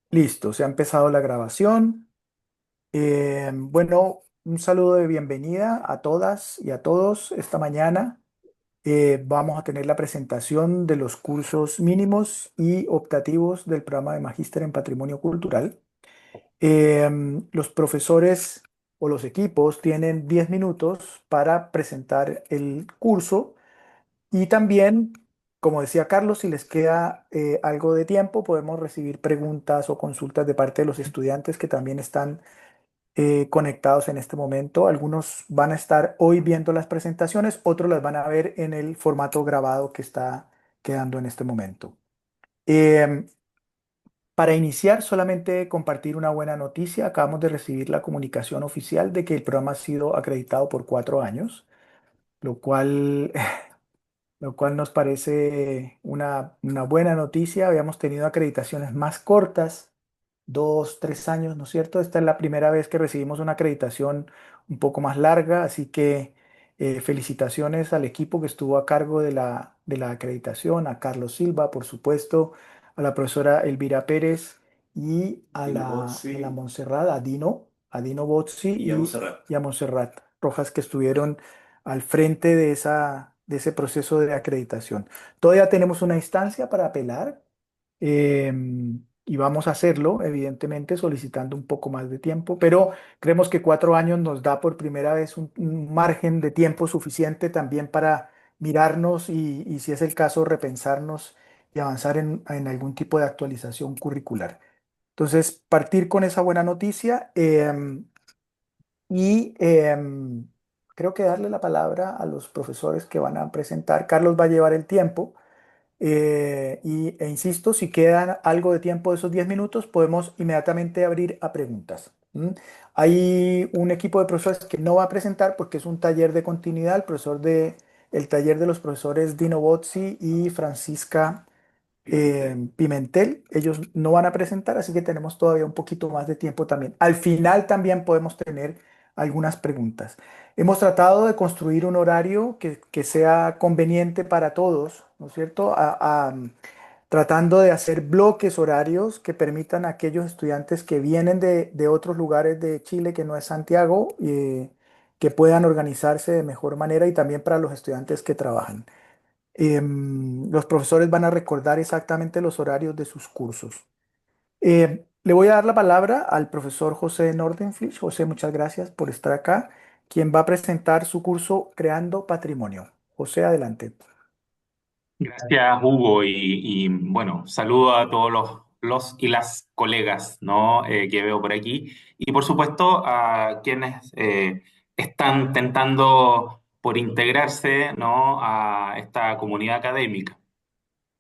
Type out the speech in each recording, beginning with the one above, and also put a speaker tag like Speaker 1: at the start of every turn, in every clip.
Speaker 1: Listo, se ha empezado la grabación. Bueno, un saludo de bienvenida a todas y a todos esta mañana. Vamos a tener la presentación de los cursos mínimos y optativos del programa de Magíster en Patrimonio Cultural. Los profesores o los equipos tienen 10 minutos para presentar el curso y también, como decía Carlos, si les queda algo de tiempo, podemos recibir preguntas o consultas de parte de los estudiantes que también están conectados en este momento. Algunos van a estar hoy viendo las presentaciones, otros las van a ver en el formato grabado que está quedando en este momento. Em, para iniciar, solamente compartir una buena noticia. Acabamos de recibir la comunicación oficial de que el programa ha sido acreditado por 4 años, lo cual lo cual nos parece una buena noticia. Habíamos tenido acreditaciones más cortas, 2, 3 años, ¿no es cierto? Esta es la primera vez que recibimos una acreditación un poco más larga, así que felicitaciones al equipo que estuvo a cargo de la acreditación, a Carlos Silva, por supuesto, a la profesora Elvira Pérez y a
Speaker 2: Dino
Speaker 1: la
Speaker 2: Bozzi
Speaker 1: Montserrat, a Dino Bozzi
Speaker 2: y a Montserrat.
Speaker 1: y a Montserrat Rojas, que estuvieron al frente de ese proceso de acreditación. Todavía tenemos una instancia para apelar, y vamos a hacerlo, evidentemente, solicitando un poco más de tiempo, pero creemos que 4 años nos da por primera vez un margen de tiempo suficiente también para mirarnos y, si es el caso, repensarnos y avanzar en algún tipo de actualización curricular. Entonces, partir con esa buena noticia. Y creo que darle la palabra a los profesores que van a presentar. Carlos va a llevar el tiempo. Insisto, si queda algo de tiempo de esos 10 minutos, podemos inmediatamente abrir a preguntas. ¿M? Hay un equipo de profesores que no va a presentar porque es un taller de continuidad. El taller de los profesores Dino Bozzi y Francisca
Speaker 2: Pimentel.
Speaker 1: Pimentel, ellos no van a presentar, así que tenemos todavía un poquito más de tiempo también. Al final también podemos tener algunas preguntas. Hemos tratado de construir un horario que sea conveniente para todos, ¿no es cierto? Tratando de hacer bloques horarios que permitan a aquellos estudiantes que vienen de otros lugares de Chile, que no es Santiago, que puedan organizarse de mejor manera, y también para los estudiantes que trabajan. Los profesores van a recordar exactamente los horarios de sus cursos. Le voy a dar la palabra al profesor José Nordenflich. José, muchas gracias por estar acá, quien va a presentar su curso Creando Patrimonio. José, adelante.
Speaker 2: Gracias, Hugo, bueno, saludo a todos los y las colegas, ¿no? Que veo por aquí y por supuesto a quienes están tentando por integrarse, ¿no? A esta comunidad académica.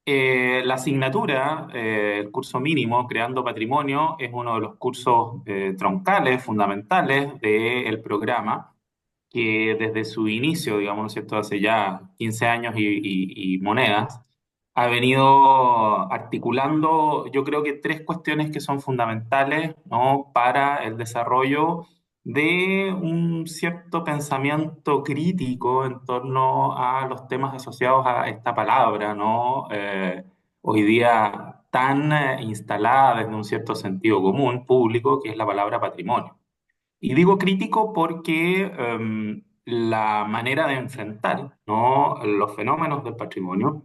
Speaker 2: La asignatura, el curso mínimo, Creando Patrimonio, es uno de los cursos troncales, fundamentales del programa, que desde su inicio, digamos, ¿no es cierto?, hace ya 15 años y monedas, ha venido articulando, yo creo que tres cuestiones que son fundamentales, ¿no?, para el desarrollo de un cierto pensamiento crítico en torno a los temas asociados a esta palabra, ¿no? Hoy día tan instalada desde un cierto sentido común público, que es la palabra patrimonio. Y digo crítico porque la manera de enfrentar, ¿no?, los fenómenos del patrimonio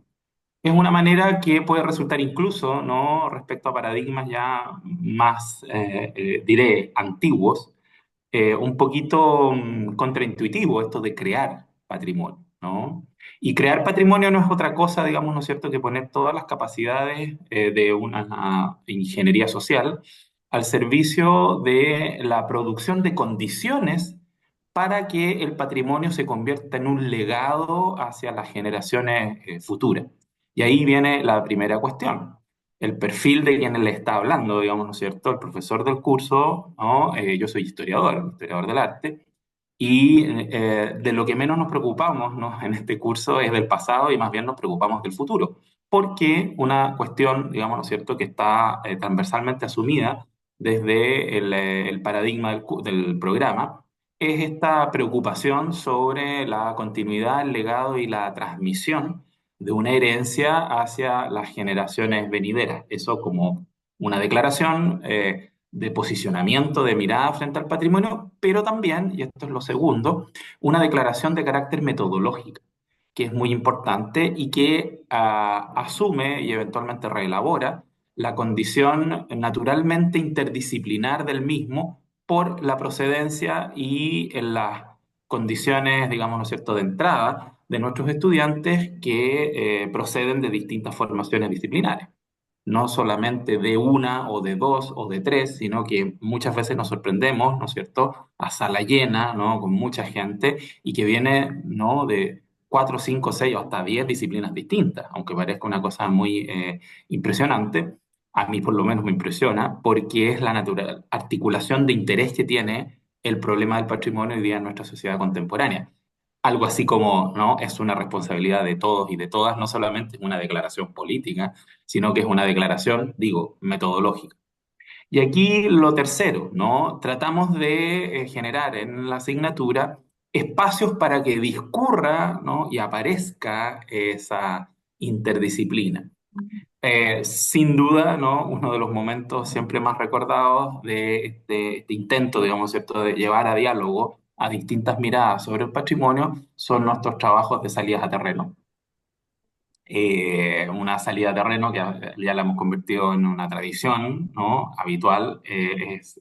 Speaker 2: es una manera que puede resultar incluso, ¿no?, respecto a paradigmas ya más, diré, antiguos, un poquito contraintuitivo esto de crear patrimonio, ¿no? Y crear patrimonio no es otra cosa, digamos, ¿no es cierto?, que poner todas las capacidades de una ingeniería social al servicio de la producción de condiciones para que el patrimonio se convierta en un legado hacia las generaciones futuras. Y ahí viene la primera cuestión, el perfil de quien le está hablando, digamos, ¿no es cierto? El profesor del curso, ¿no? Yo soy historiador del arte, y de lo que menos nos preocupamos, ¿no?, en este curso es del pasado y más bien nos preocupamos del futuro, porque una cuestión, digamos, ¿no es cierto?, que está transversalmente asumida desde el paradigma del programa, es esta preocupación sobre la continuidad, el legado y la transmisión de una herencia hacia las generaciones venideras. Eso como una declaración de posicionamiento, de mirada frente al patrimonio, pero también, y esto es lo segundo, una declaración de carácter metodológico, que es muy importante y que asume y eventualmente reelabora la condición naturalmente interdisciplinar del mismo por la procedencia y en las condiciones, digamos, ¿no es cierto?, de entrada de nuestros estudiantes que proceden de distintas formaciones disciplinares. No solamente de una o de dos o de tres, sino que muchas veces nos sorprendemos, ¿no es cierto?, a sala llena, ¿no?, con mucha gente y que viene, ¿no?, de cuatro, cinco, seis o hasta 10 disciplinas distintas, aunque parezca una cosa muy impresionante. A mí por lo menos me impresiona porque es la natural articulación de interés que tiene el problema del patrimonio hoy día en nuestra sociedad contemporánea. Algo así como, ¿no?, es una responsabilidad de todos y de todas, no solamente es una declaración política, sino que es una declaración, digo, metodológica. Y aquí lo tercero, ¿no? Tratamos de generar en la asignatura espacios para que discurra, ¿no?, y aparezca esa interdisciplina. Sin duda, ¿no?, uno de los momentos siempre más recordados de este intento, digamos, ¿cierto?, de llevar a diálogo a distintas miradas sobre el patrimonio son nuestros trabajos de salidas a terreno. Una salida a terreno que ya la hemos convertido en una tradición, ¿no?, habitual, es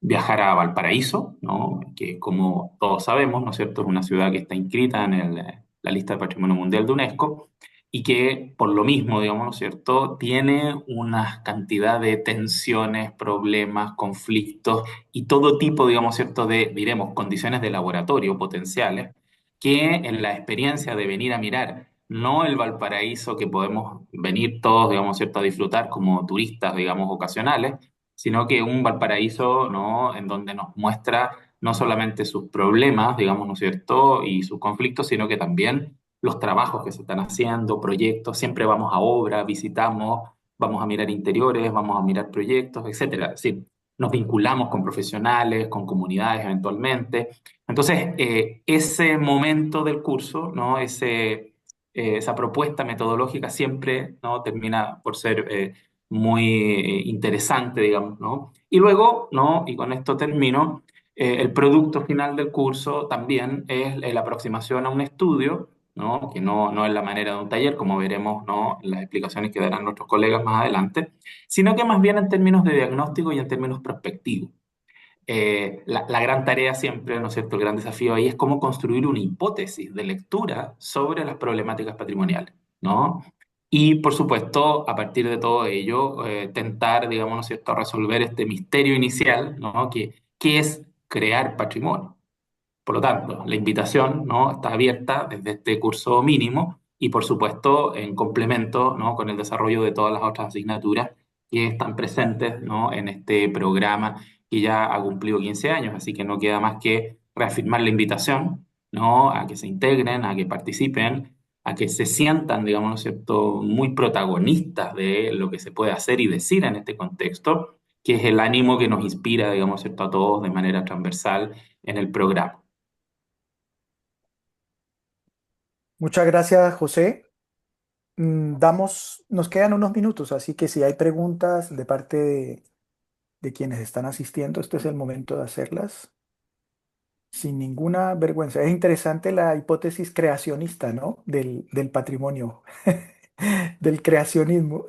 Speaker 2: viajar a Valparaíso, ¿no?, que como todos sabemos, ¿no es cierto?, es una ciudad que está inscrita en la lista de Patrimonio Mundial de UNESCO y que por lo mismo, digamos, ¿no es cierto?, tiene una cantidad de tensiones, problemas, conflictos y todo tipo, digamos, ¿cierto?, de, diremos, condiciones de laboratorio potenciales que en la experiencia de venir a mirar no el Valparaíso que podemos venir todos, digamos, ¿cierto?, a disfrutar como turistas, digamos, ocasionales, sino que un Valparaíso, ¿no?, en donde nos muestra no solamente sus problemas, digamos, ¿no es cierto?, y sus conflictos, sino que también los trabajos que se están haciendo, proyectos, siempre vamos a obra, visitamos, vamos a mirar interiores, vamos a mirar proyectos, etcétera. Es decir, nos vinculamos con profesionales, con comunidades eventualmente. Entonces, ese momento del curso, ¿no?, esa propuesta metodológica siempre, ¿no?, termina por ser muy interesante, digamos, ¿no? Y luego, ¿no?, y con esto termino, el producto final del curso también es la aproximación a un estudio, ¿no?, que no es la manera de un taller, como veremos, ¿no?, en las explicaciones que darán nuestros colegas más adelante, sino que más bien en términos de diagnóstico y en términos prospectivos. La gran tarea siempre, ¿no es cierto?, el gran desafío ahí es cómo construir una hipótesis de lectura sobre las problemáticas patrimoniales, ¿no? Y, por supuesto, a partir de todo ello, tentar, digamos, ¿no es cierto?, resolver este misterio inicial, ¿no?, que es crear patrimonio. Por lo tanto, la invitación, ¿no?, está abierta desde este curso mínimo y, por supuesto, en complemento, ¿no?, con el desarrollo de todas las otras asignaturas que están presentes, ¿no?, en este programa que ya ha cumplido 15 años. Así que no queda más que reafirmar la invitación, ¿no?, a que se integren, a que participen, a que se sientan, digamos, ¿no es cierto?, muy protagonistas de lo que se puede hacer y decir en este contexto, que es el ánimo que nos inspira, digamos, ¿cierto?, a todos de manera transversal en el programa.
Speaker 1: Muchas gracias, José. Nos quedan unos minutos, así que si hay preguntas de parte de quienes están asistiendo, este es el momento de hacerlas sin ninguna vergüenza. Es interesante la hipótesis creacionista, ¿no? Del patrimonio, del creacionismo.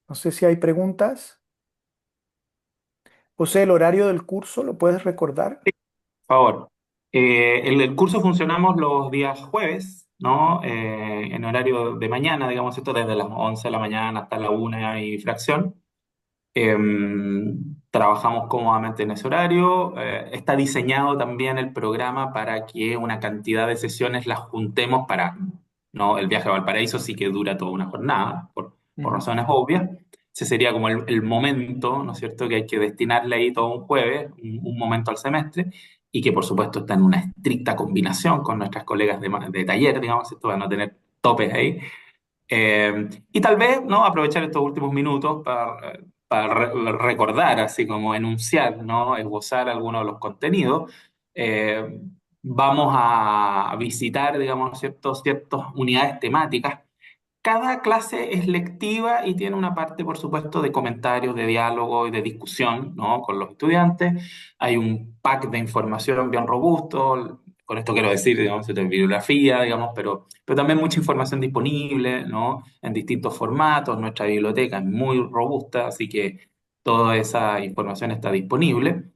Speaker 1: No sé si hay preguntas. José, el horario del curso, ¿lo puedes recordar?
Speaker 2: Favor. El curso funcionamos los días jueves, ¿no? En horario de mañana, digamos esto, desde las 11 de la mañana hasta la 1 y fracción. Eh, Trabajamos cómodamente en ese horario. Está diseñado también el programa para que una cantidad de sesiones las juntemos para, ¿no? El viaje a Valparaíso sí que dura toda una jornada, por
Speaker 1: Ujú.
Speaker 2: razones obvias. Ese sería como el momento, ¿no es cierto?, que hay que destinarle ahí todo un jueves, un momento al semestre, y que por supuesto está en una estricta combinación con nuestras colegas de taller, digamos, esto van a tener topes ahí. Y tal vez, ¿no?, aprovechar estos últimos minutos recordar, así como enunciar, ¿no?, esbozar algunos de los contenidos. Vamos a visitar, digamos, ciertas unidades temáticas cada clase es lectiva y tiene una parte, por supuesto, de comentarios, de diálogo y de discusión, ¿no? Con los estudiantes. Hay un pack de información bien robusto. Con esto quiero decir, digamos, de bibliografía, digamos, pero también mucha información disponible, ¿no? En distintos formatos. Nuestra biblioteca es muy robusta, así que toda esa información está disponible.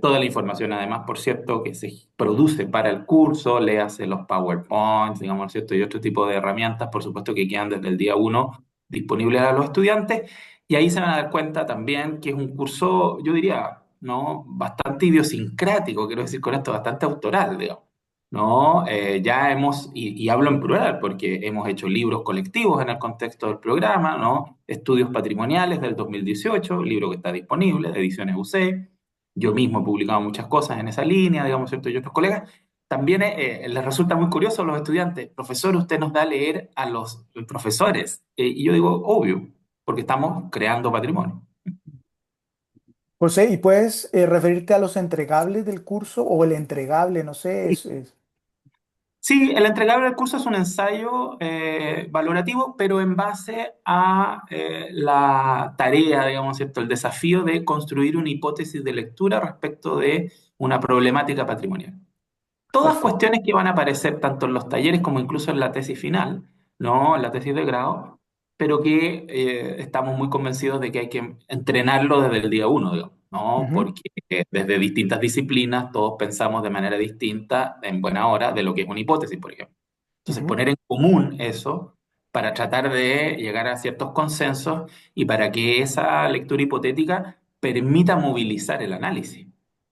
Speaker 2: Toda la información, además, por cierto, que se produce para el curso, le hace los PowerPoints, digamos, ¿cierto? Y otro tipo de herramientas, por supuesto, que quedan desde el día uno disponibles a los estudiantes. Y ahí se van a dar cuenta también que es un curso, yo diría, ¿no? Bastante idiosincrático, quiero decir con esto, bastante autoral, digamos. ¿No? Ya hemos, y hablo en plural, porque hemos hecho libros colectivos en el contexto del programa, ¿no? Estudios patrimoniales del 2018, libro que está disponible, de Ediciones UC. Yo mismo he publicado muchas cosas en esa línea, digamos, ¿cierto? Y otros colegas. También les resulta muy curioso a los estudiantes, profesor, usted nos da a leer a los profesores. Y yo digo, obvio, porque estamos creando patrimonio.
Speaker 1: José, ¿y puedes referirte a los entregables del curso o el entregable? No sé,
Speaker 2: Sí, el entregable del curso es un ensayo valorativo, pero en base a la tarea, digamos, ¿cierto? El desafío de construir una hipótesis de lectura respecto de una problemática patrimonial. Todas
Speaker 1: perfecto.
Speaker 2: cuestiones que van a aparecer tanto en los talleres como incluso en la tesis final, ¿no? En la tesis de grado, pero que estamos muy convencidos de que hay que entrenarlo desde el día uno, digamos, ¿no?
Speaker 1: Ujú,
Speaker 2: Porque desde distintas disciplinas todos pensamos de manera distinta, en buena hora, de lo que es una hipótesis, por ejemplo. Entonces,
Speaker 1: ujú,
Speaker 2: poner en común eso para tratar de llegar a ciertos consensos y para que esa lectura hipotética permita movilizar el análisis,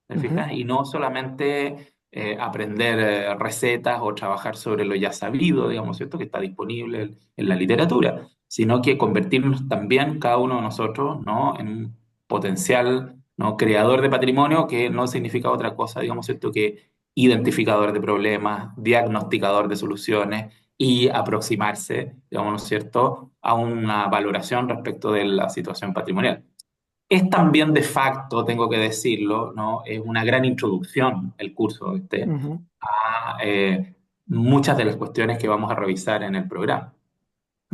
Speaker 2: ¿te
Speaker 1: ujú,
Speaker 2: fijas? Y no solamente aprender recetas o trabajar sobre lo ya sabido, digamos, ¿cierto? Que está disponible en la literatura, sino que convertirnos también, cada uno de nosotros, ¿no? En un potencial, ¿no? Creador de patrimonio que no significa otra cosa, digamos, ¿cierto? Que identificador de problemas, diagnosticador de soluciones y aproximarse, digamos, ¿no es cierto?, a una valoración respecto de la situación patrimonial. Es también de facto, tengo que decirlo, ¿no? Es una gran introducción el curso este
Speaker 1: ujú,
Speaker 2: a muchas de las cuestiones que vamos a revisar en el programa.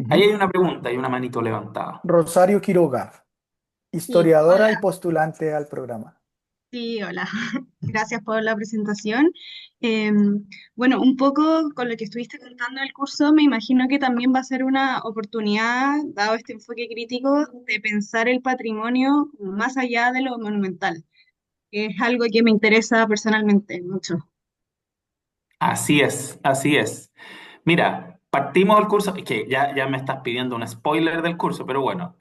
Speaker 2: Ahí
Speaker 1: ujú.
Speaker 2: hay una pregunta, hay una manito levantada.
Speaker 1: Rosario Quiroga,
Speaker 3: Sí,
Speaker 1: historiadora y
Speaker 3: hola.
Speaker 1: postulante al programa.
Speaker 3: Sí, hola. Gracias por la presentación. Bueno, un poco con lo que estuviste contando del curso, me imagino que también va a ser una oportunidad, dado este enfoque crítico, de pensar el patrimonio más allá de lo monumental, que es algo que me interesa personalmente mucho.
Speaker 2: Así es, así es. Mira, partimos el curso, es que ya me estás pidiendo un spoiler del curso, pero bueno,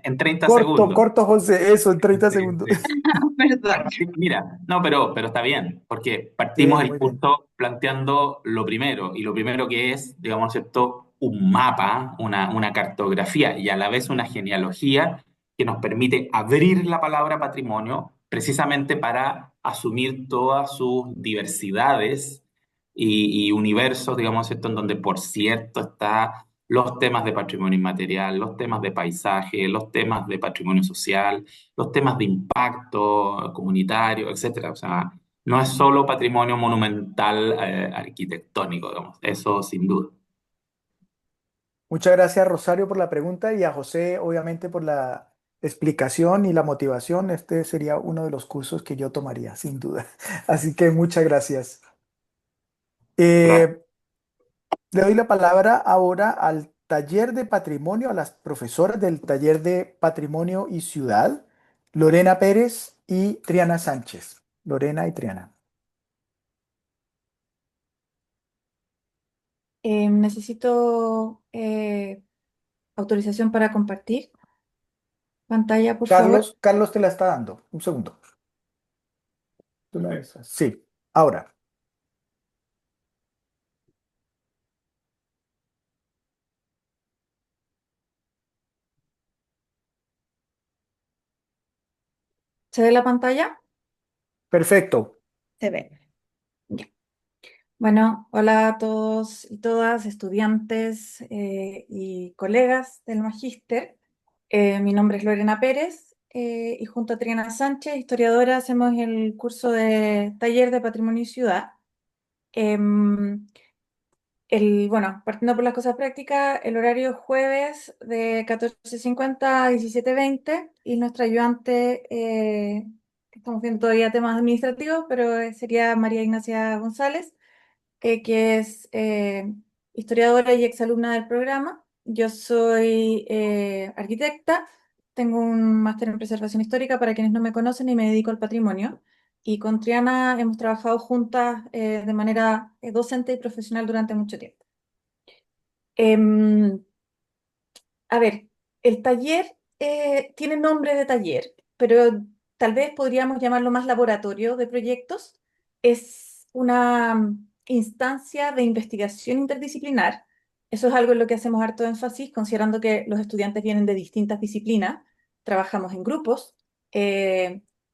Speaker 2: en 30
Speaker 1: Corto,
Speaker 2: segundos.
Speaker 1: corto, José, eso en 30
Speaker 2: Sí,
Speaker 1: segundos.
Speaker 2: sí.
Speaker 3: Perdón.
Speaker 2: Mira, no, pero está bien, porque partimos
Speaker 1: Bien,
Speaker 2: el
Speaker 1: muy bien.
Speaker 2: curso planteando lo primero, y lo primero que es, digamos, ¿cierto? Un mapa, una cartografía y a la vez una genealogía que nos permite abrir la palabra patrimonio precisamente para asumir todas sus diversidades y universos, digamos, ¿cierto? En donde, por cierto, está los temas de patrimonio inmaterial, los temas de paisaje, los temas de patrimonio social, los temas de impacto comunitario, etcétera. O sea, no es solo patrimonio monumental arquitectónico, digamos, eso sin duda.
Speaker 1: Muchas gracias, Rosario, por la pregunta y a José, obviamente, por la explicación y la motivación. Este sería uno de los cursos que yo tomaría, sin duda. Así que muchas gracias.
Speaker 2: Gracias.
Speaker 1: Eh, Le doy la palabra ahora al taller de patrimonio, a las profesoras del taller de patrimonio y ciudad, Lorena Pérez y Triana Sánchez. Lorena y Triana.
Speaker 4: Necesito autorización para compartir pantalla, por favor.
Speaker 1: Carlos te la está dando. Un segundo. ¿Tú la ves? Sí, ahora.
Speaker 4: ¿Se ve la pantalla?
Speaker 1: Perfecto.
Speaker 4: Se ve. Ya. Bueno, hola a todos y todas, estudiantes y colegas del Magíster. Mi nombre es Lorena Pérez y junto a Triana Sánchez, historiadora, hacemos el curso de taller de patrimonio y ciudad. Em, Bueno, partiendo por las cosas prácticas, el horario es jueves de 14:50 a 17:20 y nuestra ayudante, estamos viendo todavía temas administrativos, pero sería María Ignacia González, que es historiadora y exalumna del programa. Yo soy arquitecta, tengo un máster en preservación histórica para quienes no me conocen y me dedico al patrimonio. Y con Triana hemos trabajado juntas de manera docente y profesional durante mucho tiempo. Em, a ver, el taller tiene nombre de taller, pero tal vez podríamos llamarlo más laboratorio de proyectos. Es una instancia de investigación interdisciplinar. Eso es algo en lo que hacemos harto énfasis, considerando que los estudiantes vienen de distintas disciplinas. Trabajamos en grupos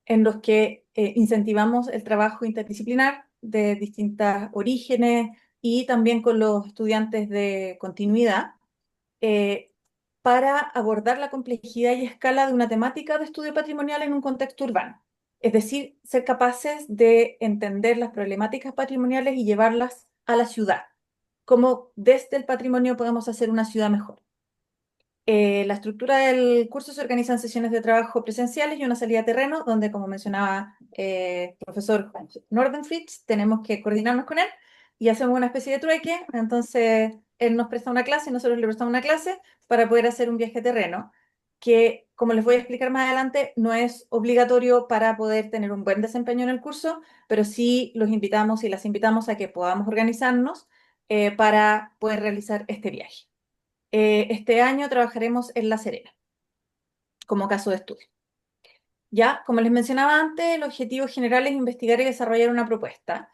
Speaker 4: en los que incentivamos el trabajo interdisciplinar de distintos orígenes y también con los estudiantes de continuidad eh, para abordar la complejidad y escala de una temática de estudio patrimonial en un contexto urbano. Es decir, ser capaces de entender las problemáticas patrimoniales y llevarlas a la ciudad. Cómo desde el patrimonio podemos hacer una ciudad mejor. La estructura del curso se organiza en sesiones de trabajo presenciales y una salida a terreno, donde, como mencionaba el profesor Nordenfritz, tenemos que coordinarnos con él y hacemos una especie de trueque. Entonces, él nos presta una clase y nosotros le prestamos una clase para poder hacer un viaje a terreno, que, como les voy a explicar más adelante, no es obligatorio para poder tener un buen desempeño en el curso, pero sí los invitamos y las invitamos a que podamos organizarnos para poder realizar este viaje. Este año trabajaremos en La Serena como caso de estudio. Ya, como les mencionaba antes, el objetivo general es investigar y desarrollar una propuesta.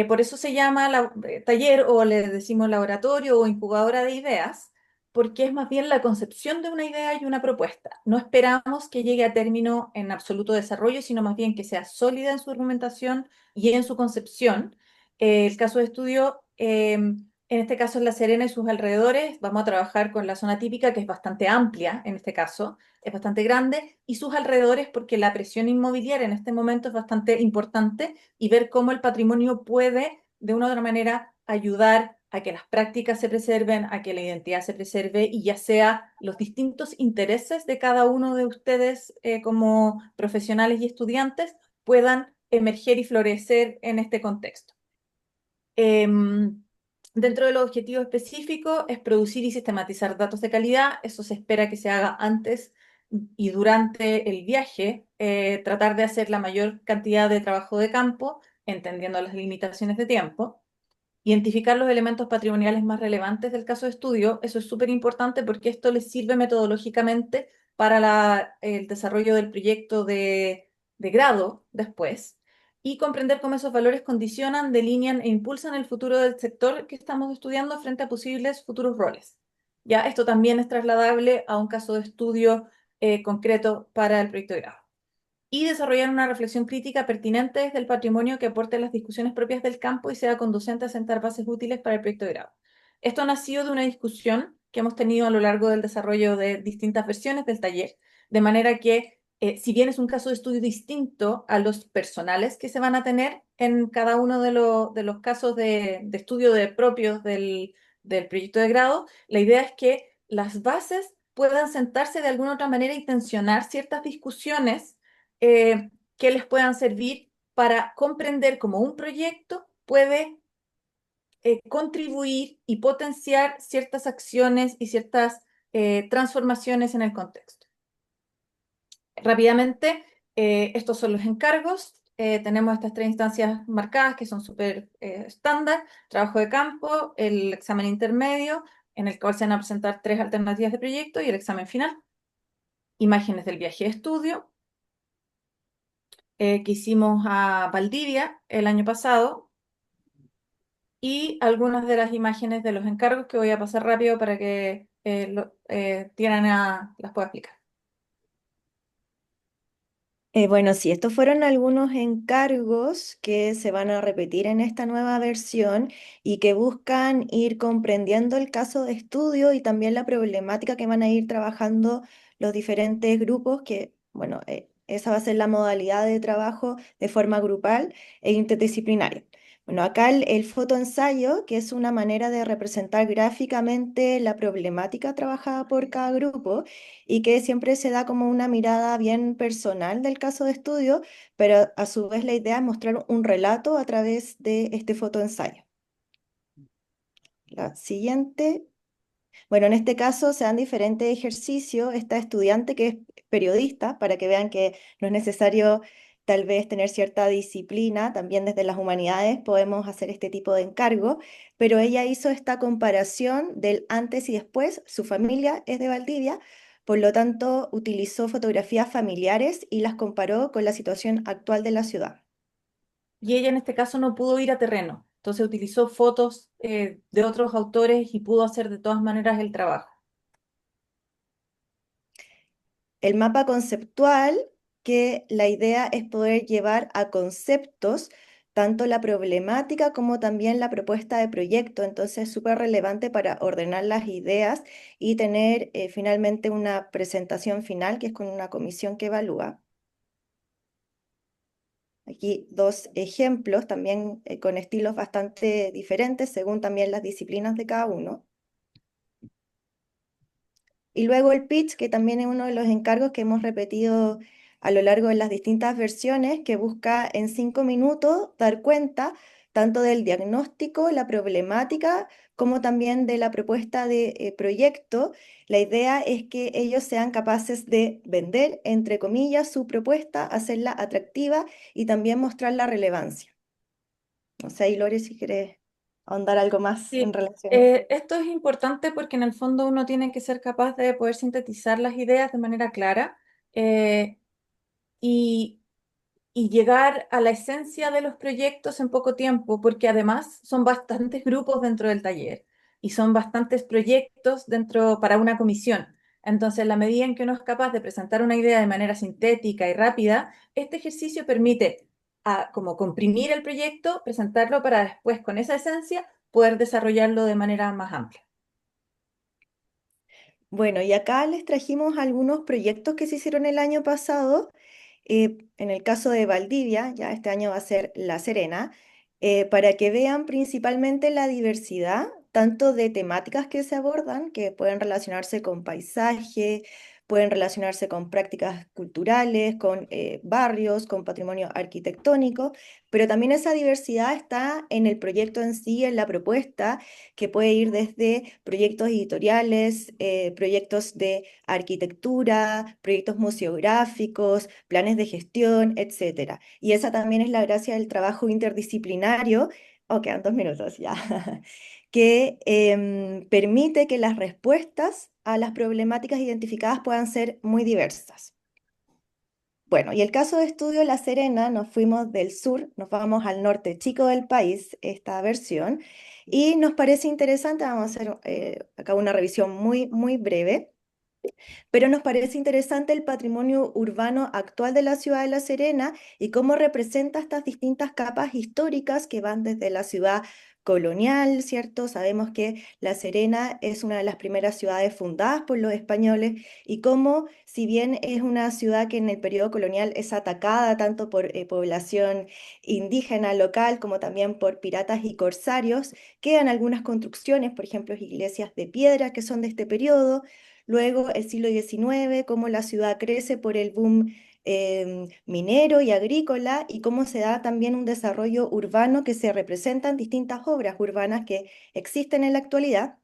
Speaker 4: Por eso se llama taller o le decimos laboratorio o incubadora de ideas, porque es más bien la concepción de una idea y una propuesta. No esperamos que llegue a término en absoluto desarrollo, sino más bien que sea sólida en su argumentación y en su concepción. El caso de estudio, en este caso es La Serena y sus alrededores. Vamos a trabajar con la zona típica, que es bastante amplia en este caso, es bastante grande, y sus alrededores porque la presión inmobiliaria en este momento es bastante importante y ver cómo el patrimonio puede, de una u otra manera, ayudar a que las prácticas se preserven, a que la identidad se preserve y ya sea los distintos intereses de cada uno de ustedes como profesionales y estudiantes puedan emerger y florecer en este contexto. Dentro de los objetivos específicos es producir y sistematizar datos de calidad. Eso se espera que se haga antes y durante el viaje. Tratar de hacer la mayor cantidad de trabajo de campo, entendiendo las limitaciones de tiempo. Identificar los elementos patrimoniales más relevantes del caso de estudio. Eso es súper importante porque esto les sirve metodológicamente para el desarrollo del proyecto de grado después y comprender cómo esos valores condicionan, delinean e impulsan el futuro del sector que estamos estudiando frente a posibles futuros roles. Ya, esto también es trasladable a un caso de estudio concreto para el proyecto de grado. Y desarrollar una reflexión crítica pertinente desde el patrimonio que aporte las discusiones propias del campo y sea conducente a sentar bases útiles para el proyecto de grado. Esto ha nacido de una discusión que hemos tenido a lo largo del desarrollo de distintas versiones del taller, de manera que si bien es un caso de estudio distinto a los personales que se van a tener en cada uno de los casos de estudio propios del proyecto de grado, la idea es que las bases puedan sentarse de alguna otra manera y tensionar ciertas discusiones que les puedan servir para comprender cómo un proyecto puede contribuir y potenciar ciertas acciones y ciertas transformaciones en el contexto. Rápidamente, estos son los encargos. Tenemos estas tres instancias marcadas que son súper estándar: trabajo de campo, el examen intermedio, en el cual se van a presentar tres alternativas de proyecto, y el examen final. Imágenes del viaje de estudio que hicimos a Valdivia el año pasado, y algunas de las imágenes de los encargos que voy a pasar rápido para que Diana las pueda explicar.
Speaker 5: Bueno, sí, estos fueron algunos encargos que se van a repetir en esta nueva versión y que buscan ir comprendiendo el caso de estudio y también la problemática que van a ir trabajando los diferentes grupos, que, bueno, esa va a ser la modalidad de trabajo de forma grupal e interdisciplinaria. Bueno, acá el fotoensayo, que es una manera de representar gráficamente la problemática trabajada por cada grupo y que siempre se da como una mirada bien personal del caso de estudio, pero a su vez la idea es mostrar un relato a través de este fotoensayo. La siguiente. Bueno, en este caso se dan diferentes ejercicios. Esta estudiante que es periodista, para que vean que no es necesario tal vez tener cierta disciplina, también desde las humanidades podemos hacer este tipo de encargo, pero ella hizo esta comparación del antes y después. Su familia es de Valdivia, por lo tanto utilizó fotografías familiares y las comparó con la situación actual de la ciudad.
Speaker 4: Y ella en este caso no pudo ir a terreno, entonces utilizó fotos de otros autores y pudo hacer de todas maneras el trabajo.
Speaker 5: El mapa conceptual, que la idea es poder llevar a conceptos tanto la problemática como también la propuesta de proyecto. Entonces es súper relevante para ordenar las ideas y tener finalmente una presentación final, que es con una comisión que evalúa. Aquí dos ejemplos, también con estilos bastante diferentes según también las disciplinas de cada uno. Y luego el pitch, que también es uno de los encargos que hemos repetido a lo largo de las distintas versiones, que busca en 5 minutos dar cuenta tanto del diagnóstico, la problemática, como también de la propuesta de proyecto. La idea es que ellos sean capaces de vender, entre comillas, su propuesta, hacerla atractiva y también mostrar la relevancia. No sé, y Lore, si quieres ahondar algo más en
Speaker 4: Sí,
Speaker 5: relación.
Speaker 4: esto es importante porque en el fondo uno tiene que ser capaz de poder sintetizar las ideas de manera clara eh, y, y llegar a la esencia de los proyectos en poco tiempo, porque además son bastantes grupos dentro del taller y son bastantes proyectos dentro para una comisión. Entonces, en la medida en que uno es capaz de presentar una idea de manera sintética y rápida, este ejercicio permite como comprimir el proyecto, presentarlo para después, con esa esencia, poder desarrollarlo de manera más amplia.
Speaker 5: Bueno, y acá les trajimos algunos proyectos que se hicieron el año pasado. En el caso de Valdivia, ya este año va a ser La Serena, para que vean principalmente la diversidad, tanto de temáticas que se abordan, que pueden relacionarse con paisaje, pueden relacionarse con prácticas culturales, con barrios, con patrimonio arquitectónico, pero también esa diversidad está en el proyecto en sí, en la propuesta, que puede ir desde proyectos editoriales, proyectos de arquitectura, proyectos museográficos, planes de gestión, etcétera. Y esa también es la gracia del trabajo interdisciplinario, oh, quedan 2 minutos ya, que permite que las respuestas a las problemáticas identificadas puedan ser muy diversas. Bueno, y el caso de estudio La Serena, nos fuimos del sur, nos vamos al norte chico del país, esta versión, y nos parece interesante. Vamos a hacer acá una revisión muy, muy breve, pero nos parece interesante el patrimonio urbano actual de la ciudad de La Serena y cómo representa estas distintas capas históricas que van desde la ciudad colonial, ¿cierto? Sabemos que La Serena es una de las primeras ciudades fundadas por los españoles y cómo, si bien es una ciudad que en el periodo colonial es atacada tanto por población indígena local como también por piratas y corsarios, quedan algunas construcciones, por ejemplo, iglesias de piedra que son de este periodo. Luego, el siglo XIX, cómo la ciudad crece por el boom minero y agrícola y cómo se da también un desarrollo urbano que se representa en distintas obras urbanas que existen en la actualidad.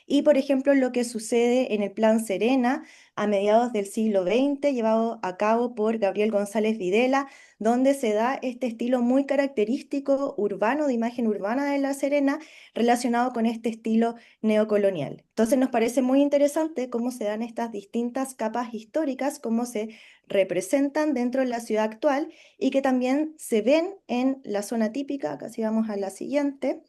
Speaker 5: Y, por ejemplo, lo que sucede en el Plan Serena a mediados del siglo XX, llevado a cabo por Gabriel González Videla, donde se da este estilo muy característico urbano, de imagen urbana de La Serena, relacionado con este estilo neocolonial. Entonces nos parece muy interesante cómo se dan estas distintas capas históricas, cómo se representan dentro de la ciudad actual y que también se ven en la zona típica. Casi vamos a la siguiente,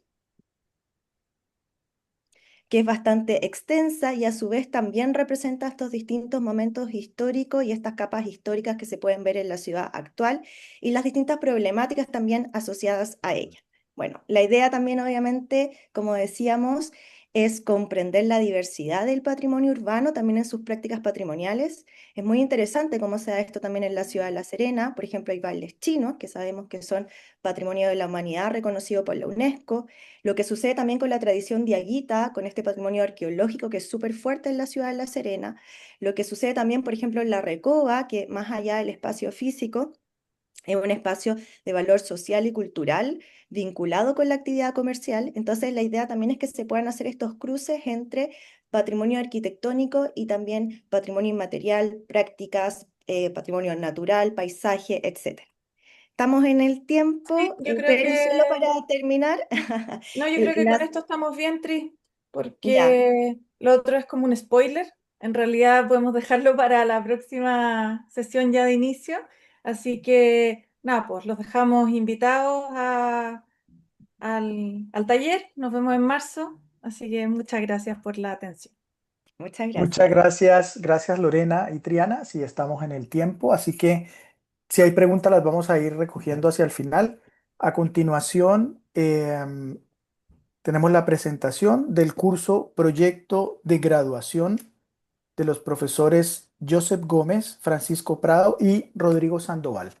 Speaker 5: que es bastante extensa y a su vez también representa estos distintos momentos históricos y estas capas históricas que se pueden ver en la ciudad actual y las distintas problemáticas también asociadas a ella. Bueno, la idea también obviamente, como decíamos, es comprender la diversidad del patrimonio urbano también en sus prácticas patrimoniales. Es muy interesante cómo se da esto también en la ciudad de La Serena. Por ejemplo, hay bailes chinos, que sabemos que son patrimonio de la humanidad reconocido por la UNESCO. Lo que sucede también con la tradición diaguita, con este patrimonio arqueológico que es súper fuerte en la ciudad de La Serena. Lo que sucede también, por ejemplo, en La Recoba, que más allá del espacio físico, es un espacio de valor social y cultural vinculado con la actividad comercial. Entonces, la idea también es que se puedan hacer estos cruces entre patrimonio arquitectónico y también patrimonio inmaterial, prácticas, patrimonio natural, paisaje, etcétera. Estamos en el
Speaker 4: Sí,
Speaker 5: tiempo,
Speaker 4: yo creo
Speaker 5: pero solo
Speaker 4: que,
Speaker 5: para terminar,
Speaker 4: no, yo creo que con
Speaker 5: las,
Speaker 4: esto estamos bien, Tri,
Speaker 5: ya,
Speaker 4: porque lo otro es como un spoiler. En realidad podemos dejarlo para la próxima sesión ya de inicio. Así que, nada, pues los dejamos invitados al taller. Nos vemos en marzo. Así que muchas gracias por la atención.
Speaker 5: muchas
Speaker 1: Muchas
Speaker 5: gracias.
Speaker 1: gracias, gracias Lorena y Triana, sí estamos en el tiempo, así que si hay preguntas las vamos a ir recogiendo hacia el final. A continuación, tenemos la presentación del curso Proyecto de Graduación de los profesores Joseph Gómez, Francisco Prado y Rodrigo Sandoval.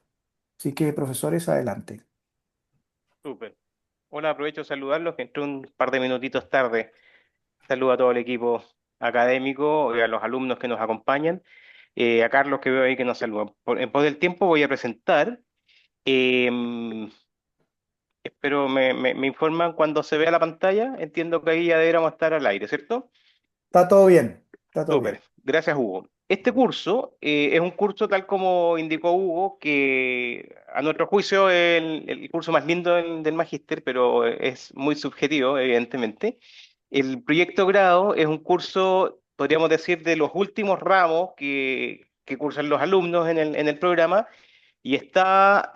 Speaker 1: Así que, profesores, adelante.
Speaker 6: Súper. Hola, aprovecho de saludarlos, que entré un par de minutitos tarde. Saludo a todo el equipo académico y a los alumnos que nos acompañan. A Carlos, que veo ahí que nos saluda. En pos del tiempo voy a presentar. eh, Espero me informan cuando se vea la pantalla. Entiendo que ahí ya deberíamos estar al aire, ¿cierto?
Speaker 1: Está todo bien, está todo
Speaker 6: Súper,
Speaker 1: bien.
Speaker 6: gracias Hugo. Este curso es un curso, tal como indicó Hugo, que a nuestro juicio es el curso más lindo del magíster, pero es muy subjetivo, evidentemente. El proyecto grado es un curso, podríamos decir, de los últimos ramos que cursan los alumnos en el programa y está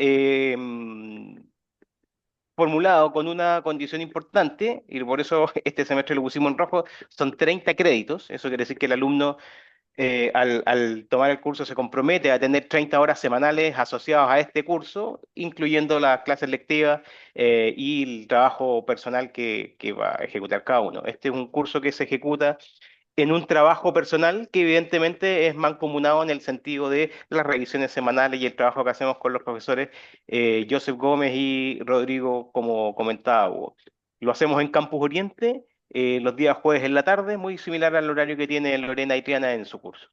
Speaker 6: formulado con una condición importante, y por eso este semestre lo pusimos en rojo, son 30 créditos. Eso quiere decir que el alumno al tomar el curso se compromete a tener 30 horas semanales asociadas a este curso, incluyendo las clases lectivas y el trabajo personal que va a ejecutar cada uno. Este es un curso que se ejecuta en un trabajo personal que evidentemente es mancomunado en el sentido de las revisiones semanales y el trabajo que hacemos con los profesores Joseph Gómez y Rodrigo, como comentaba Hugo. Lo hacemos en Campus Oriente los días jueves en la tarde, muy similar al horario que tiene Lorena y Triana en su curso.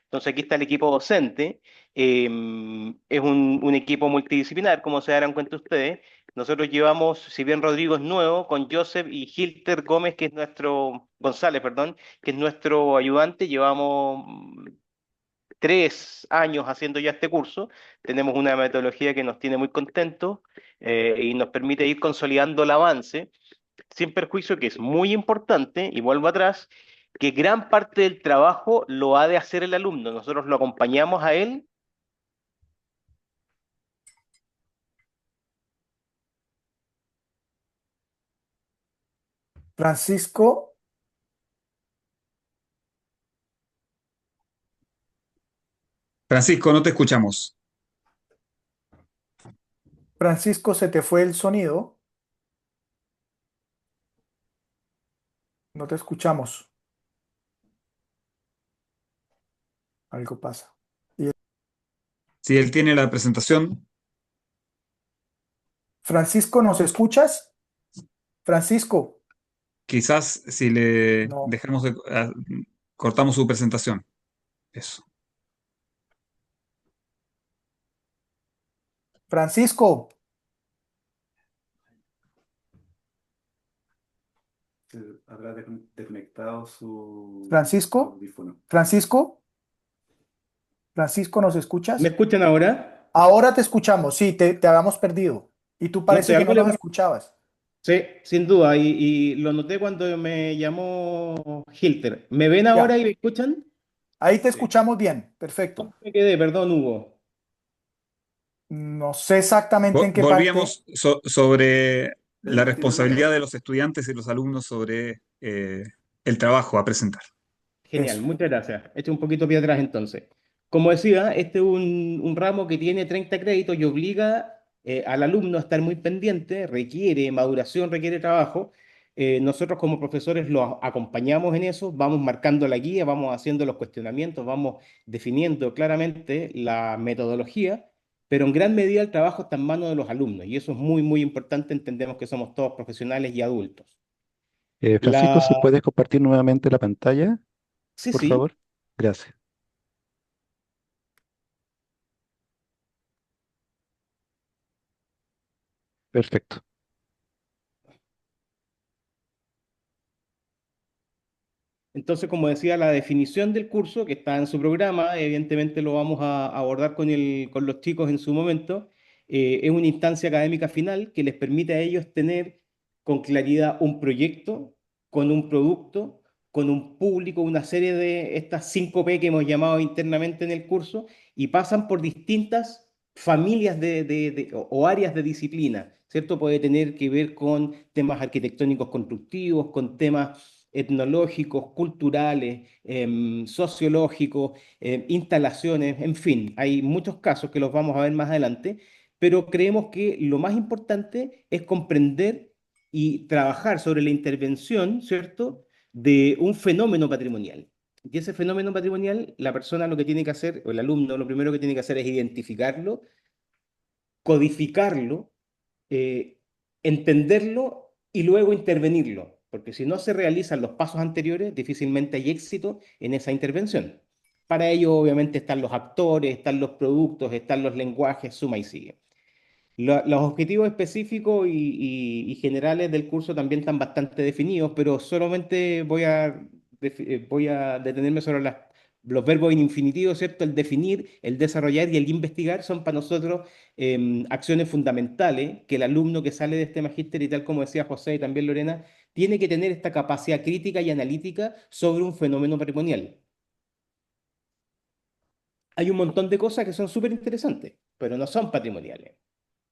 Speaker 6: Entonces aquí está el equipo docente, es un equipo multidisciplinar, como se darán cuenta ustedes. Nosotros llevamos, si bien Rodrigo es nuevo, con Joseph y Hilter Gómez, que es nuestro, González, perdón, que es nuestro ayudante, llevamos 3 años haciendo ya este curso. Tenemos una metodología que nos tiene muy contentos y nos permite ir consolidando el avance sin perjuicio que es muy importante, y vuelvo atrás, que gran parte del trabajo lo ha de hacer el alumno. Nosotros lo acompañamos a él.
Speaker 1: Francisco,
Speaker 7: Francisco, no te escuchamos.
Speaker 1: Francisco, se te fue el sonido, no te escuchamos, algo pasa. Y
Speaker 7: Si él tiene la presentación,
Speaker 1: Francisco, ¿nos escuchas? Francisco,
Speaker 7: quizás si le
Speaker 1: no.
Speaker 7: dejamos cortamos su presentación. Eso.
Speaker 1: Francisco,
Speaker 8: Habrá desconectado su
Speaker 1: Francisco,
Speaker 8: audífono.
Speaker 1: Francisco, Francisco, ¿nos
Speaker 6: ¿Me
Speaker 1: escuchas?
Speaker 6: escuchan ahora?
Speaker 1: Ahora te escuchamos, sí, te habíamos perdido. Y tú
Speaker 6: No
Speaker 1: parece
Speaker 6: sé,
Speaker 1: que
Speaker 6: algo
Speaker 1: no
Speaker 6: le
Speaker 1: nos
Speaker 6: pasa.
Speaker 1: escuchabas.
Speaker 6: Sí, sin duda, y lo noté cuando me llamó Hilter. ¿Me ven ahora
Speaker 1: Ya,
Speaker 6: y me escuchan?
Speaker 1: ahí te
Speaker 8: Sí.
Speaker 1: escuchamos bien, perfecto.
Speaker 6: Me quedé, perdón, Hugo.
Speaker 1: No sé exactamente en qué parte.
Speaker 7: Volvíamos sobre la
Speaker 8: Él tiene una
Speaker 7: responsabilidad de los estudiantes y los alumnos sobre el trabajo a presentar.
Speaker 6: Genial,
Speaker 1: Eso.
Speaker 6: muchas gracias. Estoy un poquito pie atrás entonces. Como decía, este es un ramo que tiene 30 créditos y obliga al alumno a estar muy pendiente, requiere maduración, requiere trabajo. nosotros como profesores los acompañamos en eso, vamos marcando la guía, vamos haciendo los cuestionamientos, vamos definiendo claramente la metodología, pero en gran medida el trabajo está en manos de los alumnos y eso es muy, muy importante. Entendemos que somos todos profesionales y adultos.
Speaker 9: Francisco,
Speaker 6: La...
Speaker 9: si puedes compartir nuevamente la pantalla,
Speaker 6: Sí,
Speaker 9: por
Speaker 6: sí.
Speaker 9: favor. Gracias. Perfecto.
Speaker 6: Entonces, como decía, la definición del curso que está en su programa, evidentemente lo vamos a abordar con los chicos en su momento, es una instancia académica final que les permite a ellos tener con claridad un proyecto, con un producto, con un público, una serie de estas 5P que hemos llamado internamente en el curso, y pasan por distintas familias o áreas de disciplina, ¿cierto? Puede tener que ver con temas arquitectónicos constructivos, con temas etnológicos, culturales, sociológicos, instalaciones, en fin, hay muchos casos que los vamos a ver más adelante, pero creemos que lo más importante es comprender y trabajar sobre la intervención, ¿cierto?, de un fenómeno patrimonial. Y ese fenómeno patrimonial, la persona lo que tiene que hacer, o el alumno, lo primero que tiene que hacer es identificarlo, codificarlo, entenderlo y luego intervenirlo, porque si no se realizan los pasos anteriores, difícilmente hay éxito en esa intervención. Para ello, obviamente, están los actores, están los productos, están los lenguajes, suma y sigue. Los objetivos específicos y generales del curso también están bastante definidos, pero solamente voy a detenerme sobre los verbos en infinitivo, ¿cierto? El definir, el desarrollar y el investigar son para nosotros acciones fundamentales que el alumno que sale de este magíster, y tal como decía José y también Lorena, tiene que tener esta capacidad crítica y analítica sobre un fenómeno patrimonial. Hay un montón de cosas que son súper interesantes, pero no son patrimoniales.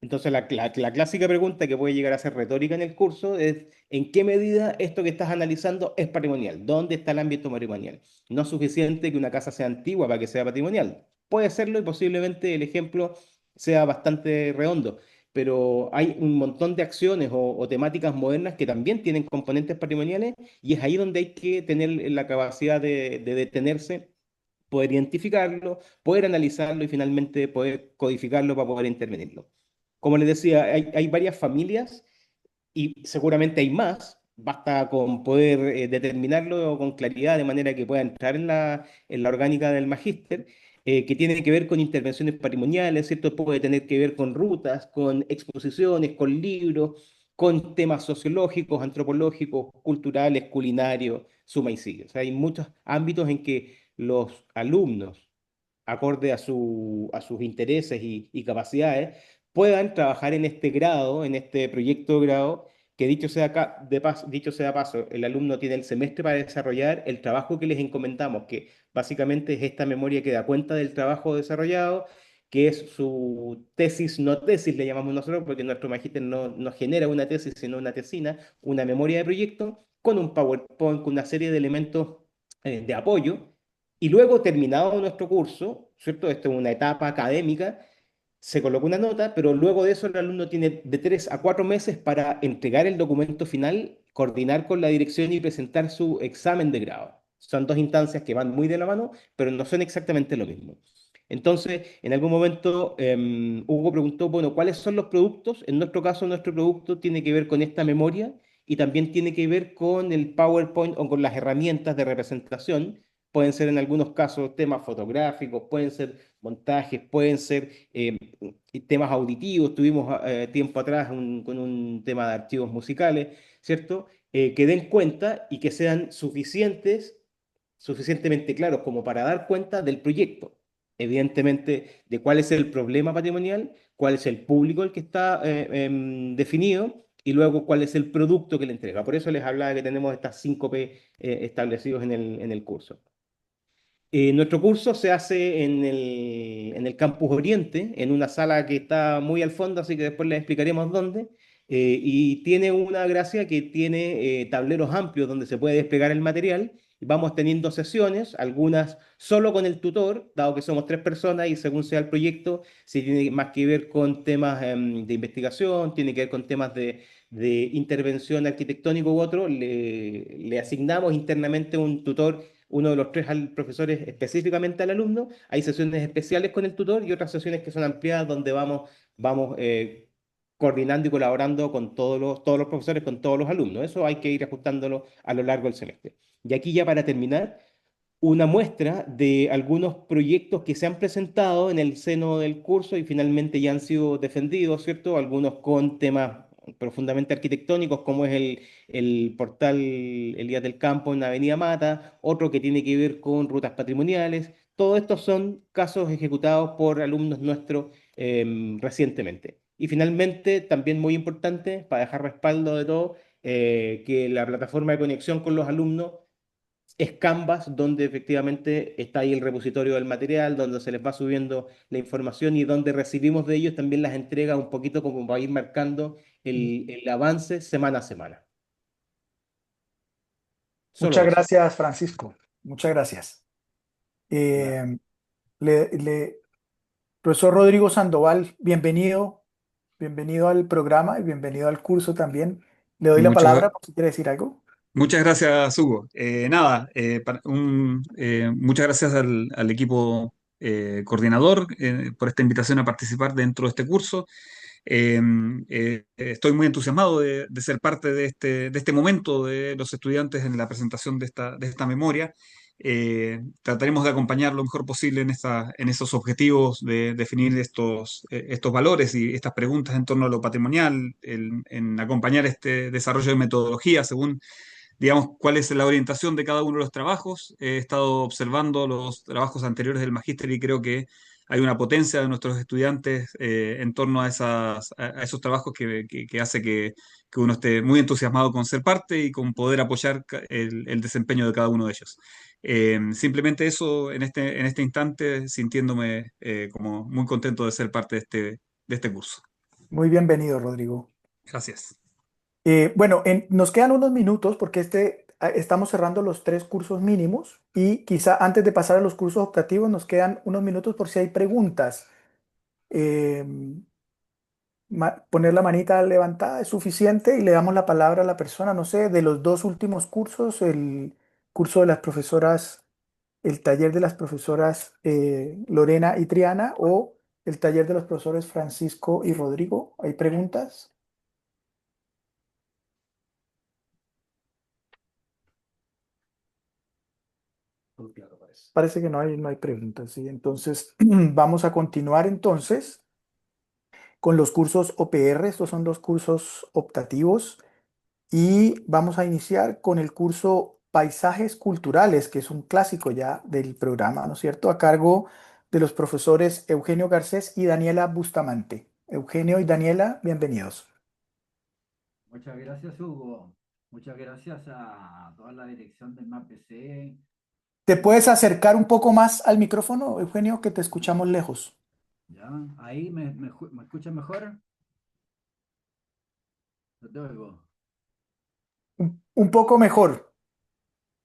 Speaker 6: Entonces, la clásica pregunta que puede llegar a ser retórica en el curso es: ¿en qué medida esto que estás analizando es patrimonial? ¿Dónde está el ámbito patrimonial? No es suficiente que una casa sea antigua para que sea patrimonial. Puede serlo y posiblemente el ejemplo sea bastante redondo, pero hay un montón de acciones o temáticas modernas que también tienen componentes patrimoniales y es ahí donde hay que tener la capacidad de detenerse, poder identificarlo, poder analizarlo y finalmente poder codificarlo para poder intervenirlo. Como les decía, hay varias familias y seguramente hay más. Basta con poder determinarlo con claridad de manera que pueda entrar en la orgánica del magíster, que tiene que ver con intervenciones patrimoniales, ¿cierto? Puede tener que ver con rutas, con exposiciones, con libros, con temas sociológicos, antropológicos, culturales, culinarios, suma y sigue. O sea, hay muchos ámbitos en que los alumnos, acorde a sus intereses y capacidades, puedan trabajar en este grado, en este proyecto de grado, que dicho sea paso, el alumno tiene el semestre para desarrollar el trabajo que les encomendamos, que básicamente es esta memoria que da cuenta del trabajo desarrollado, que es su tesis, no tesis, le llamamos nosotros, porque nuestro magíster no genera una tesis, sino una tesina, una memoria de proyecto, con un PowerPoint, con una serie de elementos de apoyo, y luego, terminado nuestro curso, ¿cierto? Esto es una etapa académica, se coloca una nota, pero luego de eso el alumno tiene de 3 a 4 meses para entregar el documento final, coordinar con la dirección y presentar su examen de grado. Son dos instancias que van muy de la mano, pero no son exactamente lo mismo. Entonces, en algún momento, Hugo preguntó, bueno, ¿cuáles son los productos? En nuestro caso, nuestro producto tiene que ver con esta memoria y también tiene que ver con el PowerPoint o con las herramientas de representación. Pueden ser en algunos casos temas fotográficos, pueden ser montajes, pueden ser temas auditivos. Tuvimos tiempo atrás con un tema de archivos musicales, ¿cierto? Que den cuenta y que sean suficientemente claros como para dar cuenta del proyecto. Evidentemente, de cuál es el problema patrimonial, cuál es el público el que está definido y luego cuál es el producto que le entrega. Por eso les hablaba que tenemos estas 5P establecidos en el curso. Nuestro curso se hace en el Campus Oriente, en una sala que está muy al fondo, así que después les explicaremos dónde. Y tiene una gracia que tiene tableros amplios donde se puede desplegar el material. Y vamos teniendo sesiones, algunas solo con el tutor, dado que somos 3 personas y según sea el proyecto, si tiene más que ver con temas de investigación, tiene que ver con temas de intervención arquitectónico u otro, le asignamos internamente un tutor, uno de los tres profesores específicamente al alumno. Hay sesiones especiales con el tutor y otras sesiones que son ampliadas donde vamos coordinando y colaborando con todos los profesores, con todos los alumnos. Eso hay que ir ajustándolo a lo largo del semestre. Y aquí ya para terminar, una muestra de algunos proyectos que se han presentado en el seno del curso y finalmente ya han sido defendidos, ¿cierto? Algunos con temas profundamente arquitectónicos, como es el portal Elías del Campo en Avenida Mata, otro que tiene que ver con rutas patrimoniales. Todos estos son casos ejecutados por alumnos nuestros recientemente. Y finalmente, también muy importante, para dejar respaldo de todo, que la plataforma de conexión con los alumnos es Canvas, donde efectivamente está ahí el repositorio del material, donde se les va subiendo la información y donde recibimos de ellos también las entregas un poquito como para ir marcando el avance semana a semana. Solo
Speaker 1: Muchas
Speaker 6: eso.
Speaker 1: gracias, Francisco. Muchas gracias.
Speaker 6: Nada.
Speaker 1: Eh, Profesor Rodrigo Sandoval, bienvenido, bienvenido al programa y bienvenido al curso también. Le doy la
Speaker 7: Muchas,
Speaker 1: palabra por si quiere decir algo.
Speaker 7: muchas gracias, Hugo. Nada, muchas gracias al equipo coordinador por esta invitación a participar dentro de este curso. Eh, Estoy muy entusiasmado de ser parte de este momento de los estudiantes en la presentación de esta memoria. Trataremos de acompañar lo mejor posible en esos objetivos de definir estos valores y estas preguntas en torno a lo patrimonial, en acompañar este desarrollo de metodología según digamos, cuál es la orientación de cada uno de los trabajos. He estado observando los trabajos anteriores del magíster y creo que hay una potencia de nuestros estudiantes en torno a esos trabajos que hace que uno esté muy entusiasmado con ser parte y con poder apoyar el desempeño de cada uno de ellos. Simplemente eso en este instante, sintiéndome como muy contento de ser parte de este curso.
Speaker 1: Muy bienvenido, Rodrigo.
Speaker 7: Gracias.
Speaker 1: Bueno, nos quedan unos minutos porque estamos cerrando los 3 cursos mínimos y quizá antes de pasar a los cursos optativos nos quedan unos minutos por si hay preguntas. Eh, Poner la manita levantada es suficiente y le damos la palabra a la persona, no sé, de los 2 últimos cursos, el curso de las profesoras, el taller de las profesoras Lorena y Triana o el taller de los profesores Francisco y Rodrigo. ¿Hay preguntas?
Speaker 8: Todo claro parece.
Speaker 1: Parece que no hay preguntas, ¿sí? Entonces, vamos a continuar entonces con los cursos OPR. Estos son los cursos optativos y vamos a iniciar con el curso Paisajes Culturales, que es un clásico ya del programa, ¿no es cierto? A cargo de los profesores Eugenio Garcés y Daniela Bustamante. Eugenio y Daniela, bienvenidos.
Speaker 10: Muchas gracias, Hugo. Muchas gracias a toda la dirección del MAPC.
Speaker 1: ¿Te puedes acercar un poco más al micrófono, Eugenio, que te escuchamos lejos?
Speaker 10: ¿Ya? ¿Ahí me escuchan mejor? No te oigo.
Speaker 1: Un poco mejor.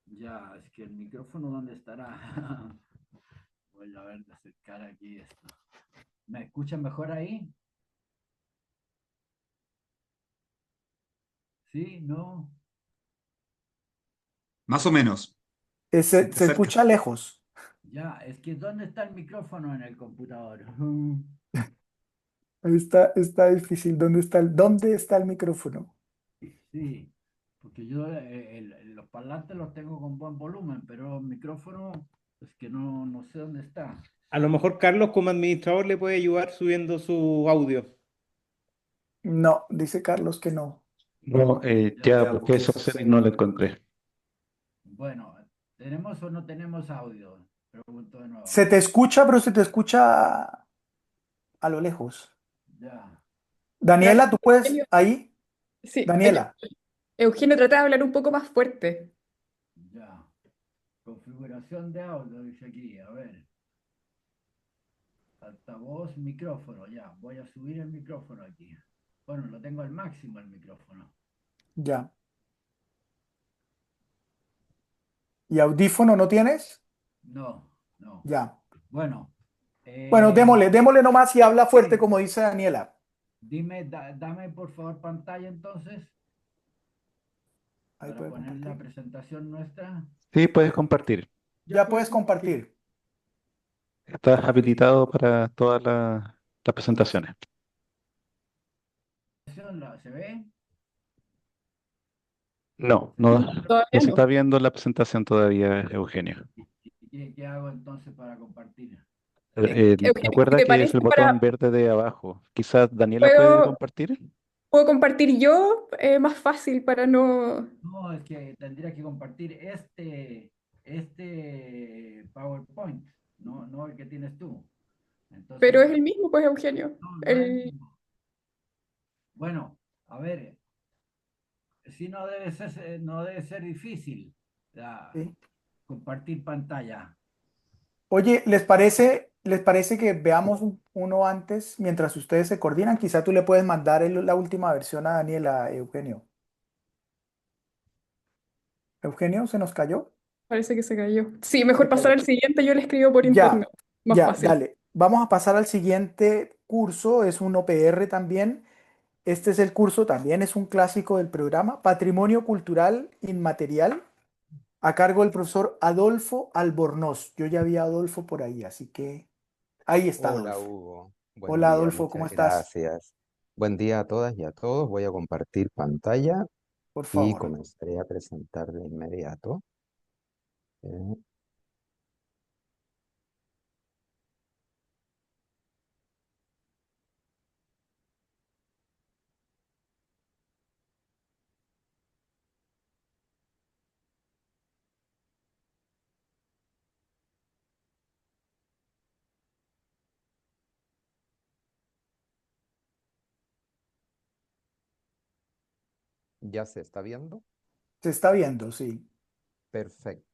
Speaker 10: Ya, es que el micrófono, ¿dónde estará? Voy a ver de acercar aquí esto. ¿Me escuchan mejor ahí? ¿Sí? ¿No?
Speaker 7: Más o menos.
Speaker 1: Se,
Speaker 7: Si te
Speaker 1: se
Speaker 7: acercas.
Speaker 1: escucha lejos.
Speaker 10: Ya, es que ¿dónde está el micrófono en el computador?
Speaker 1: Está difícil. ¿Dónde está el micrófono?
Speaker 10: Sí, porque yo los parlantes los tengo con buen volumen, pero el micrófono es que no sé dónde está.
Speaker 6: A lo mejor Carlos como administrador le puede ayudar subiendo su audio.
Speaker 1: No, dice Carlos que no.
Speaker 9: No, ya
Speaker 10: Ya,
Speaker 9: busqué eso hacer y no lo encontré.
Speaker 10: bueno, ¿tenemos o no tenemos audio? Pregunto de nuevo.
Speaker 1: Se te escucha, pero se te escucha a lo lejos.
Speaker 10: Ya,
Speaker 1: Daniela, ¿tú puedes
Speaker 11: Eugenio,
Speaker 1: ahí?
Speaker 11: sí,
Speaker 1: Daniela,
Speaker 11: Eugenio trata de hablar un poco más fuerte.
Speaker 10: ya. Configuración de audio, dice aquí, a ver. Altavoz, micrófono, ya. Voy a subir el micrófono aquí. Bueno, lo tengo al máximo el micrófono.
Speaker 1: ya. ¿Y audífono no tienes?
Speaker 10: No, no.
Speaker 1: Ya.
Speaker 10: Bueno,
Speaker 1: Bueno, démosle nomás y habla fuerte
Speaker 10: sí,
Speaker 1: como dice Daniela.
Speaker 10: Dame por favor pantalla entonces
Speaker 1: Ahí
Speaker 10: para
Speaker 1: puede
Speaker 10: poner la
Speaker 1: compartir.
Speaker 10: presentación nuestra.
Speaker 9: Sí, puedes compartir.
Speaker 1: Ya puedes compartir.
Speaker 9: Estás habilitado para todas las presentaciones.
Speaker 10: ¿Se ve?
Speaker 9: No, no,
Speaker 11: Todavía
Speaker 9: no se
Speaker 11: no.
Speaker 9: está viendo la presentación todavía, Eugenio.
Speaker 10: ¿Qué hago entonces para compartir?
Speaker 11: Eugenio, si
Speaker 9: Recuerda
Speaker 11: te
Speaker 9: que es
Speaker 11: parece,
Speaker 9: el botón verde de abajo. Quizás Daniela puede
Speaker 11: puedo,
Speaker 9: compartir.
Speaker 11: puedo compartir yo, más fácil para no...
Speaker 10: No, es que tendría que compartir este PowerPoint, no el que tienes tú. Entonces,
Speaker 11: Pero es el mismo, pues, Eugenio.
Speaker 10: no es el mismo. Bueno, a ver, si no debe ser difícil
Speaker 1: Sí.
Speaker 10: compartir pantalla.
Speaker 1: Oye, les parece que veamos uno antes mientras ustedes se coordinan? Quizá tú le puedes mandar la última versión a Daniela, Eugenio. ¿Eugenio se nos cayó?
Speaker 11: Parece que se cayó. Sí, mejor
Speaker 1: Se
Speaker 11: pasar
Speaker 1: cayó.
Speaker 11: al siguiente, yo le escribo por
Speaker 1: Ya,
Speaker 11: internet. Más
Speaker 1: ya,
Speaker 11: fácil.
Speaker 1: dale. Vamos a pasar al siguiente curso, es un OPR también. Este es el curso, también es un clásico del programa, Patrimonio Cultural Inmaterial, a cargo del profesor Adolfo Albornoz. Yo ya vi a Adolfo por ahí, así que ahí está
Speaker 12: Hola
Speaker 1: Adolfo.
Speaker 12: Hugo, buen
Speaker 1: Hola
Speaker 12: día,
Speaker 1: Adolfo, ¿cómo
Speaker 12: muchas
Speaker 1: estás?
Speaker 12: gracias. Buen día a todas y a todos. Voy a compartir pantalla
Speaker 1: Por
Speaker 12: y
Speaker 1: favor.
Speaker 12: comenzaré a presentar de inmediato. Eh, ¿Ya se está viendo?
Speaker 1: Se está viendo, sí.
Speaker 12: Perfecto.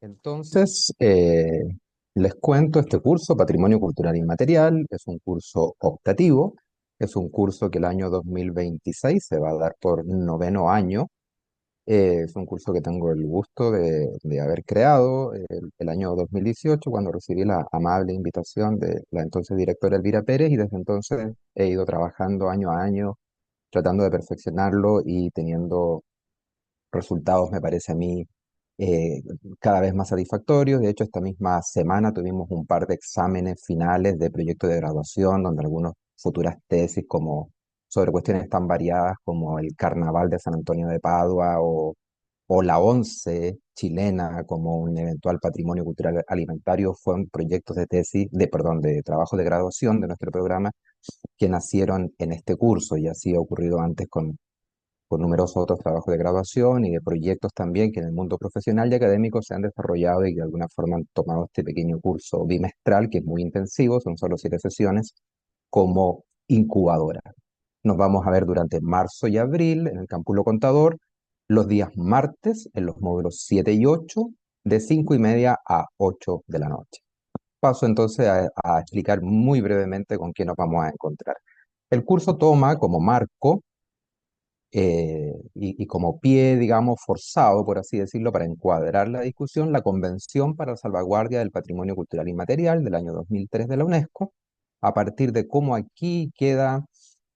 Speaker 12: Entonces, les cuento este curso, Patrimonio Cultural Inmaterial, es un curso optativo, es un curso que el año 2026 se va a dar por noveno año. Es un curso que tengo el gusto de haber creado el año 2018 cuando recibí la amable invitación de la entonces directora Elvira Pérez y desde entonces he ido trabajando año a año tratando de perfeccionarlo y teniendo resultados, me parece a mí, eh, cada vez más satisfactorios. De hecho, esta misma semana tuvimos un par de exámenes finales de proyecto de graduación, donde algunas futuras tesis como sobre cuestiones tan variadas como el Carnaval de San Antonio de Padua o la ONCE chilena como un eventual patrimonio cultural alimentario fueron proyectos de tesis, perdón, de trabajo de graduación de nuestro programa que nacieron en este curso y así ha ocurrido antes con numerosos otros trabajos de graduación y de proyectos también que en el mundo profesional y académico se han desarrollado y de alguna forma han tomado este pequeño curso bimestral, que es muy intensivo, son solo 7 sesiones, como incubadora. Nos vamos a ver durante marzo y abril en el Campulo Contador, los días martes en los módulos 7 y 8, de 5:30 a 8 de la noche. Paso entonces a explicar muy brevemente con qué nos vamos a encontrar. El curso toma como marco y como pie, digamos, forzado, por así decirlo, para encuadrar la discusión, la Convención para la Salvaguardia del Patrimonio Cultural Inmaterial del año 2003 de la UNESCO, a partir de cómo aquí queda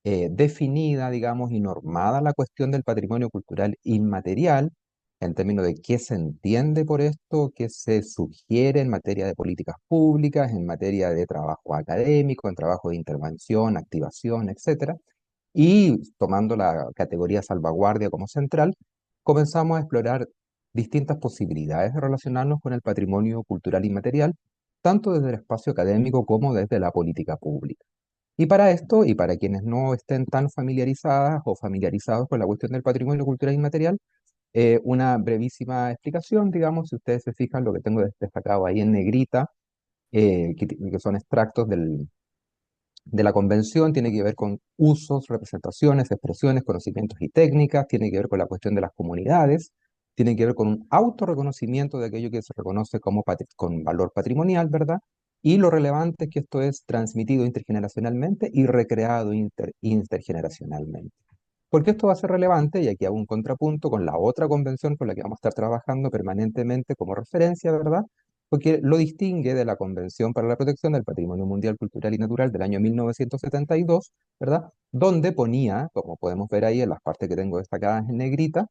Speaker 12: definida, digamos, y normada la cuestión del patrimonio cultural inmaterial, en términos de qué se entiende por esto, qué se sugiere en materia de políticas públicas, en materia de trabajo académico, en trabajo de intervención, activación, etcétera. Y tomando la categoría salvaguardia como central, comenzamos a explorar distintas posibilidades de relacionarnos con el patrimonio cultural inmaterial, tanto desde el espacio académico como desde la política pública. Y para esto, y para quienes no estén tan familiarizadas o familiarizados con la cuestión del patrimonio cultural inmaterial, una brevísima explicación, digamos, si ustedes se fijan, lo que tengo destacado ahí en negrita, que son extractos de la convención, tiene que ver con usos, representaciones, expresiones, conocimientos y técnicas, tiene que ver con la cuestión de las comunidades, tiene que ver con un autorreconocimiento de aquello que se reconoce como con valor patrimonial, ¿verdad? Y lo relevante es que esto es transmitido intergeneracionalmente y recreado intergeneracionalmente. Porque esto va a ser relevante, y aquí hago un contrapunto con la otra convención con la que vamos a estar trabajando permanentemente como referencia, ¿verdad? porque lo distingue de la Convención para la Protección del Patrimonio Mundial Cultural y Natural del año 1972, ¿verdad? Donde ponía, como podemos ver ahí en las partes que tengo destacadas en negrita,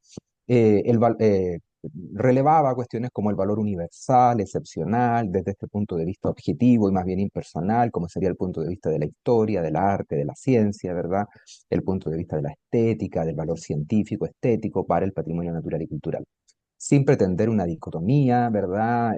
Speaker 12: relevaba cuestiones como el valor universal, excepcional, desde este punto de vista objetivo y más bien impersonal, como sería el punto de vista de la historia, del arte, de la ciencia, ¿verdad? El punto de vista de la estética, del valor científico, estético para el patrimonio natural y cultural, sin pretender una dicotomía, ¿verdad?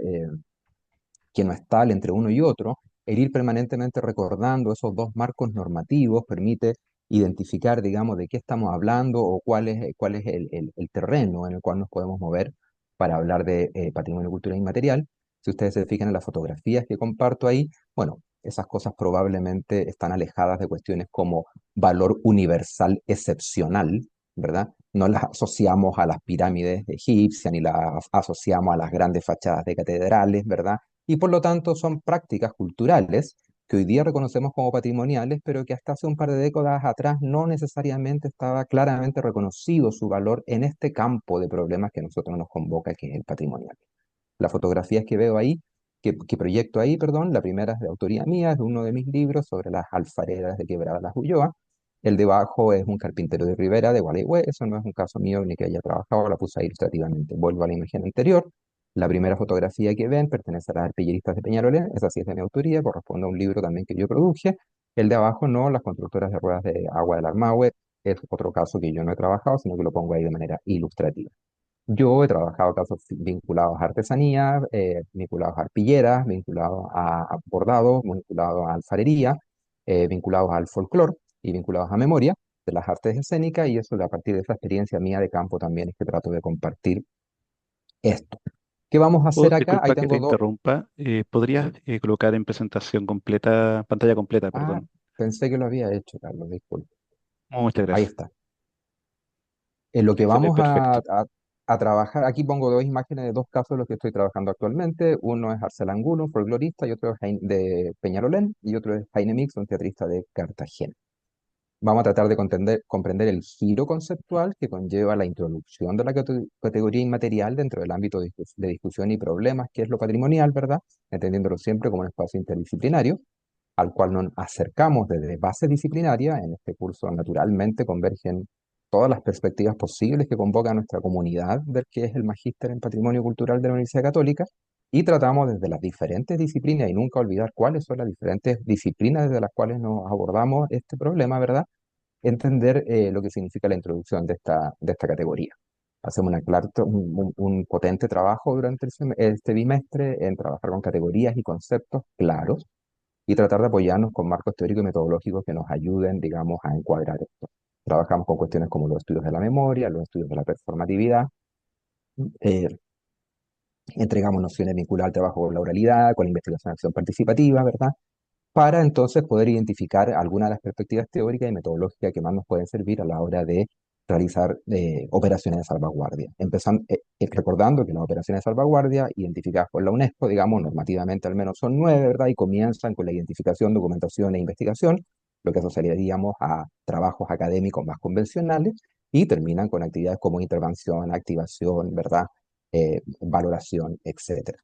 Speaker 12: Que no es tal entre uno y otro. El ir permanentemente recordando esos dos marcos normativos permite identificar, digamos, de qué estamos hablando o cuál es el terreno en el cual nos podemos mover para hablar de patrimonio cultural inmaterial. Si ustedes se fijan en las fotografías que comparto ahí, bueno, esas cosas probablemente están alejadas de cuestiones como valor universal excepcional, ¿verdad? No las asociamos a las pirámides egipcias ni las asociamos a las grandes fachadas de catedrales, ¿verdad? Y por lo tanto son prácticas culturales que hoy día reconocemos como patrimoniales, pero que hasta hace un par de décadas atrás no necesariamente estaba claramente reconocido su valor en este campo de problemas que a nosotros nos convoca, que es el patrimonial. Las fotografías que veo ahí, que proyecto ahí, perdón, la primera es de autoría mía, es de uno de mis libros sobre las alfareras de Quebrada Las Ulloa. El de abajo es un carpintero de Rivera, de Gualeguay. Eso no es un caso mío ni que haya trabajado, la puse ahí ilustrativamente. Vuelvo a la imagen anterior. La primera fotografía que ven pertenece a las arpilleristas de Peñarolén, esa sí es de mi autoría, corresponde a un libro también que yo produje. El de abajo no, las constructoras de ruedas de agua del Armahue, es otro caso que yo no he trabajado, sino que lo pongo ahí de manera ilustrativa. Yo he trabajado casos vinculados a artesanía, vinculados a arpilleras, vinculados a bordado, vinculados a alfarería, vinculados al folclore y vinculados a memoria de las artes escénicas, y eso a partir de esa experiencia mía de campo también es que trato de compartir esto. ¿Qué vamos a hacer acá? Ahí
Speaker 9: Disculpa que te
Speaker 12: tengo dos.
Speaker 9: interrumpa. ¿Podrías colocar en presentación completa, pantalla completa,
Speaker 12: Ah,
Speaker 9: perdón?
Speaker 12: pensé que lo había hecho, Carlos, disculpe.
Speaker 9: Muchas
Speaker 12: Ahí
Speaker 9: gracias.
Speaker 12: está. En lo que vamos
Speaker 9: Perfecto.
Speaker 12: a trabajar, aquí pongo dos imágenes de dos casos de los que estoy trabajando actualmente. Uno es Arcel Angulo, un folclorista, y otro es de Peñarolén, y otro es Jaime Mix, un teatrista de Cartagena. Vamos a tratar de comprender el giro conceptual que conlleva la introducción de la categoría inmaterial dentro del ámbito de discusión y problemas, que es lo patrimonial, ¿verdad? Entendiéndolo siempre como un espacio interdisciplinario, al cual nos acercamos desde base disciplinaria. En este curso, naturalmente, convergen todas las perspectivas posibles que convoca a nuestra comunidad del que es el Magíster en Patrimonio Cultural de la Universidad Católica, y tratamos desde las diferentes disciplinas y nunca olvidar cuáles son las diferentes disciplinas desde las cuales nos abordamos este problema, ¿verdad? Entender lo que significa la introducción de esta categoría. Hacemos un potente trabajo durante este bimestre en trabajar con categorías y conceptos claros y tratar de apoyarnos con marcos teóricos y metodológicos que nos ayuden, digamos, a encuadrar esto. Trabajamos con cuestiones como los estudios de la memoria, los estudios de la performatividad, eh, entregamos nociones vinculadas al trabajo con la oralidad, con la investigación de acción participativa, ¿verdad? Para entonces poder identificar algunas de las perspectivas teóricas y metodológicas que más nos pueden servir a la hora de realizar operaciones de salvaguardia. Empezando, recordando que las operaciones de salvaguardia identificadas por la UNESCO, digamos, normativamente al menos son 9, ¿verdad? Y comienzan con la identificación, documentación e investigación, lo que asociaríamos a trabajos académicos más convencionales, y terminan con actividades como intervención, activación, ¿verdad? Valoración, etcétera.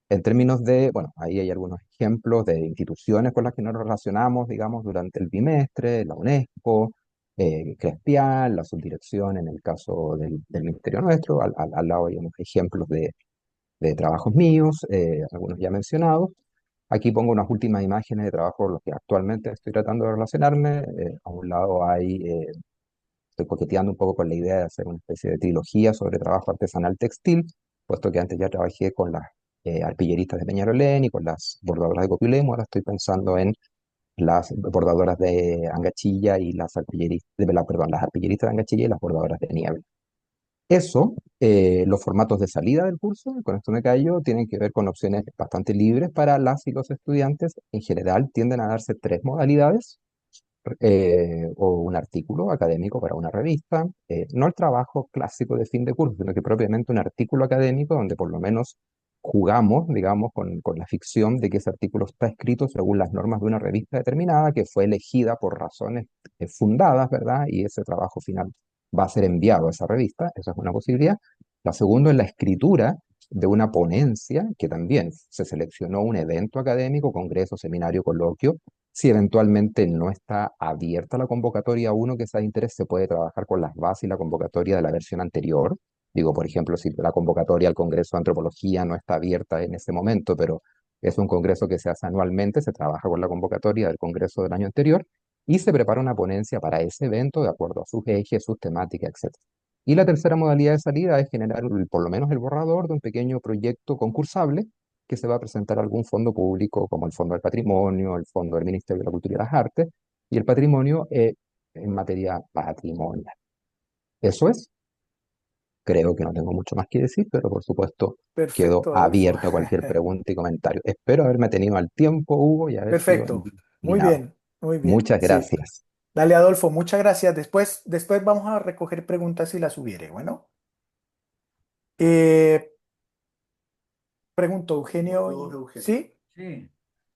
Speaker 12: En términos de, bueno, ahí hay algunos ejemplos de instituciones con las que nos relacionamos, digamos, durante el bimestre: la UNESCO, Crespial, la subdirección en el caso del ministerio nuestro. Al lado hay unos ejemplos de trabajos míos, algunos ya mencionados. Aquí pongo unas últimas imágenes de trabajo con los que actualmente estoy tratando de relacionarme. A un lado estoy coqueteando un poco con la idea de hacer una especie de trilogía sobre trabajo artesanal textil, puesto que antes ya trabajé con las arpilleristas de Peñarolén y con las bordadoras de Copilemo. Ahora estoy pensando en las bordadoras de Angachilla y las las arpilleristas de Angachilla y las bordadoras de Niebla. Eso, los formatos de salida del curso, con esto me callo, tienen que ver con opciones bastante libres para las y los estudiantes. En general tienden a darse tres modalidades: o un artículo académico para una revista, no el trabajo clásico de fin de curso, sino que propiamente un artículo académico donde por lo menos jugamos, digamos, con la ficción de que ese artículo está escrito según las normas de una revista determinada, que fue elegida por razones fundadas, ¿verdad? Y ese trabajo final va a ser enviado a esa revista. Esa es una posibilidad. La segunda es la escritura de una ponencia que también se seleccionó un evento académico, congreso, seminario, coloquio. Si eventualmente no está abierta la convocatoria a uno que sea de interés, se puede trabajar con las bases y la convocatoria de la versión anterior. Digo, por ejemplo, si la convocatoria al Congreso de Antropología no está abierta en ese momento, pero es un congreso que se hace anualmente, se trabaja con la convocatoria del Congreso del año anterior y se prepara una ponencia para ese evento de acuerdo a sus ejes, sus temáticas, etc. Y la tercera modalidad de salida es generar por lo menos el borrador de un pequeño proyecto concursable que se va a presentar a algún fondo público, como el Fondo del Patrimonio, el Fondo del Ministerio de la Cultura y las Artes, y el patrimonio en materia patrimonial. Eso es. Creo que no tengo mucho más que decir, pero por supuesto quedo
Speaker 1: Perfecto, Adolfo.
Speaker 12: abierto a cualquier pregunta y comentario. Espero haberme tenido al tiempo, Hugo, y haber sido
Speaker 1: Perfecto. Muy
Speaker 12: disciplinado.
Speaker 1: bien, muy bien.
Speaker 12: Muchas
Speaker 1: Sí.
Speaker 12: gracias.
Speaker 1: Dale, Adolfo, muchas gracias. Después vamos a recoger preguntas si las hubiere. Bueno, eh, pregunto, Eugenio. ¿Sí?
Speaker 10: Sí,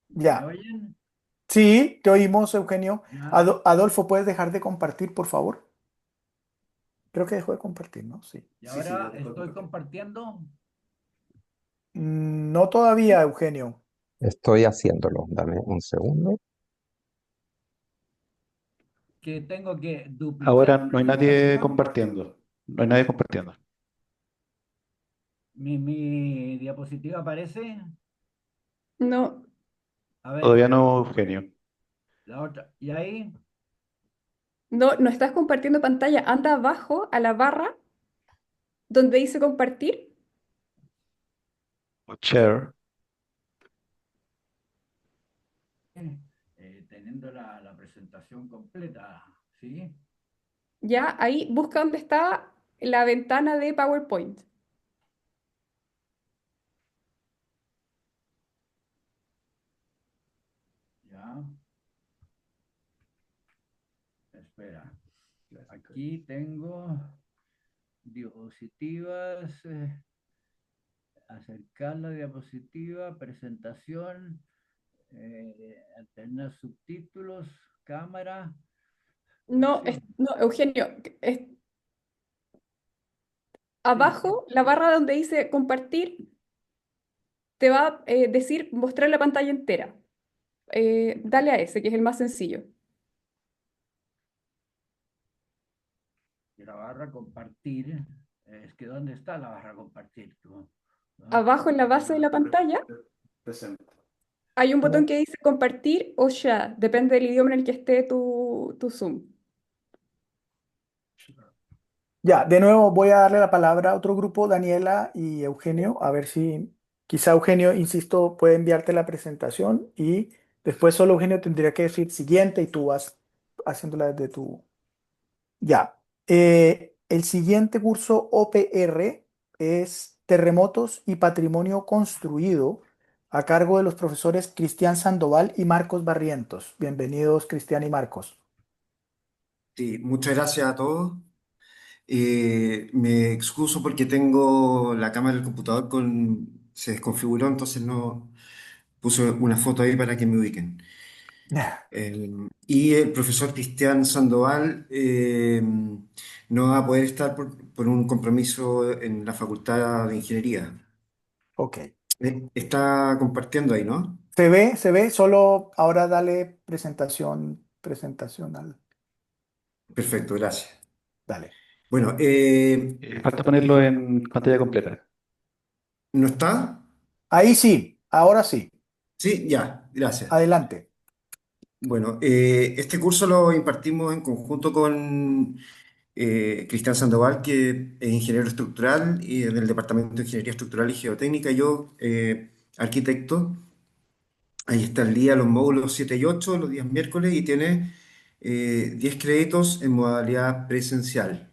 Speaker 10: ¿me
Speaker 1: Ya.
Speaker 10: oyen?
Speaker 1: Sí, te oímos, Eugenio.
Speaker 10: Ya.
Speaker 1: Adolfo, ¿puedes dejar de compartir, por favor? Creo que dejó de compartir, ¿no? Sí.
Speaker 10: Y ahora estoy compartiendo.
Speaker 1: No todavía, Eugenio.
Speaker 12: Estoy haciéndolo. Dame un segundo.
Speaker 10: Que tengo que duplicar
Speaker 9: Ahora
Speaker 10: la
Speaker 9: no hay nadie
Speaker 10: presentación.
Speaker 9: compartiendo. No hay nadie compartiendo.
Speaker 10: Mi diapositiva aparece.
Speaker 11: No,
Speaker 10: A ver,
Speaker 9: Todavía no, Eugenio.
Speaker 10: la otra. ¿Y ahí?
Speaker 11: no estás compartiendo pantalla. Anda abajo a la barra donde dice compartir.
Speaker 9: O share.
Speaker 10: Teniendo la presentación completa, ¿sí?
Speaker 11: Ya, ahí busca dónde está la ventana de PowerPoint.
Speaker 10: Ya. Espera. Aquí tengo diapositivas, acercar la diapositiva, presentación, alternar subtítulos, cámara.
Speaker 11: No, no, Eugenio, abajo, la barra donde dice compartir, te va a decir mostrar la pantalla entera. Dale a ese, que es el más sencillo.
Speaker 10: Y la barra compartir, es que ¿dónde está la barra compartir? Tú? ¿No?
Speaker 11: Abajo en la base de la pantalla hay un botón que dice compartir o share, depende del idioma en el que esté tu Zoom.
Speaker 1: Ya, de nuevo voy a darle la palabra a otro grupo, Daniela y Eugenio, a ver si quizá Eugenio, insisto, puede enviarte la presentación y después solo Eugenio tendría que decir siguiente y tú vas haciéndola desde tu... Ya. El siguiente curso OPR es Terremotos y Patrimonio Construido a cargo de los profesores Cristian Sandoval y Marcos Barrientos. Bienvenidos, Cristian y Marcos.
Speaker 13: Sí, muchas gracias a todos. Me excuso porque tengo la cámara del computador se desconfiguró, entonces no puse una foto ahí para que me ubiquen. Y el profesor Cristian Sandoval no va a poder estar por un compromiso en la Facultad de Ingeniería.
Speaker 1: Ok.
Speaker 13: Está compartiendo ahí, ¿no?
Speaker 1: Se ve, solo ahora dale presentación al...
Speaker 13: Perfecto, gracias.
Speaker 1: Dale.
Speaker 13: Bueno,
Speaker 9: Falta ponerlo en pantalla completa.
Speaker 13: ¿no está?
Speaker 1: Ahí sí, ahora sí.
Speaker 13: Sí, ya, gracias.
Speaker 1: Adelante.
Speaker 13: Bueno, este curso lo impartimos en conjunto con Cristian Sandoval, que es ingeniero estructural y del Departamento de Ingeniería Estructural y Geotécnica, yo arquitecto. Ahí está el día, los módulos 7 y 8, los días miércoles, y tiene 10 créditos en modalidad presencial.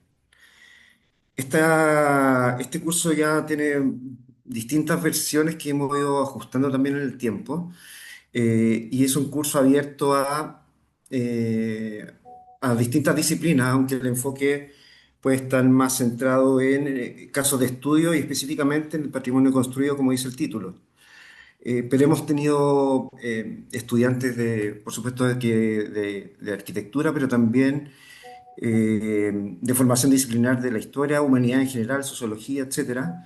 Speaker 13: Este curso ya tiene distintas versiones que hemos ido ajustando también en el tiempo, y es un curso abierto eh, a distintas disciplinas, aunque el enfoque puede estar más centrado en casos de estudio y específicamente en el patrimonio construido, como dice el título. Pero hemos tenido estudiantes por supuesto, de arquitectura, pero también de formación disciplinar de la historia, humanidad en general, sociología, etcétera.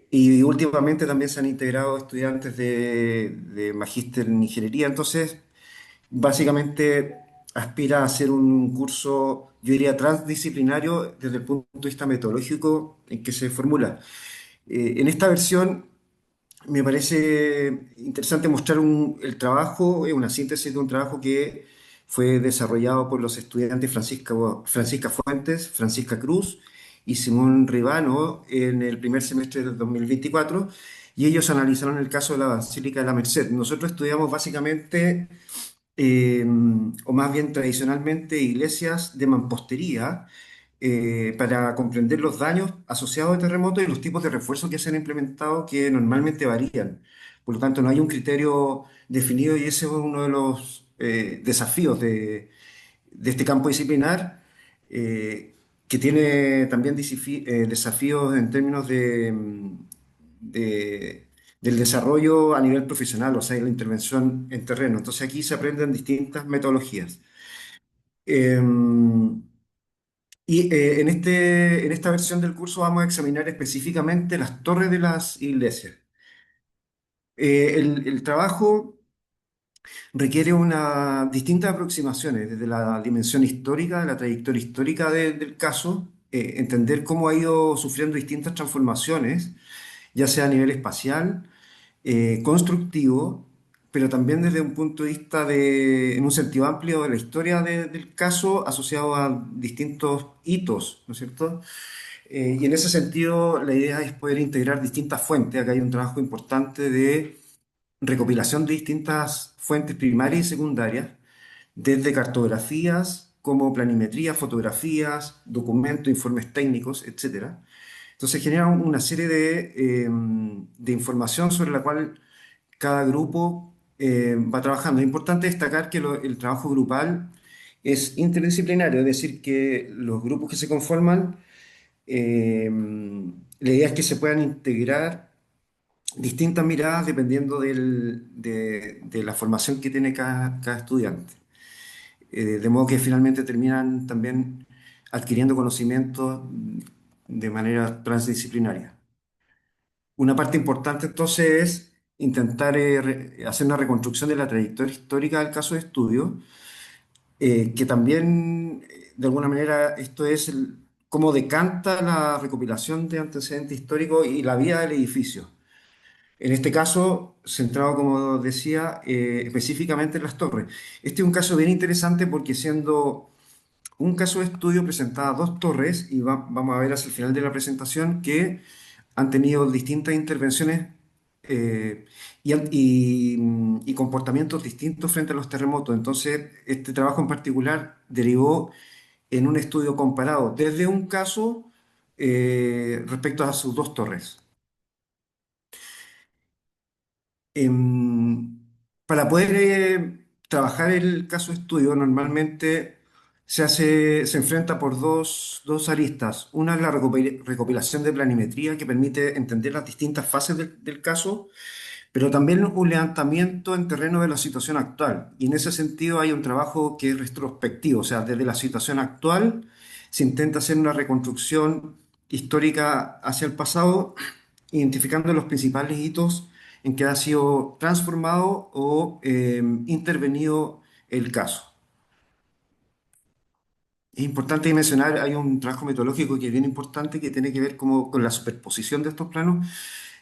Speaker 13: Y últimamente también se han integrado estudiantes de magíster en ingeniería. Entonces, básicamente aspira a ser un curso, yo diría, transdisciplinario desde el punto de vista metodológico en que se formula. En esta versión me parece interesante mostrar el trabajo, una síntesis de un trabajo que fue desarrollado por los estudiantes Francisca Fuentes, Francisca Cruz y Simón Ribano en el primer semestre del 2024, y ellos analizaron el caso de la Basílica de la Merced. Nosotros estudiamos básicamente, o más bien tradicionalmente, iglesias de mampostería para comprender los daños asociados a terremotos y los tipos de refuerzos que se han implementado que normalmente varían. Por lo tanto, no hay un criterio definido y ese es uno de los desafíos de este campo disciplinar, que tiene también desafíos en términos de- del desarrollo a nivel profesional, o sea, la intervención en terreno. Entonces aquí se aprenden distintas metodologías. Em, en esta versión del curso vamos a examinar específicamente las torres de las iglesias. El trabajo requiere distintas aproximaciones, desde la dimensión histórica, la trayectoria histórica del caso, entender cómo ha ido sufriendo distintas transformaciones, ya sea a nivel espacial, constructivo, pero también desde un punto de vista en un sentido amplio de la historia del caso asociado a distintos hitos, ¿no es cierto? Y en ese sentido, la idea es poder integrar distintas fuentes. Acá hay un trabajo importante de recopilación de distintas fuentes primarias y secundarias, desde cartografías como planimetría, fotografías, documentos, informes técnicos, etcétera. Entonces genera una serie de información sobre la cual cada grupo va trabajando. Es importante destacar que el trabajo grupal es interdisciplinario, es decir, que los grupos que se conforman, la idea es que se puedan integrar distintas miradas dependiendo de la formación que tiene cada estudiante. De modo que finalmente terminan también adquiriendo conocimientos de manera transdisciplinaria. Una parte importante entonces es intentar hacer una reconstrucción de la trayectoria histórica del caso de estudio, que también, de alguna manera, esto es cómo decanta la recopilación de antecedentes históricos y la vida del edificio. En este caso, centrado, como decía, específicamente en las torres. Este es un caso bien interesante porque siendo un caso de estudio presentaba dos torres, y vamos a ver hacia el final de la presentación que han tenido distintas intervenciones eh, y comportamientos distintos frente a los terremotos. Entonces, este trabajo en particular derivó en un estudio comparado desde un caso respecto a sus dos torres. Em, para poder trabajar el caso de estudio, normalmente se enfrenta por dos aristas. Una es la recopilación de planimetría que permite entender las distintas fases del caso, pero también un levantamiento en terreno de la situación actual. Y en ese sentido hay un trabajo que es retrospectivo, o sea, desde la situación actual se intenta hacer una reconstrucción histórica hacia el pasado, identificando los principales hitos en que ha sido transformado o intervenido el caso. Es importante mencionar, hay un trabajo metodológico que es bien importante que tiene que ver con la superposición de estos planos.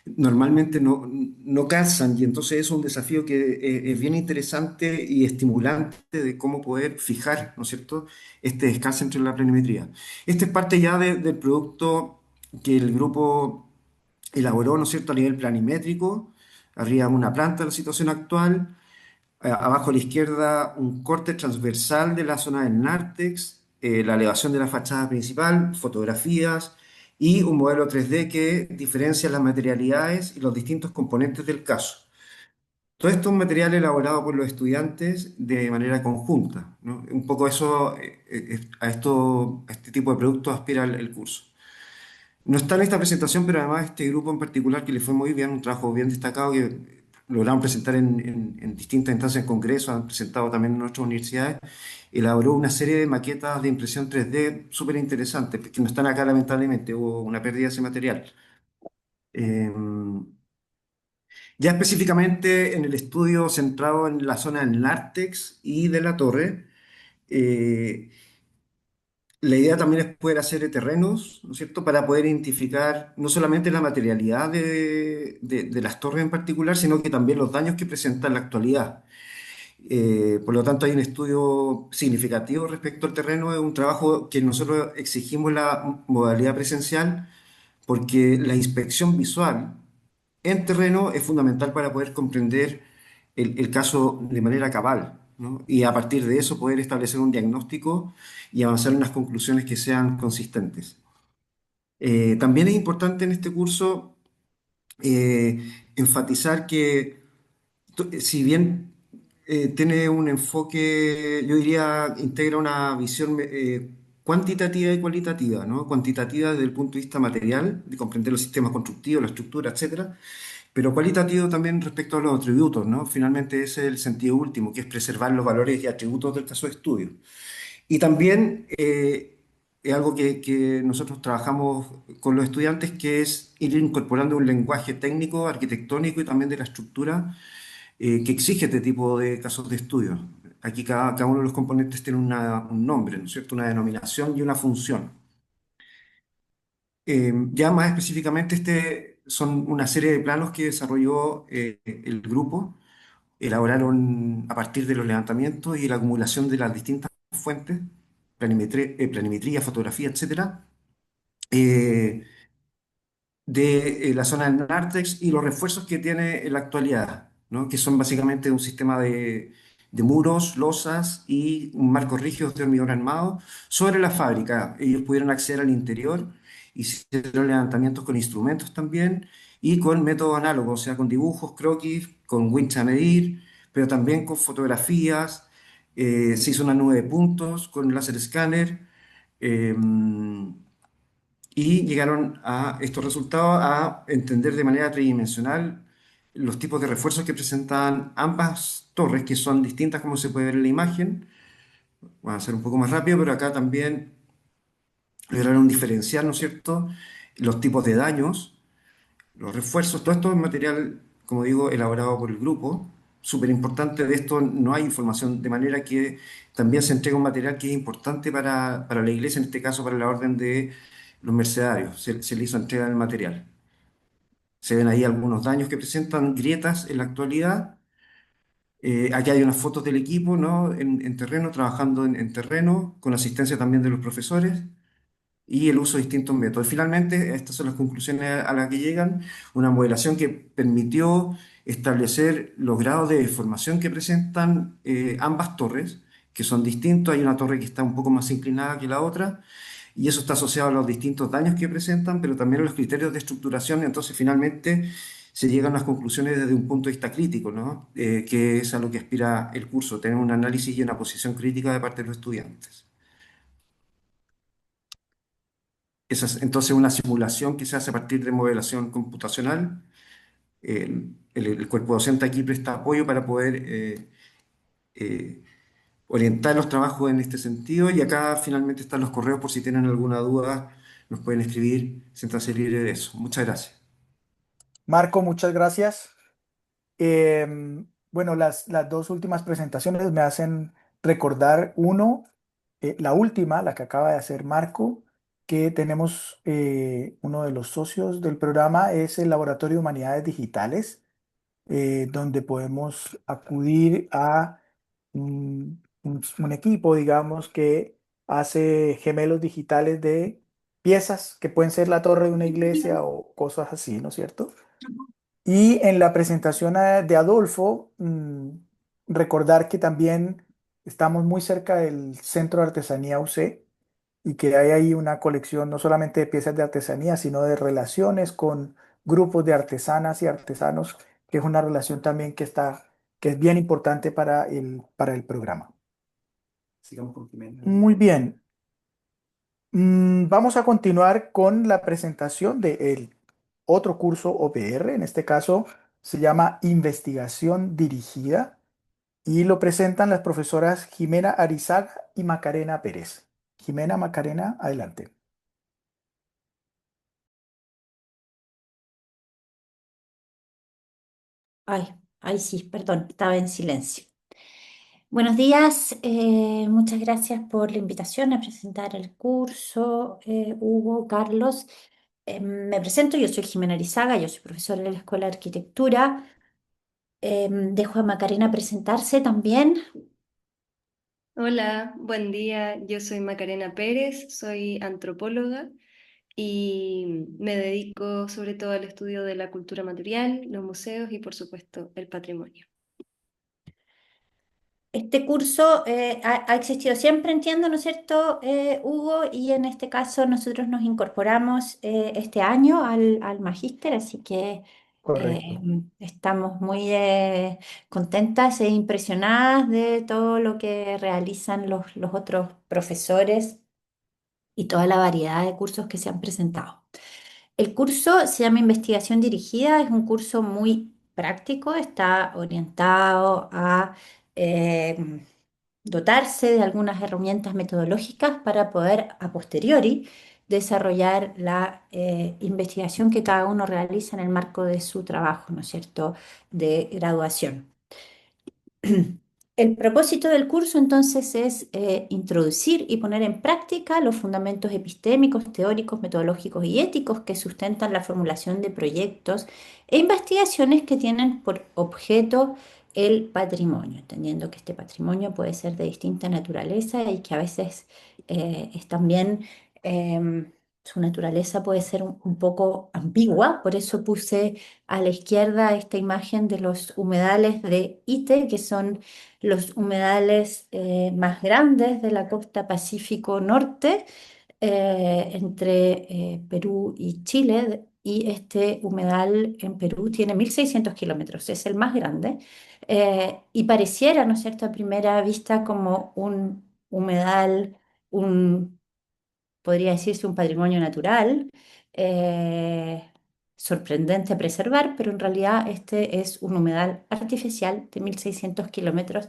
Speaker 13: Normalmente no calzan, y entonces es un desafío que es bien interesante y estimulante de cómo poder fijar, ¿no es cierto?, este descanso entre la planimetría. Esta es parte ya del producto que el grupo elaboró, ¿no es cierto?, a nivel planimétrico. Arriba una planta de la situación actual, abajo a la izquierda un corte transversal de la zona del nártex, la elevación de la fachada principal, fotografías y un modelo 3D que diferencia las materialidades y los distintos componentes del caso. Todo esto es un material elaborado por los estudiantes de manera conjunta, ¿no? Un poco eso, a este tipo de productos aspira el curso. No está en esta presentación, pero además este grupo en particular que le fue muy bien, un trabajo bien destacado que lograron presentar en distintas instancias en congresos, han presentado también en nuestras universidades, elaboró una serie de maquetas de impresión 3D súper interesantes, que no están acá lamentablemente, hubo una pérdida de ese material. Em, ya específicamente en el estudio centrado en la zona del nártex y de la torre, eh, la idea también es poder hacer terrenos, ¿no es cierto?, para poder identificar no solamente la materialidad de las torres en particular, sino que también los daños que presenta en la actualidad. Por lo tanto, hay un estudio significativo respecto al terreno, es un trabajo que nosotros exigimos la modalidad presencial porque la inspección visual en terreno es fundamental para poder comprender el caso de manera cabal, ¿no? Y a partir de eso poder establecer un diagnóstico y avanzar en unas conclusiones que sean consistentes. También es importante en este curso enfatizar que si bien tiene un enfoque, yo diría, integra una visión cuantitativa y cualitativa, ¿no? Cuantitativa desde el punto de vista material, de comprender los sistemas constructivos, la estructura, etcétera, pero cualitativo también respecto a los atributos, ¿no? Finalmente ese es el sentido último, que es preservar los valores y atributos del caso de estudio. Y también es algo que nosotros trabajamos con los estudiantes, que es ir incorporando un lenguaje técnico, arquitectónico y también de la estructura que exige este tipo de casos de estudio. Aquí cada uno de los componentes tiene un nombre, ¿no es cierto? Una denominación y una función. Ya más específicamente, son una serie de planos que desarrolló el grupo, elaboraron a partir de los levantamientos y la acumulación de las distintas fuentes, planimetría, fotografía, etcétera, eh, de la zona del nártex y los refuerzos que tiene en la actualidad, ¿no? Que son básicamente un sistema de muros, losas y un marco rígido de hormigón armado sobre la fábrica. Ellos pudieron acceder al interior, hicieron levantamientos con instrumentos también y con métodos análogos, o sea, con dibujos, croquis, con winch a medir, pero también con fotografías. Se hizo una nube de puntos con láser escáner. Y llegaron a estos resultados a entender de manera tridimensional los tipos de refuerzos que presentan ambas torres, que son distintas como se puede ver en la imagen. Voy a hacer un poco más rápido, pero acá también lograron diferenciar, ¿no es cierto?, los tipos de daños, los refuerzos, todo esto es material, como digo, elaborado por el grupo. Súper importante, de esto no hay información, de manera que también se entrega un material que es importante para la iglesia, en este caso para la orden de los mercedarios. Se le hizo entrega del material. Se ven ahí algunos daños que presentan grietas en la actualidad. Aquí hay unas fotos del equipo, ¿no? En terreno, trabajando en terreno, con asistencia también de los profesores y el uso de distintos métodos. Finalmente, estas son las conclusiones a las que llegan, una modelación que permitió establecer los grados de deformación que presentan ambas torres, que son distintos. Hay una torre que está un poco más inclinada que la otra, y eso está asociado a los distintos daños que presentan, pero también a los criterios de estructuración. Entonces, finalmente, se llegan a las conclusiones desde un punto de vista crítico, ¿no? Que es a lo que aspira el curso, tener un análisis y una posición crítica de parte de los estudiantes. Esa es entonces una simulación que se hace a partir de modelación computacional. El cuerpo docente aquí presta apoyo para poder eh, orientar los trabajos en este sentido. Y acá finalmente están los correos por si tienen alguna duda, nos pueden escribir, siéntanse libre de eso. Muchas gracias.
Speaker 1: Marco, muchas gracias. Bueno, las dos últimas presentaciones me hacen recordar la última, la que acaba de hacer Marco, que tenemos uno de los socios del programa, es el Laboratorio de Humanidades Digitales, donde podemos acudir a un equipo, digamos, que hace gemelos digitales de piezas que pueden ser la torre de una iglesia o cosas así, ¿no es cierto? Y en la presentación de Adolfo, recordar que también estamos muy cerca del Centro de Artesanía UC y que hay ahí una colección no solamente de piezas de artesanía, sino de relaciones con grupos de artesanas y artesanos, que es una relación también que es bien importante para el programa.
Speaker 8: Sigamos con Jimena.
Speaker 1: Muy bien. Vamos a continuar con la presentación del otro curso OPR. En este caso se llama Investigación Dirigida y lo presentan las profesoras Jimena Arizaga y Macarena Pérez. Jimena, Macarena, adelante.
Speaker 14: Ay, ay, sí, perdón, estaba en silencio. Buenos días, muchas gracias por la invitación a presentar el curso, Hugo, Carlos. Me presento, yo soy Jimena Arizaga, yo soy profesora de la Escuela de Arquitectura. Dejo a Macarena presentarse también.
Speaker 15: Hola, buen día. Yo soy Macarena Pérez, soy antropóloga y me dedico sobre todo al estudio de la cultura material, los museos y por supuesto el patrimonio.
Speaker 14: Este curso ha existido siempre, entiendo, ¿no es cierto, Hugo? Y en este caso nosotros nos incorporamos este año al magíster, así que
Speaker 1: Correcto.
Speaker 14: estamos muy contentas e impresionadas de todo lo que realizan los otros profesores y toda la variedad de cursos que se han presentado. El curso se llama Investigación Dirigida, es un curso muy práctico, está orientado a eh, dotarse de algunas herramientas metodológicas para poder a posteriori desarrollar la investigación que cada uno realiza en el marco de su trabajo, ¿no es cierto?, de graduación. El propósito del curso entonces es introducir y poner en práctica los fundamentos epistémicos, teóricos, metodológicos y éticos que sustentan la formulación de proyectos e investigaciones que tienen por objeto el patrimonio, entendiendo que este patrimonio puede ser de distinta naturaleza y que a veces es también su naturaleza puede ser un poco ambigua, por eso puse a la izquierda esta imagen de los humedales de Ite, que son los humedales más grandes de la costa Pacífico Norte, entre Perú y Chile. Y este humedal en Perú tiene 1.600 kilómetros, es el más grande. Y pareciera, ¿no es cierto?, a primera vista como un humedal, un podría decirse un patrimonio natural, eh, sorprendente a preservar, pero en realidad este es un humedal artificial de 1.600 kilómetros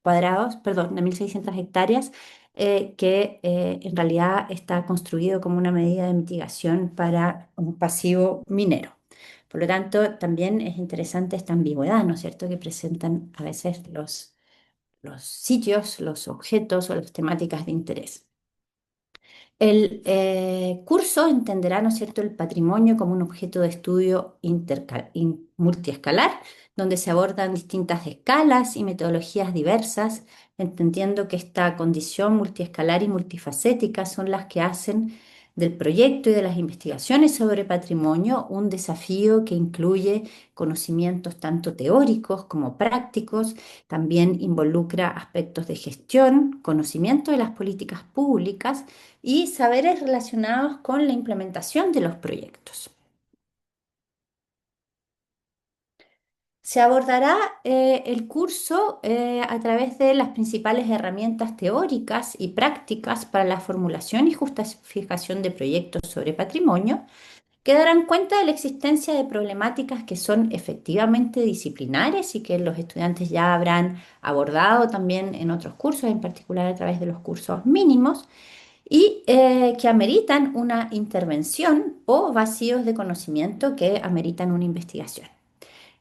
Speaker 14: cuadrados, perdón, de 1.600 hectáreas, que en realidad está construido como una medida de mitigación para un pasivo minero. Por lo tanto, también es interesante esta ambigüedad, ¿no es cierto?, que presentan a veces los sitios, los objetos o las temáticas de interés. El curso entenderá, ¿no es cierto?, el patrimonio como un objeto de estudio multiescalar, donde se abordan distintas escalas y metodologías diversas, entendiendo que esta condición multiescalar y multifacética son las que hacen del proyecto y de las investigaciones sobre patrimonio un desafío que incluye conocimientos tanto teóricos como prácticos, también involucra aspectos de gestión, conocimiento de las políticas públicas y saberes relacionados con la implementación de los proyectos. Se abordará el curso a través de las principales herramientas teóricas y prácticas para la formulación y justificación de proyectos sobre patrimonio, que darán cuenta de la existencia de problemáticas que son efectivamente disciplinares y que los estudiantes ya habrán abordado también en otros cursos, en particular a través de los cursos mínimos, y que ameritan una intervención o vacíos de conocimiento que ameritan una investigación.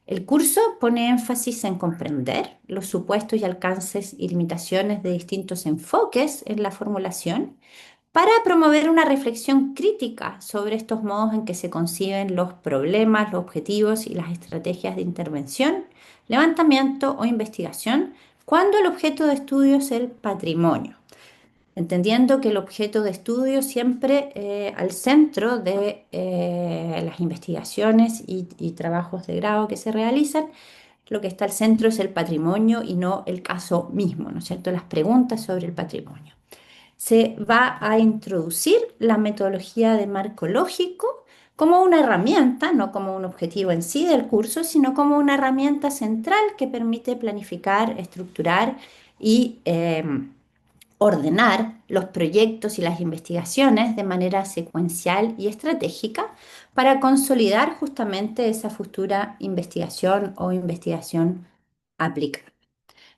Speaker 14: El curso pone énfasis en comprender los supuestos y alcances y limitaciones de distintos enfoques en la formulación para promover una reflexión crítica sobre estos modos en que se conciben los problemas, los objetivos y las estrategias de intervención, levantamiento o investigación cuando el objeto de estudio es el patrimonio, entendiendo que el objeto de estudio siempre al centro de las investigaciones y trabajos de grado que se realizan, lo que está al centro es el patrimonio y no el caso mismo, ¿no es cierto? Las preguntas sobre el patrimonio. Se va a introducir la metodología de marco lógico como una herramienta, no como un objetivo en sí del curso, sino como una herramienta central que permite planificar, estructurar y ordenar los proyectos y las investigaciones de manera secuencial y estratégica para consolidar justamente esa futura investigación o investigación aplicada.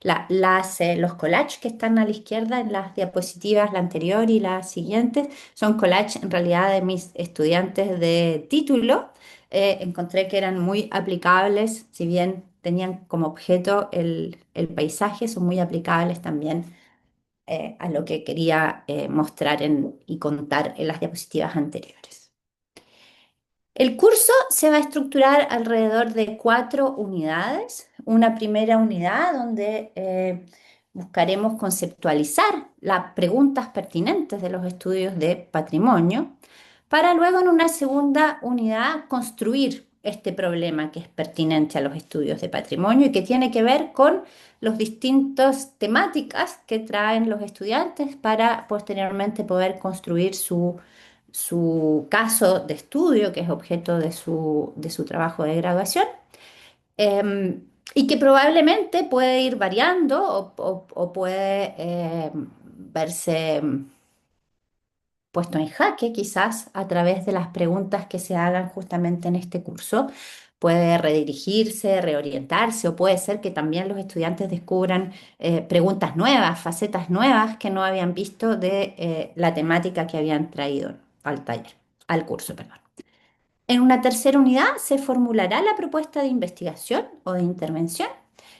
Speaker 14: Los collages que están a la izquierda en las diapositivas, la anterior y las siguientes, son collages en realidad de mis estudiantes de título, encontré que eran muy aplicables, si bien tenían como objeto el paisaje, son muy aplicables también a lo que quería mostrar y contar en las diapositivas anteriores. El curso se va a estructurar alrededor de 4 unidades. Una primera unidad donde buscaremos conceptualizar las preguntas pertinentes de los estudios de patrimonio, para luego en una segunda unidad construir este problema que es pertinente a los estudios de patrimonio y que tiene que ver con las distintas temáticas que traen los estudiantes para posteriormente poder construir su caso de estudio, que es objeto de su trabajo de graduación, y que probablemente puede ir variando o puede verse puesto en jaque quizás a través de las preguntas que se hagan justamente en este curso. Puede redirigirse, reorientarse, o puede ser que también los estudiantes descubran preguntas nuevas, facetas nuevas que no habían visto de la temática que habían traído al taller, al curso, perdón. En una tercera unidad se formulará la propuesta de investigación o de intervención,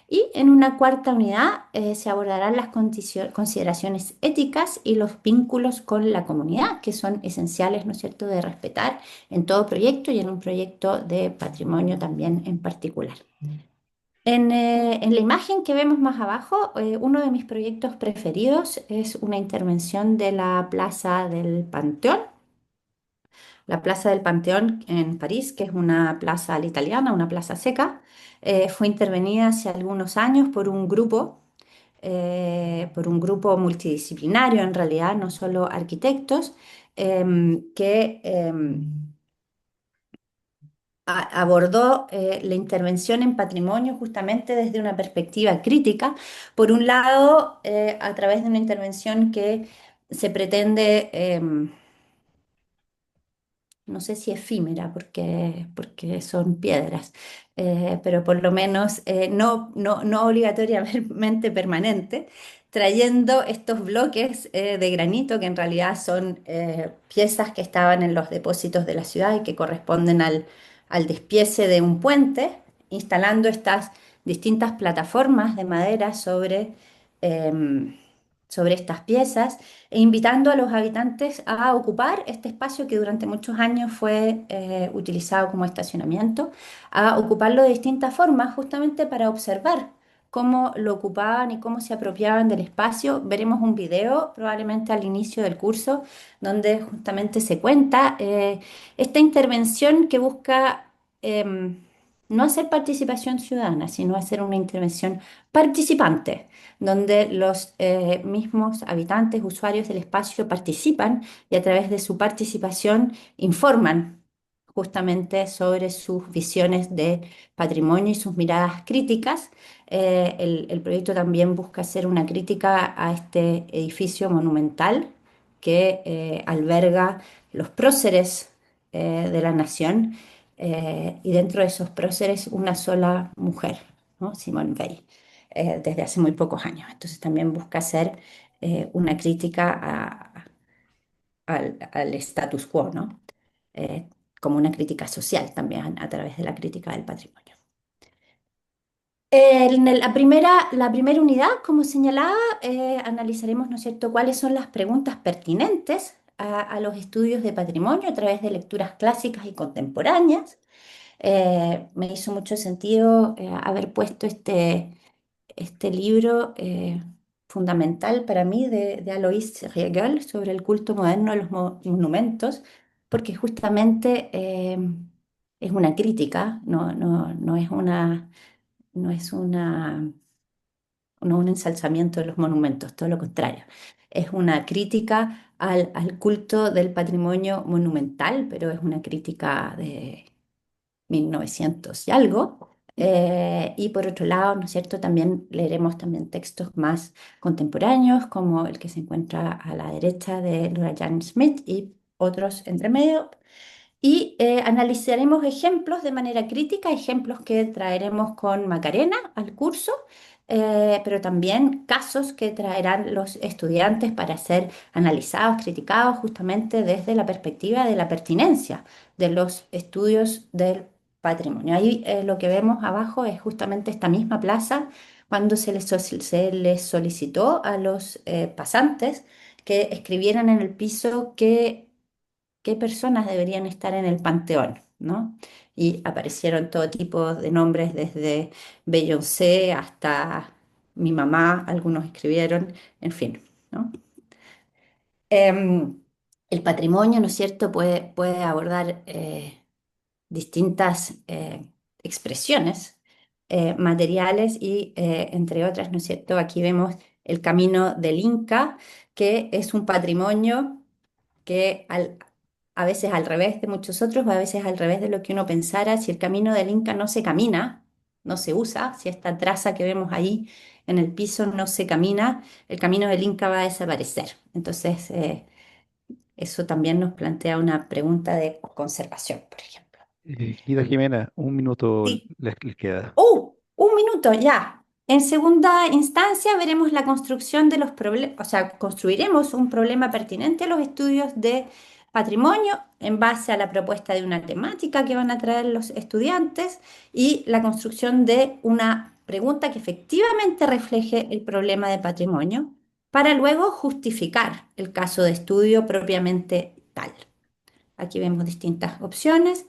Speaker 14: y en una cuarta unidad se abordarán las consideraciones éticas y los vínculos con la comunidad, que son esenciales, ¿no es cierto?, de respetar en todo proyecto y en un proyecto de patrimonio también en particular. En la imagen que vemos más abajo, uno de mis proyectos preferidos es una intervención de la Plaza del Panteón. La Plaza del Panteón en París, que es una plaza a la italiana, una plaza seca, fue intervenida hace algunos años por un grupo multidisciplinario, en realidad, no solo arquitectos, que abordó la intervención en patrimonio justamente desde una perspectiva crítica. Por un lado, a través de una intervención que se pretende no sé si efímera, porque son piedras, pero por lo menos no obligatoriamente permanente, trayendo estos bloques de granito que en realidad son piezas que estaban en los depósitos de la ciudad y que corresponden al despiece de un puente, instalando estas distintas plataformas de madera sobre estas piezas, e invitando a los habitantes a ocupar este espacio que durante muchos años fue utilizado como estacionamiento, a ocuparlo de distintas formas, justamente para observar cómo lo ocupaban y cómo se apropiaban del espacio. Veremos un video probablemente al inicio del curso donde justamente se cuenta esta intervención que busca no hacer participación ciudadana, sino hacer una intervención participante, donde los mismos habitantes, usuarios del espacio participan y a través de su participación informan justamente sobre sus visiones de patrimonio y sus miradas críticas. El proyecto también busca hacer una crítica a este edificio monumental que alberga los próceres de la nación, y dentro de esos próceres una sola mujer, ¿no? Simone Weil, desde hace muy pocos años. Entonces también busca hacer una crítica al status quo, ¿no? Eh, como una crítica social también a través de la crítica del patrimonio. La primera unidad, como señalaba, analizaremos, ¿no es cierto?, cuáles son las preguntas pertinentes a los estudios de patrimonio a través de lecturas clásicas y contemporáneas. Me hizo mucho sentido haber puesto este libro fundamental para mí de Alois Riegel sobre el culto moderno de los monumentos, porque justamente es una crítica, no un ensalzamiento de los monumentos, todo lo contrario. Es una crítica al culto del patrimonio monumental, pero es una crítica de 1900 y algo. Y por otro lado, ¿no es cierto?, también leeremos también textos más contemporáneos, como el que se encuentra a la derecha de Laura Jan Smith y otros entre medio. Y analizaremos ejemplos de manera crítica, ejemplos que traeremos con Macarena al curso, pero también casos que traerán los estudiantes para ser analizados, criticados justamente desde la perspectiva de la pertinencia de los estudios del patrimonio. Ahí lo que vemos abajo es justamente esta misma plaza cuando se les solicitó a los pasantes que escribieran en el piso qué personas deberían estar en el panteón, ¿no? Y aparecieron todo tipo de nombres, desde Beyoncé hasta mi mamá, algunos escribieron, en fin, ¿no? Em, el patrimonio, ¿no es cierto?, puede abordar distintas expresiones materiales y, entre otras, ¿no es cierto?, aquí vemos el camino del Inca, que es un patrimonio que a veces al revés de muchos otros, o a veces al revés de lo que uno pensara, si el camino del Inca no se camina, no se usa, si esta traza que vemos ahí en el piso no se camina, el camino del Inca va a desaparecer. Entonces, eso también nos plantea una pregunta de conservación, por ejemplo.
Speaker 9: Querida Jimena, un minuto
Speaker 14: Sí.
Speaker 9: les queda.
Speaker 14: Un minuto, ya. En segunda instancia veremos la construcción de los problemas, o sea, construiremos un problema pertinente a los estudios de patrimonio en base a la propuesta de una temática que van a traer los estudiantes y la construcción de una pregunta que efectivamente refleje el problema de patrimonio para luego justificar el caso de estudio propiamente tal. Aquí vemos distintas opciones.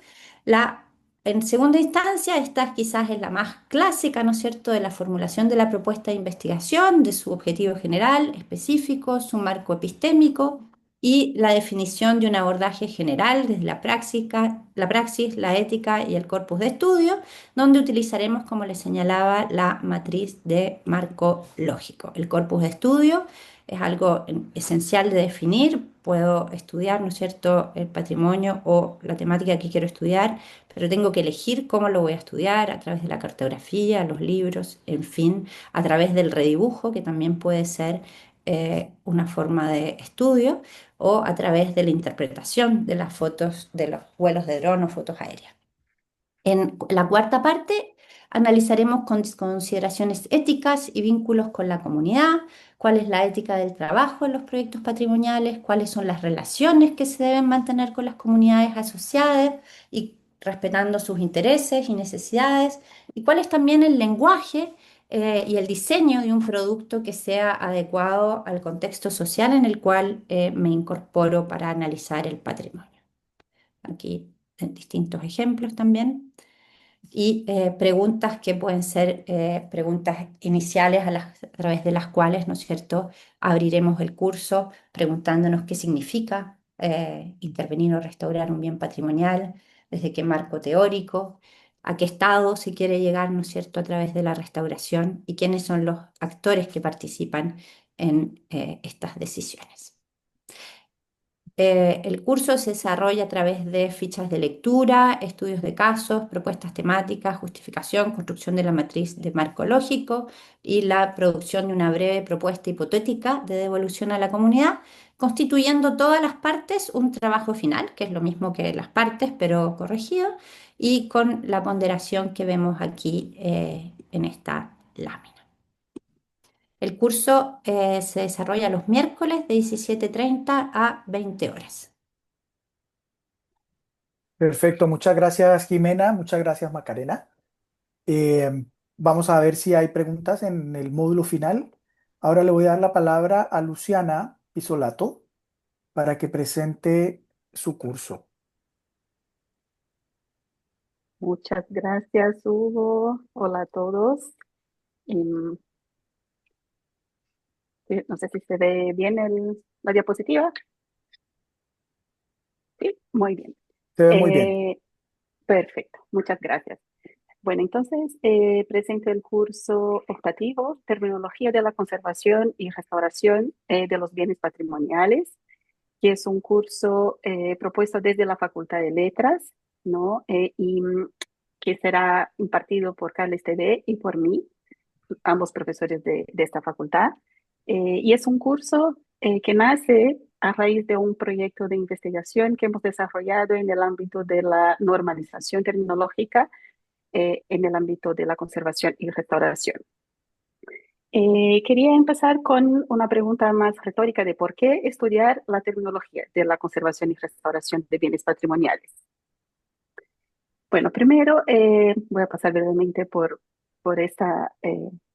Speaker 14: En segunda instancia, esta quizás es la más clásica, ¿no es cierto?, de la formulación de la propuesta de investigación, de su objetivo general, específico, su marco epistémico y la definición de un abordaje general desde la praxis, la ética y el corpus de estudio, donde utilizaremos, como les señalaba, la matriz de marco lógico. El corpus de estudio es algo esencial de definir. Puedo estudiar, ¿no es cierto?, el patrimonio o la temática que quiero estudiar, pero tengo que elegir cómo lo voy a estudiar, a través de la cartografía, los libros, en fin, a través del redibujo, que también puede ser una forma de estudio, o a través de la interpretación de las fotos de los vuelos de dron o fotos aéreas. En la cuarta parte analizaremos consideraciones éticas y vínculos con la comunidad, cuál es la ética del trabajo en los proyectos patrimoniales, cuáles son las relaciones que se deben mantener con las comunidades asociadas y respetando sus intereses y necesidades, y cuál es también el lenguaje y el diseño de un producto que sea adecuado al contexto social en el cual me incorporo para analizar el patrimonio. Aquí distintos ejemplos también. Y preguntas que pueden ser preguntas iniciales a través de las cuales, ¿no es cierto?, abriremos el curso preguntándonos qué significa intervenir o restaurar un bien patrimonial, desde qué marco teórico, a qué estado se quiere llegar, ¿no es cierto?, a través de la restauración y quiénes son los actores que participan en estas decisiones. El curso se desarrolla a través de fichas de lectura, estudios de casos, propuestas temáticas, justificación, construcción de la matriz de marco lógico y la producción de una breve propuesta hipotética de devolución a la comunidad, constituyendo todas las partes un trabajo final, que es lo mismo que las partes, pero corregido, y con la ponderación que vemos aquí en esta lámina. El curso se desarrolla los miércoles de 17:30 a 20 horas.
Speaker 1: Perfecto, muchas gracias Jimena, muchas gracias Macarena. Vamos a ver si hay preguntas en el módulo final. Ahora le voy a dar la palabra a Luciana Pisolato para que presente su curso.
Speaker 16: Muchas gracias, Hugo. Hola a todos. No sé si se ve bien la diapositiva. Sí, muy bien.
Speaker 1: Se ve muy bien.
Speaker 16: Perfecto, muchas gracias. Bueno, entonces presento el curso optativo, Terminología de la Conservación y Restauración de los Bienes Patrimoniales, que es un curso propuesto desde la Facultad de Letras, ¿no? Y que será impartido por Carles Tede y por mí, ambos profesores de esta facultad. Y es un curso que nace a raíz de un proyecto de investigación que hemos desarrollado en el ámbito de la normalización terminológica en el ámbito de la conservación y restauración. Quería empezar con una pregunta más retórica de por qué estudiar la terminología de la conservación y restauración de bienes patrimoniales. Bueno, primero voy a pasar brevemente por esta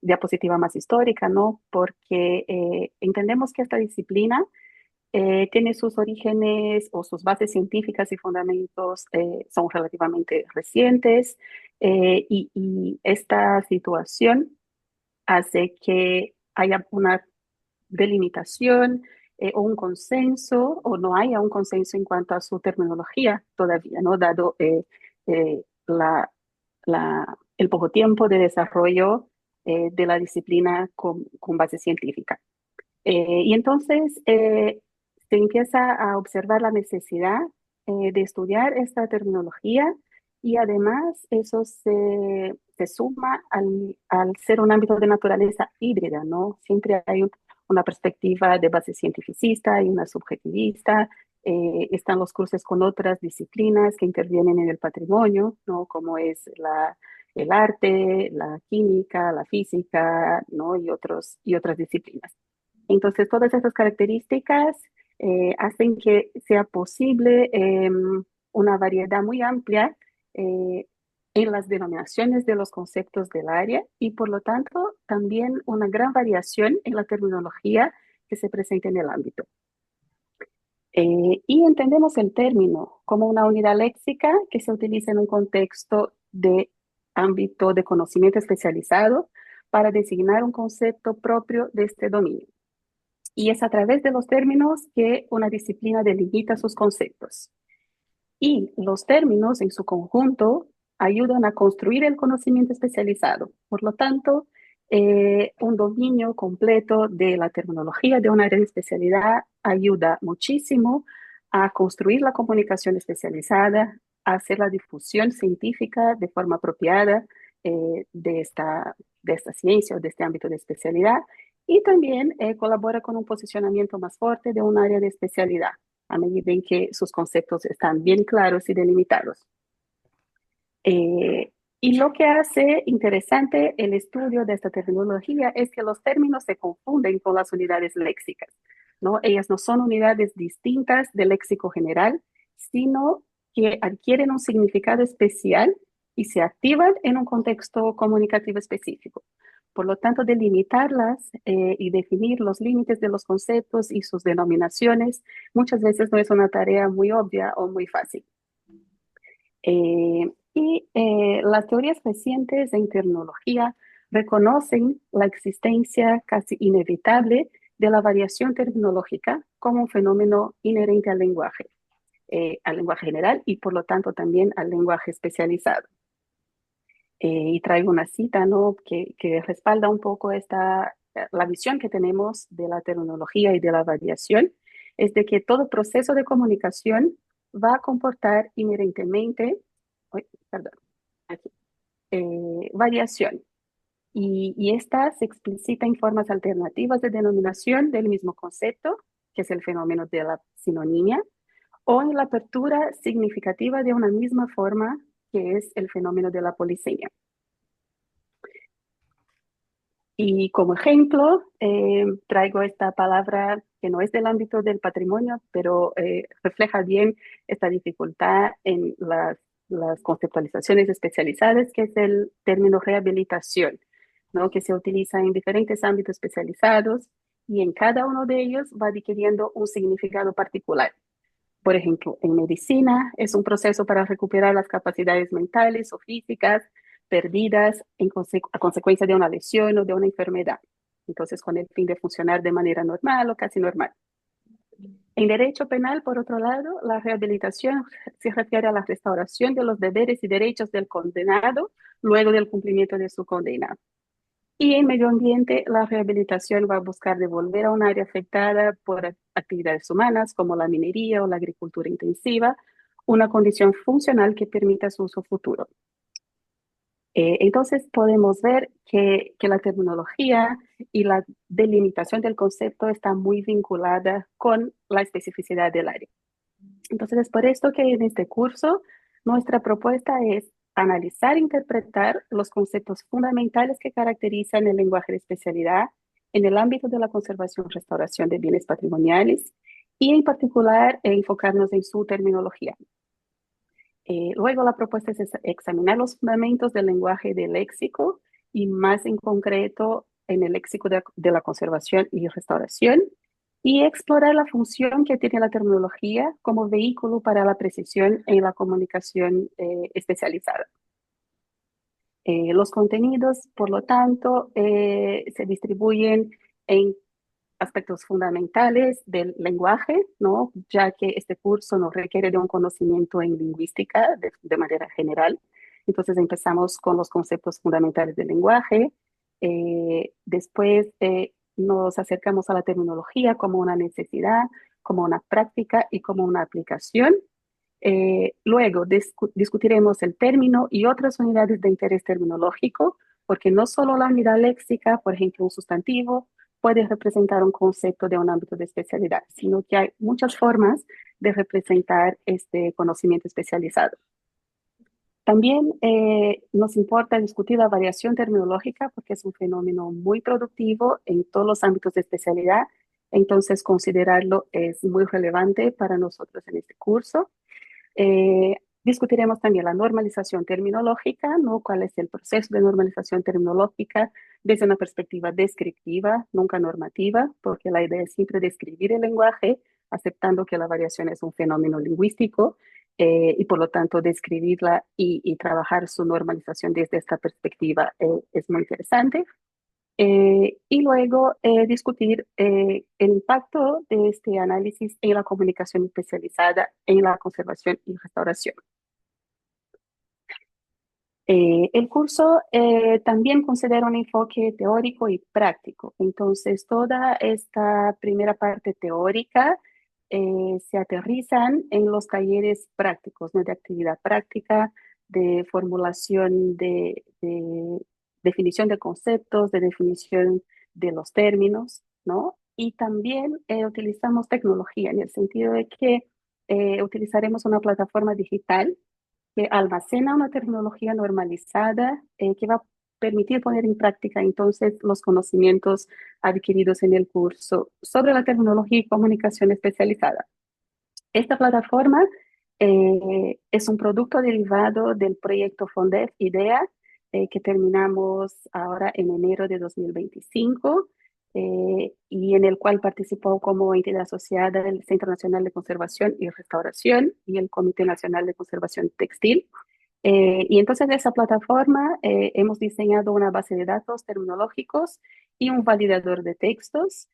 Speaker 16: diapositiva más histórica, ¿no? Porque entendemos que esta disciplina tiene sus orígenes o sus bases científicas y fundamentos son relativamente recientes y esta situación hace que haya una delimitación o un consenso o no haya un consenso en cuanto a su terminología todavía, ¿no? Dado el poco tiempo de desarrollo de la disciplina con base científica. Y entonces se empieza a observar la necesidad de estudiar esta terminología y además eso se suma al ser un ámbito de naturaleza híbrida, ¿no? Siempre hay una perspectiva de base cientificista y una subjetivista. Están los cruces con otras disciplinas que intervienen en el patrimonio, ¿no? Como es el arte, la química, la física, ¿no? Y otras disciplinas. Entonces, todas esas características hacen que sea posible una variedad muy amplia en las denominaciones de los conceptos del área y, por lo tanto, también una gran variación en la terminología que se presenta en el ámbito. Y entendemos el término como una unidad léxica que se utiliza en un contexto de ámbito de conocimiento especializado para designar un concepto propio de este dominio. Y es a través de los términos que una disciplina delimita sus conceptos. Y los términos en su conjunto ayudan a construir el conocimiento especializado. Por lo tanto, un dominio completo de la terminología de un área de especialidad ayuda muchísimo a construir la comunicación especializada, a hacer la difusión científica de forma apropiada de esta ciencia o de este ámbito de especialidad y también colabora con un posicionamiento más fuerte de un área de especialidad a medida en que sus conceptos están bien claros y delimitados. Y lo que hace interesante el estudio de esta terminología es que los términos se confunden con las unidades léxicas, ¿no? Ellas no son unidades distintas del léxico general, sino que adquieren un significado especial y se activan en un contexto comunicativo específico. Por lo tanto, delimitarlas y definir los límites de los conceptos y sus denominaciones muchas veces no es una tarea muy obvia o muy fácil. Las teorías recientes en terminología reconocen la existencia casi inevitable de la variación terminológica como un fenómeno inherente al lenguaje general y por lo tanto también al lenguaje especializado. Y traigo una cita, ¿no? que respalda un poco la visión que tenemos de la terminología y de la variación, es de que todo proceso de comunicación va a comportar inherentemente, variación. Y esta se explicita en formas alternativas de denominación del mismo concepto, que es el fenómeno de la sinonimia, o en la apertura significativa de una misma forma, que es el fenómeno de la polisemia. Y como ejemplo, traigo esta palabra que no es del ámbito del patrimonio, pero refleja bien esta dificultad en las conceptualizaciones especializadas, que es el término rehabilitación, ¿no? Que se utiliza en diferentes ámbitos especializados y en cada uno de ellos va adquiriendo un significado particular. Por ejemplo, en medicina es un proceso para recuperar las capacidades mentales o físicas perdidas a consecuencia de una lesión o de una enfermedad. Entonces, con el fin de funcionar de manera normal o casi normal. En derecho penal, por otro lado, la rehabilitación se refiere a la restauración de los deberes y derechos del condenado luego del cumplimiento de su condena. Y en medio ambiente, la rehabilitación va a buscar devolver a un área afectada por actividades humanas como la minería o la agricultura intensiva una condición funcional que permita su uso futuro. Entonces podemos ver que la terminología y la delimitación del concepto está muy vinculada con la especificidad del área. Entonces es por esto que en este curso nuestra propuesta es analizar e interpretar los conceptos fundamentales que caracterizan el lenguaje de especialidad en el ámbito de la conservación y restauración de bienes patrimoniales y en particular enfocarnos en su terminología. Luego la propuesta es examinar los fundamentos del lenguaje del léxico y más en concreto en el léxico de la conservación y restauración y explorar la función que tiene la terminología como vehículo para la precisión en la comunicación especializada. Los contenidos, por lo tanto, se distribuyen en aspectos fundamentales del lenguaje, ¿no? Ya que este curso nos requiere de un conocimiento en lingüística de manera general. Entonces empezamos con los conceptos fundamentales del lenguaje. Después nos acercamos a la terminología como una necesidad, como una práctica y como una aplicación. Luego discutiremos el término y otras unidades de interés terminológico, porque no solo la unidad léxica, por ejemplo, un sustantivo, puede representar un concepto de un ámbito de especialidad, sino que hay muchas formas de representar este conocimiento especializado. También nos importa discutir la variación terminológica porque es un fenómeno muy productivo en todos los ámbitos de especialidad, entonces considerarlo es muy relevante para nosotros en este curso. Discutiremos también la normalización terminológica, ¿no? ¿Cuál es el proceso de normalización terminológica desde una perspectiva descriptiva, nunca normativa? Porque la idea es siempre describir el lenguaje, aceptando que la variación es un fenómeno lingüístico y por lo tanto describirla y trabajar su normalización desde esta perspectiva es muy interesante. Y luego discutir el impacto de este análisis en la comunicación especializada en la conservación y restauración. El curso también considera un enfoque teórico y práctico. Entonces, toda esta primera parte teórica se aterrizan en los talleres prácticos, ¿no? De actividad práctica, de formulación de definición de conceptos, de definición de los términos, ¿no? Y también utilizamos tecnología en el sentido de que utilizaremos una plataforma digital que almacena una tecnología normalizada que va a permitir poner en práctica entonces los conocimientos adquiridos en el curso sobre la tecnología y comunicación especializada. Esta plataforma es un producto derivado del proyecto FONDEF IDEA que terminamos ahora en enero de 2025 y en el cual participó como entidad asociada el Centro Nacional de Conservación y Restauración y el Comité Nacional de Conservación Textil. Y entonces de esa plataforma hemos diseñado una base de datos terminológicos y un validador de textos.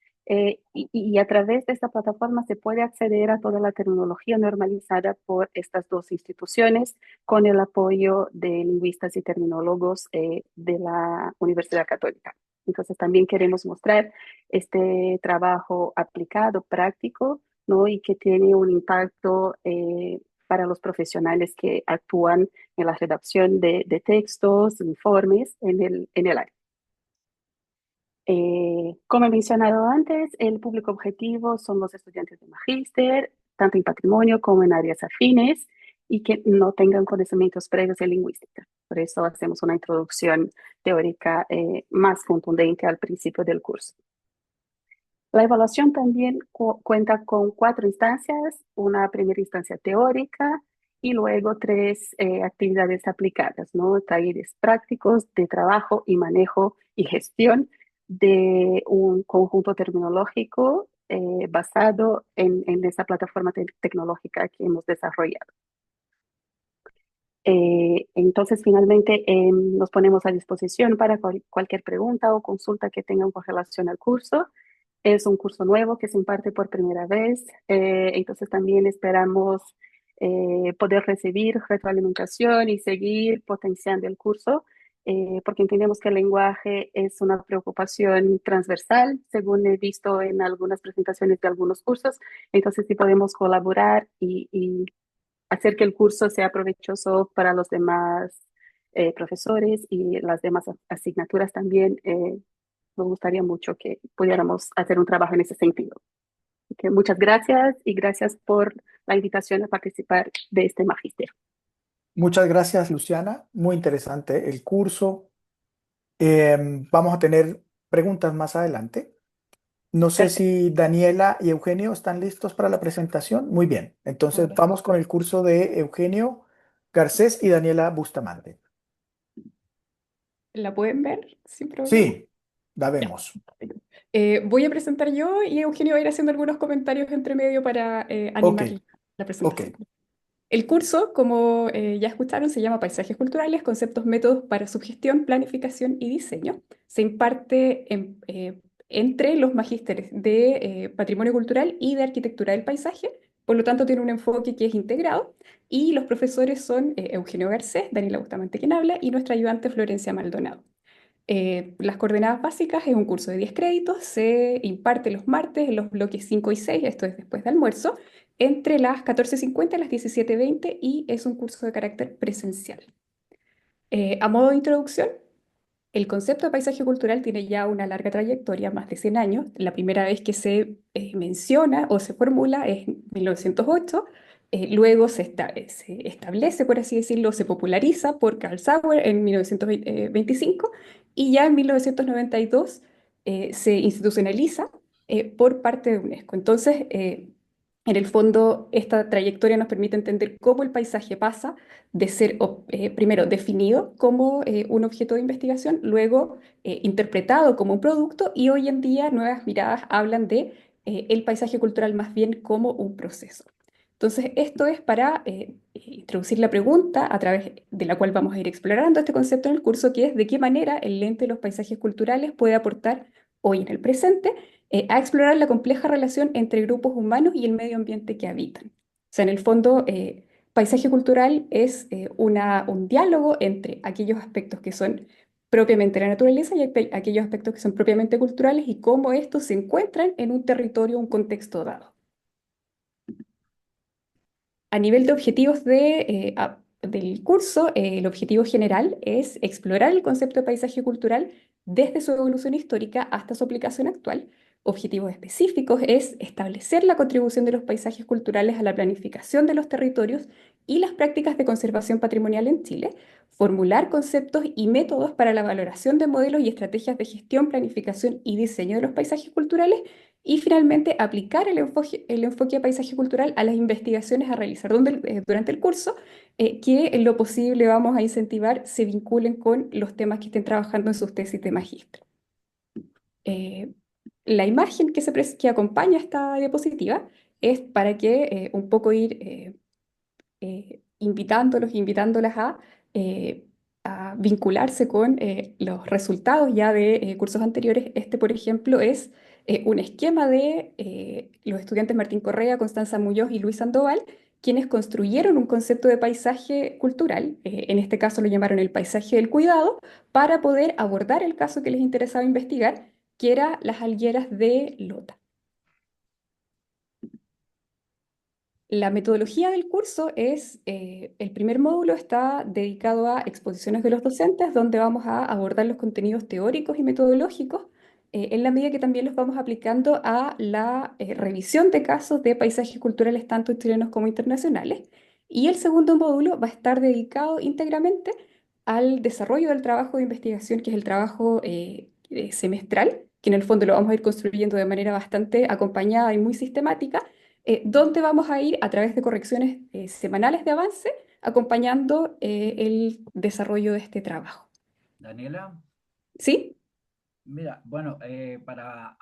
Speaker 16: Y a través de esta plataforma se puede acceder a toda la terminología normalizada por estas dos instituciones con el apoyo de lingüistas y terminólogos de la Universidad Católica. Entonces también queremos mostrar este trabajo aplicado, práctico, ¿no? Y que tiene un impacto para los profesionales que actúan en la redacción de textos, informes en el área. Como he mencionado antes, el público objetivo son los estudiantes de magíster, tanto en patrimonio como en áreas afines, y que no tengan conocimientos previos en lingüística. Por eso hacemos una introducción teórica más contundente al principio del curso. La evaluación también cuenta con 4 instancias, una primera instancia teórica y luego 3 actividades aplicadas, ¿no? Talleres prácticos de trabajo y manejo y gestión de un conjunto terminológico basado en esa plataforma tecnológica que hemos desarrollado. Entonces, finalmente, nos ponemos a disposición para cualquier pregunta o consulta que tengan con relación al curso. Es un curso nuevo que se imparte por primera vez, entonces también esperamos poder recibir retroalimentación y seguir potenciando el curso, porque entendemos que el lenguaje es una preocupación transversal, según he visto en algunas presentaciones de algunos cursos. Entonces, si podemos colaborar y hacer que el curso sea provechoso para los demás profesores y las demás asignaturas también, nos gustaría mucho que pudiéramos hacer un trabajo en ese sentido. Así que muchas gracias y gracias por la invitación a participar de este magíster.
Speaker 1: Muchas gracias, Luciana. Muy interesante el curso. Vamos a tener preguntas más adelante. No sé
Speaker 11: Perfecto.
Speaker 1: si Daniela y Eugenio están listos para la presentación. Muy bien. Entonces
Speaker 11: Ahora,
Speaker 1: vamos con el curso de Eugenio Garcés y Daniela Bustamante.
Speaker 11: ¿la pueden ver sin problema?
Speaker 1: Sí, la
Speaker 11: Ya.
Speaker 1: vemos.
Speaker 11: Voy a presentar yo y Eugenio va a ir haciendo algunos comentarios entre medio para
Speaker 1: Ok,
Speaker 11: animar la
Speaker 1: ok.
Speaker 11: presentación. El curso, como ya escucharon, se llama Paisajes Culturales, Conceptos, Métodos para Subgestión, Planificación y Diseño. Se imparte entre los magísteres de Patrimonio Cultural y de Arquitectura del Paisaje. Por lo tanto, tiene un enfoque que es integrado. Y los profesores son Eugenio Garcés, Daniela Bustamante quien habla, y nuestra ayudante Florencia Maldonado. Las coordenadas básicas es un curso de 10 créditos, se imparte los martes en los bloques 5 y 6, esto es después de almuerzo, entre las 14:50 y las 17:20 y es un curso de carácter presencial. A modo de introducción, el concepto de paisaje cultural tiene ya una larga trayectoria, más de 100 años. La primera vez que se menciona o se formula es en 1908. Luego se establece, por así decirlo, se populariza por Carl Sauer en 1925 y ya en 1992 se institucionaliza por parte de UNESCO. Entonces, en el fondo, esta trayectoria nos permite entender cómo el paisaje pasa de ser primero definido como un objeto de investigación, luego interpretado como un producto y hoy en día nuevas miradas hablan de el paisaje cultural más bien como un proceso. Entonces, esto es para introducir la pregunta a través de la cual vamos a ir explorando este concepto en el curso, que es de qué manera el lente de los paisajes culturales puede aportar hoy en el presente a explorar la compleja relación entre grupos humanos y el medio ambiente que habitan. O sea, en el fondo, paisaje cultural es un diálogo entre aquellos aspectos que son propiamente la naturaleza y aquellos aspectos que son propiamente culturales y cómo estos se encuentran en un territorio, un contexto dado. A nivel de objetivos del curso, el objetivo general es explorar el concepto de paisaje cultural desde su evolución histórica hasta su aplicación actual. Objetivos específicos es establecer la contribución de los paisajes culturales a la planificación de los territorios y las prácticas de conservación patrimonial en Chile, formular conceptos y métodos para la valoración de modelos y estrategias de gestión, planificación y diseño de los paisajes culturales y finalmente, aplicar el enfoque de paisaje cultural a las investigaciones a realizar durante el curso, que en lo posible vamos a incentivar se vinculen con los temas que estén trabajando en sus tesis de magíster. Eh, la imagen que acompaña esta diapositiva es para que un poco ir invitándolas a vincularse con los resultados ya de cursos anteriores. Este, por ejemplo, es un esquema de los estudiantes Martín Correa, Constanza Muñoz y Luis Sandoval, quienes construyeron un concepto de paisaje cultural, en este caso lo llamaron el paisaje del cuidado, para poder abordar el caso que les interesaba investigar, que era las algueras de Lota. La metodología del curso es, el primer módulo está dedicado a exposiciones de los docentes, donde vamos a abordar los contenidos teóricos y metodológicos, en la medida que también los vamos aplicando a la revisión de casos de paisajes culturales tanto chilenos como internacionales. Y el segundo módulo va a estar dedicado íntegramente al desarrollo del trabajo de investigación, que es el trabajo semestral, que en el fondo lo vamos a ir construyendo de manera bastante acompañada y muy sistemática donde vamos a ir a través de correcciones semanales de avance, acompañando el desarrollo de este trabajo.
Speaker 10: Daniela,
Speaker 11: ¿Sí?
Speaker 10: mira, bueno, para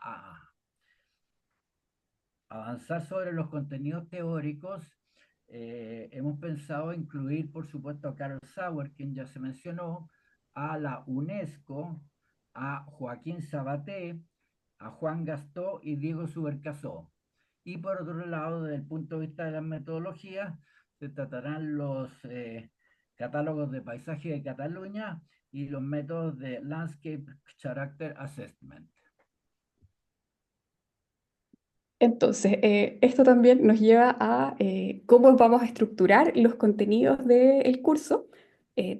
Speaker 10: avanzar sobre los contenidos teóricos, hemos pensado incluir, por supuesto, a Carol Sauer, quien ya se mencionó, a la UNESCO, a Joaquín Sabaté, a Juan Gastó y Diego Subercasó. Y por otro lado, desde el punto de vista de las metodologías, se tratarán los catálogos de paisaje de Cataluña y los métodos de Landscape Character Assessment.
Speaker 11: Entonces, esto también nos lleva a cómo vamos a estructurar los contenidos del curso.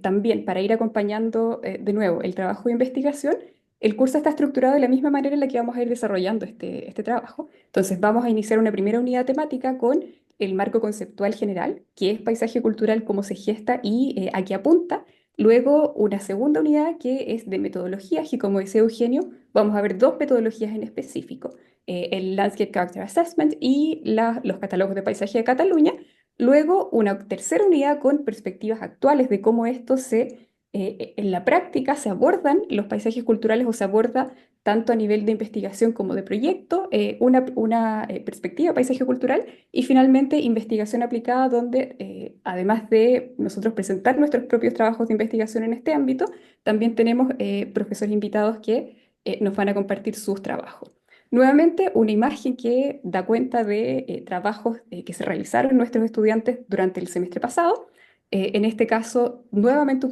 Speaker 11: También para ir acompañando de nuevo el trabajo de investigación, el curso está estructurado de la misma manera en la que vamos a ir desarrollando este trabajo. Entonces, vamos a iniciar una primera unidad temática con el marco conceptual general, que es paisaje cultural, cómo se gesta y a qué apunta. Luego, una segunda unidad que es de metodologías, y como decía Eugenio, vamos a ver dos metodologías en específico, el Landscape Character Assessment y los catálogos de paisaje de Cataluña. Luego, una tercera unidad con perspectivas actuales de cómo esto en la práctica se abordan los paisajes culturales o se aborda tanto a nivel de investigación como de proyecto, una perspectiva de paisaje cultural y finalmente investigación aplicada donde además de nosotros presentar nuestros propios trabajos de investigación en este ámbito, también tenemos profesores invitados que nos van a compartir sus trabajos. Nuevamente, una imagen que da cuenta de trabajos que se realizaron nuestros estudiantes durante el semestre pasado. En este caso, nuevamente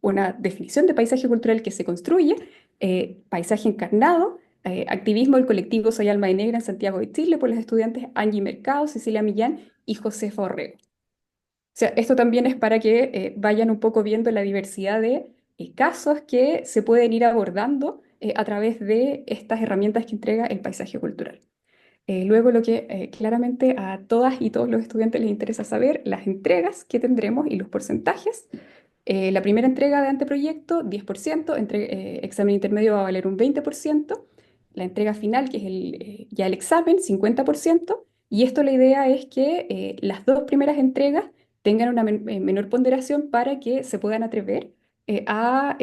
Speaker 11: una definición de paisaje cultural que se construye, paisaje encarnado, activismo del colectivo Soy Alma de Negra en Santiago de Chile por los estudiantes Angie Mercado, Cecilia Millán y Josefa Orrego. O sea, esto también es para que vayan un poco viendo la diversidad de casos que se pueden ir abordando a través de estas herramientas que entrega el paisaje cultural. Luego, lo que claramente a todas y todos los estudiantes les interesa saber, las entregas que tendremos y los porcentajes. La primera entrega de anteproyecto, 10%, examen intermedio va a valer un 20%, la entrega final, que es ya el examen, 50%, y esto la idea es que las dos primeras entregas tengan una menor ponderación para que se puedan atrever a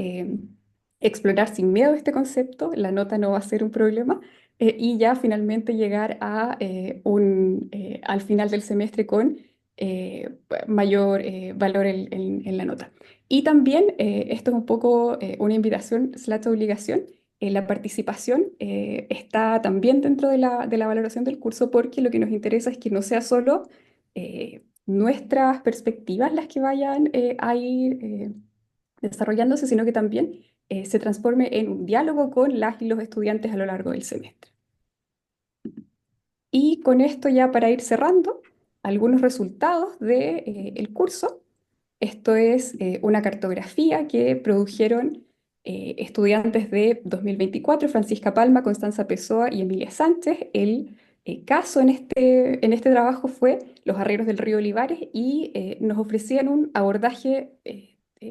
Speaker 11: explorar sin miedo este concepto, la nota no va a ser un problema, y ya finalmente llegar al final del semestre con mayor valor en la nota. Y también, esto es un poco una invitación slash obligación, la participación está también dentro de la valoración del curso porque lo que nos interesa es que no sea solo nuestras perspectivas las que vayan a ir desarrollándose, sino que también se transforme en un diálogo con las y los estudiantes a lo largo del semestre. Y con esto ya para ir cerrando, algunos resultados del curso. Esto es una cartografía que produjeron estudiantes de 2024, Francisca Palma, Constanza Pessoa y Emilia Sánchez. El caso en este trabajo fue los arrieros del río Olivares y nos ofrecían un abordaje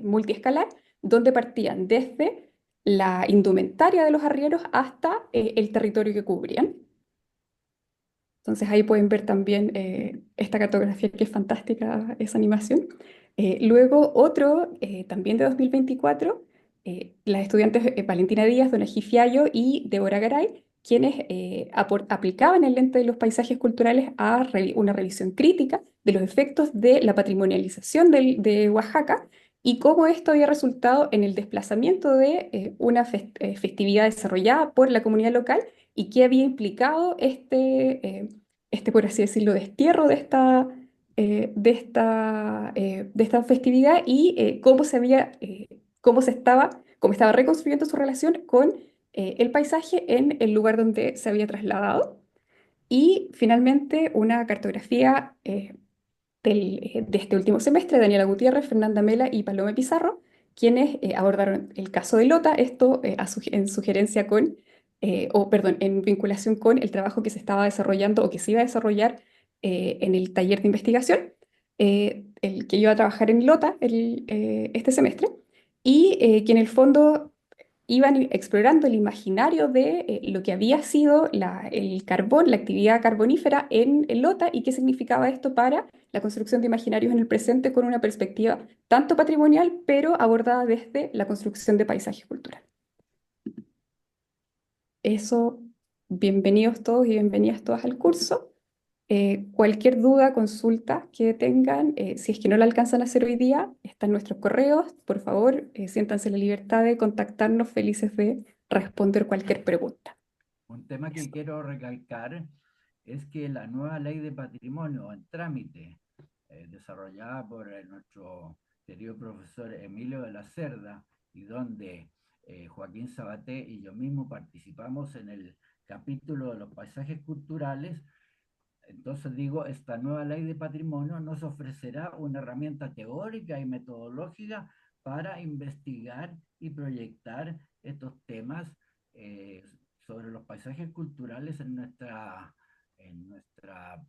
Speaker 11: multiescalar donde partían desde la indumentaria de los arrieros hasta el territorio que cubrían. Entonces ahí pueden ver también esta cartografía que es fantástica, esa animación. Luego otro, también de 2024, las estudiantes Valentina Díaz, Dona Gifiallo y Débora Garay, quienes aplicaban el lente de los paisajes culturales a una revisión crítica de los efectos de la patrimonialización de Oaxaca y cómo esto había resultado en el desplazamiento de una festividad desarrollada por la comunidad local y qué había implicado por así decirlo, destierro de esta festividad y cómo estaba reconstruyendo su relación con el paisaje en el lugar donde se había trasladado. Y finalmente una cartografía de este último semestre, Daniela Gutiérrez, Fernanda Mela y Paloma Pizarro, quienes abordaron el caso de Lota, esto en sugerencia en vinculación con el trabajo que se estaba desarrollando o que se iba a desarrollar en el taller de investigación, el que iba a trabajar en Lota este semestre, y que en el fondo iban explorando el imaginario de lo que había sido el carbón, la actividad carbonífera en Lota y qué significaba esto para la construcción de imaginarios en el presente con una perspectiva tanto patrimonial, pero abordada desde la construcción de paisajes culturales. Eso, bienvenidos todos y bienvenidas todas al curso. Cualquier duda, consulta que tengan, si es que no la alcanzan a hacer hoy día, están nuestros correos. Por favor, siéntanse en la libertad de contactarnos, felices de responder cualquier pregunta.
Speaker 10: Un tema que quiero recalcar es que la nueva ley de patrimonio en trámite, desarrollada por nuestro querido profesor Emilio de la Cerda, y donde Joaquín Sabaté y yo mismo participamos en el capítulo de los paisajes culturales. Entonces digo, esta nueva ley de patrimonio nos ofrecerá una herramienta teórica y metodológica para investigar y proyectar estos temas sobre los paisajes culturales en en nuestra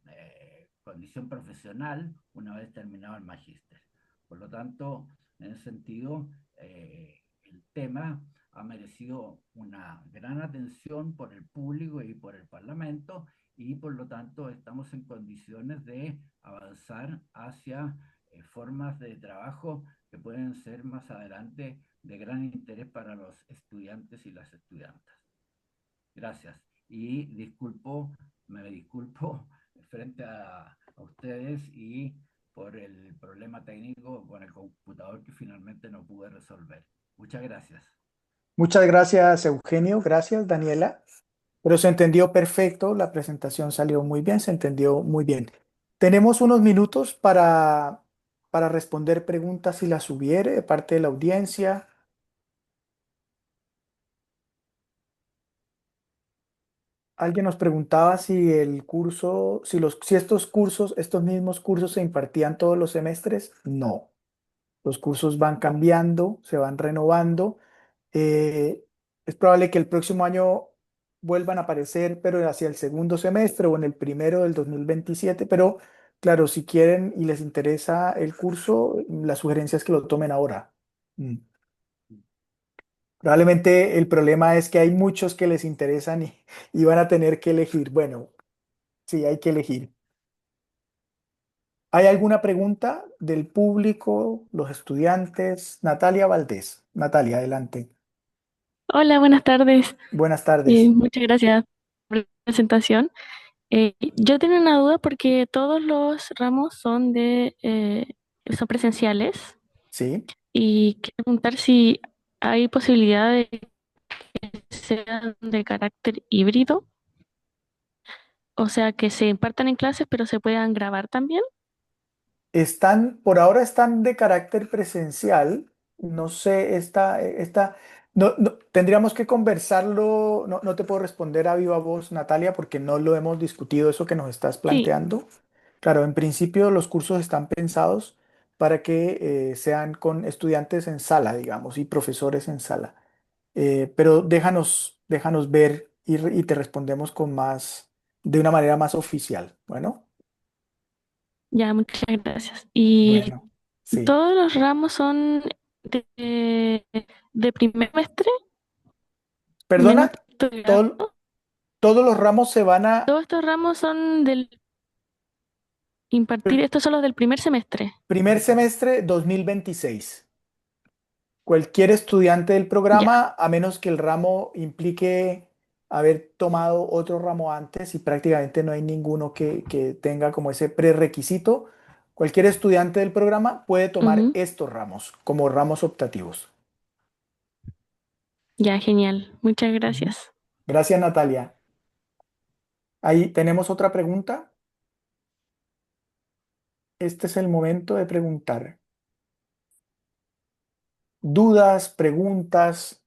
Speaker 10: condición profesional una vez terminado el magíster. Por lo tanto, en ese sentido, el tema ha merecido una gran atención por el público y por el Parlamento, y por lo tanto estamos en condiciones de avanzar hacia formas de trabajo que pueden ser más adelante de gran interés para los estudiantes y las estudiantes. Gracias. Y me disculpo frente a ustedes y por el problema técnico con el computador que finalmente no pude resolver. Muchas gracias.
Speaker 1: Muchas gracias, Eugenio. Gracias, Daniela. Pero se entendió perfecto, la presentación salió muy bien, se entendió muy bien. Tenemos unos minutos para responder preguntas si las hubiere de parte de la audiencia. Alguien nos preguntaba si el curso, si estos cursos, estos mismos cursos se impartían todos los semestres. No. Los cursos van cambiando, se van renovando. Eh, es probable que el próximo año vuelvan a aparecer, pero hacia el segundo semestre o en el primero del 2027. Pero claro, si quieren y les interesa el curso, la sugerencia es que lo tomen ahora. Mm. Probablemente el problema es que hay muchos que les interesan y van a tener que elegir. Bueno, sí, hay que elegir. ¿Hay alguna pregunta del público, los estudiantes? Natalia Valdés. Natalia, adelante.
Speaker 17: Hola, buenas tardes.
Speaker 1: Buenas tardes.
Speaker 17: Muchas gracias por la presentación. Yo tengo una duda porque todos los ramos son presenciales
Speaker 1: Sí.
Speaker 17: y quiero preguntar si hay posibilidad de que sean de carácter híbrido, o sea, que se impartan en clases pero se puedan grabar también.
Speaker 1: Por ahora están de carácter presencial. No sé, tendríamos que conversarlo. No, no te puedo responder a viva voz, Natalia, porque no lo hemos discutido eso que nos estás
Speaker 17: Sí,
Speaker 1: planteando. Claro, en principio los cursos están pensados para que sean con estudiantes en sala, digamos, y profesores en sala. Pero déjanos ver y te respondemos de una manera más oficial. Bueno,
Speaker 17: ya, muchas gracias. ¿Y
Speaker 1: bueno, sí.
Speaker 17: todos los ramos son de, de primer semestre, menos
Speaker 1: Perdona,
Speaker 17: grado?
Speaker 1: todos los ramos se van a
Speaker 17: Todos estos ramos son del impartir, estos son los del primer semestre.
Speaker 1: primer semestre 2026. Cualquier estudiante del
Speaker 17: Ya.
Speaker 1: programa, a menos que el ramo implique haber tomado otro ramo antes y prácticamente no hay ninguno que tenga como ese prerequisito, cualquier estudiante del programa puede tomar
Speaker 17: Ujú.
Speaker 1: estos ramos como ramos optativos.
Speaker 17: Ya, genial. Muchas
Speaker 1: Ujú.
Speaker 17: gracias.
Speaker 1: Gracias, Natalia. Ahí tenemos otra pregunta. Este es el momento de preguntar. Dudas, preguntas.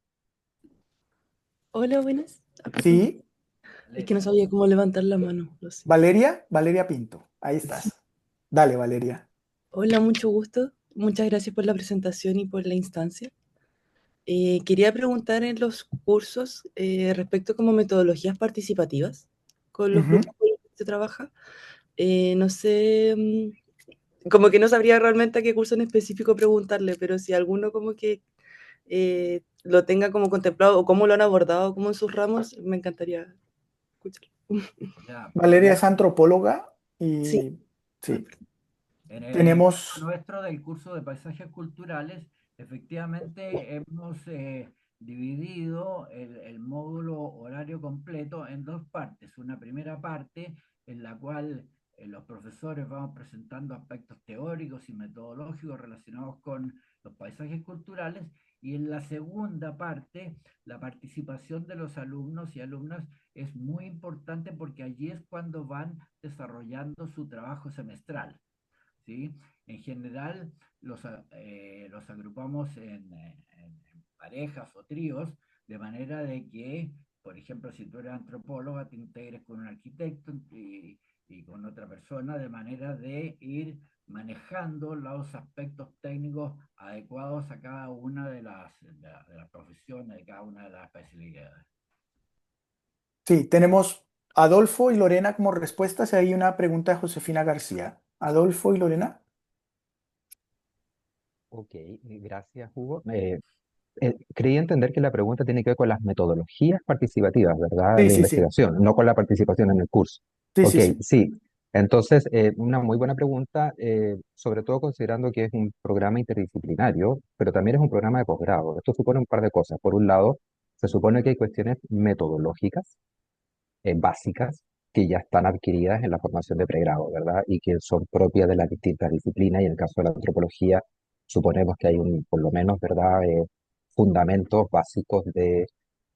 Speaker 18: Hola, buenas. Perdón.
Speaker 1: Sí,
Speaker 18: Es que no sabía cómo levantar la mano, lo siento.
Speaker 1: Valeria Pinto. Ahí estás. Dale, Valeria.
Speaker 18: Hola, mucho gusto. Muchas gracias por la presentación y por la instancia. Quería preguntar en los cursos respecto como metodologías participativas con los
Speaker 1: Ujú.
Speaker 18: grupos con los que se trabaja. No sé, como que no sabría realmente a qué curso en específico preguntarle, pero si alguno como que lo tenga como contemplado o cómo lo han abordado como en sus ramos, me encantaría escuchar.
Speaker 10: Ya,
Speaker 1: Valeria es antropóloga
Speaker 18: Sí.
Speaker 1: y sí,
Speaker 10: en el caso
Speaker 1: tenemos,
Speaker 10: nuestro del curso de paisajes culturales, efectivamente hemos dividido el módulo horario completo en dos partes. Una primera parte en la cual los profesores vamos presentando aspectos teóricos y metodológicos relacionados con los paisajes culturales, y en la segunda parte la participación de los alumnos y alumnas es muy importante porque allí es cuando van desarrollando su trabajo semestral. ¿Sí? En general los agrupamos en parejas o tríos, de manera de que, por ejemplo, si tú eres antropóloga, te integres con un arquitecto y con otra persona, de manera de ir manejando los aspectos técnicos adecuados a cada una de las profesiones, de cada una de las especialidades.
Speaker 1: sí, tenemos Adolfo y Lorena como respuestas. Hay una pregunta de Josefina García. Adolfo y Lorena.
Speaker 12: Ok, gracias, Hugo. Creí entender que la pregunta tiene que ver con las metodologías participativas, ¿verdad?
Speaker 1: Sí,
Speaker 12: De
Speaker 1: sí, sí.
Speaker 12: investigación, no con la participación en el curso.
Speaker 1: Sí,
Speaker 12: Ok,
Speaker 1: sí, sí.
Speaker 12: sí. Entonces, una muy buena pregunta, sobre todo considerando que es un programa interdisciplinario, pero también es un programa de posgrado. Esto supone un par de cosas. Por un lado, se supone que hay cuestiones metodológicas básicas que ya están adquiridas en la formación de pregrado, ¿verdad? Y que son propias de las distintas disciplinas, y en el caso de la antropología, suponemos que hay por lo menos, ¿verdad? Fundamentos básicos de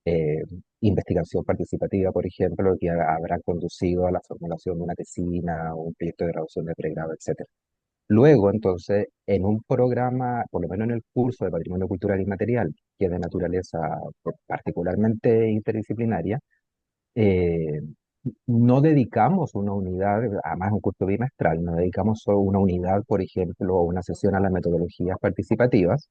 Speaker 12: eh, investigación participativa, por ejemplo, que habrán conducido a la formulación de una tesina o un proyecto de graduación de pregrado, etcétera. Luego, entonces, en un programa, por lo menos en el curso de Patrimonio Cultural y Material, que es de naturaleza particularmente interdisciplinaria, eh, no dedicamos una unidad, además es un curso bimestral, no dedicamos solo una unidad, por ejemplo, o una sesión a las metodologías participativas,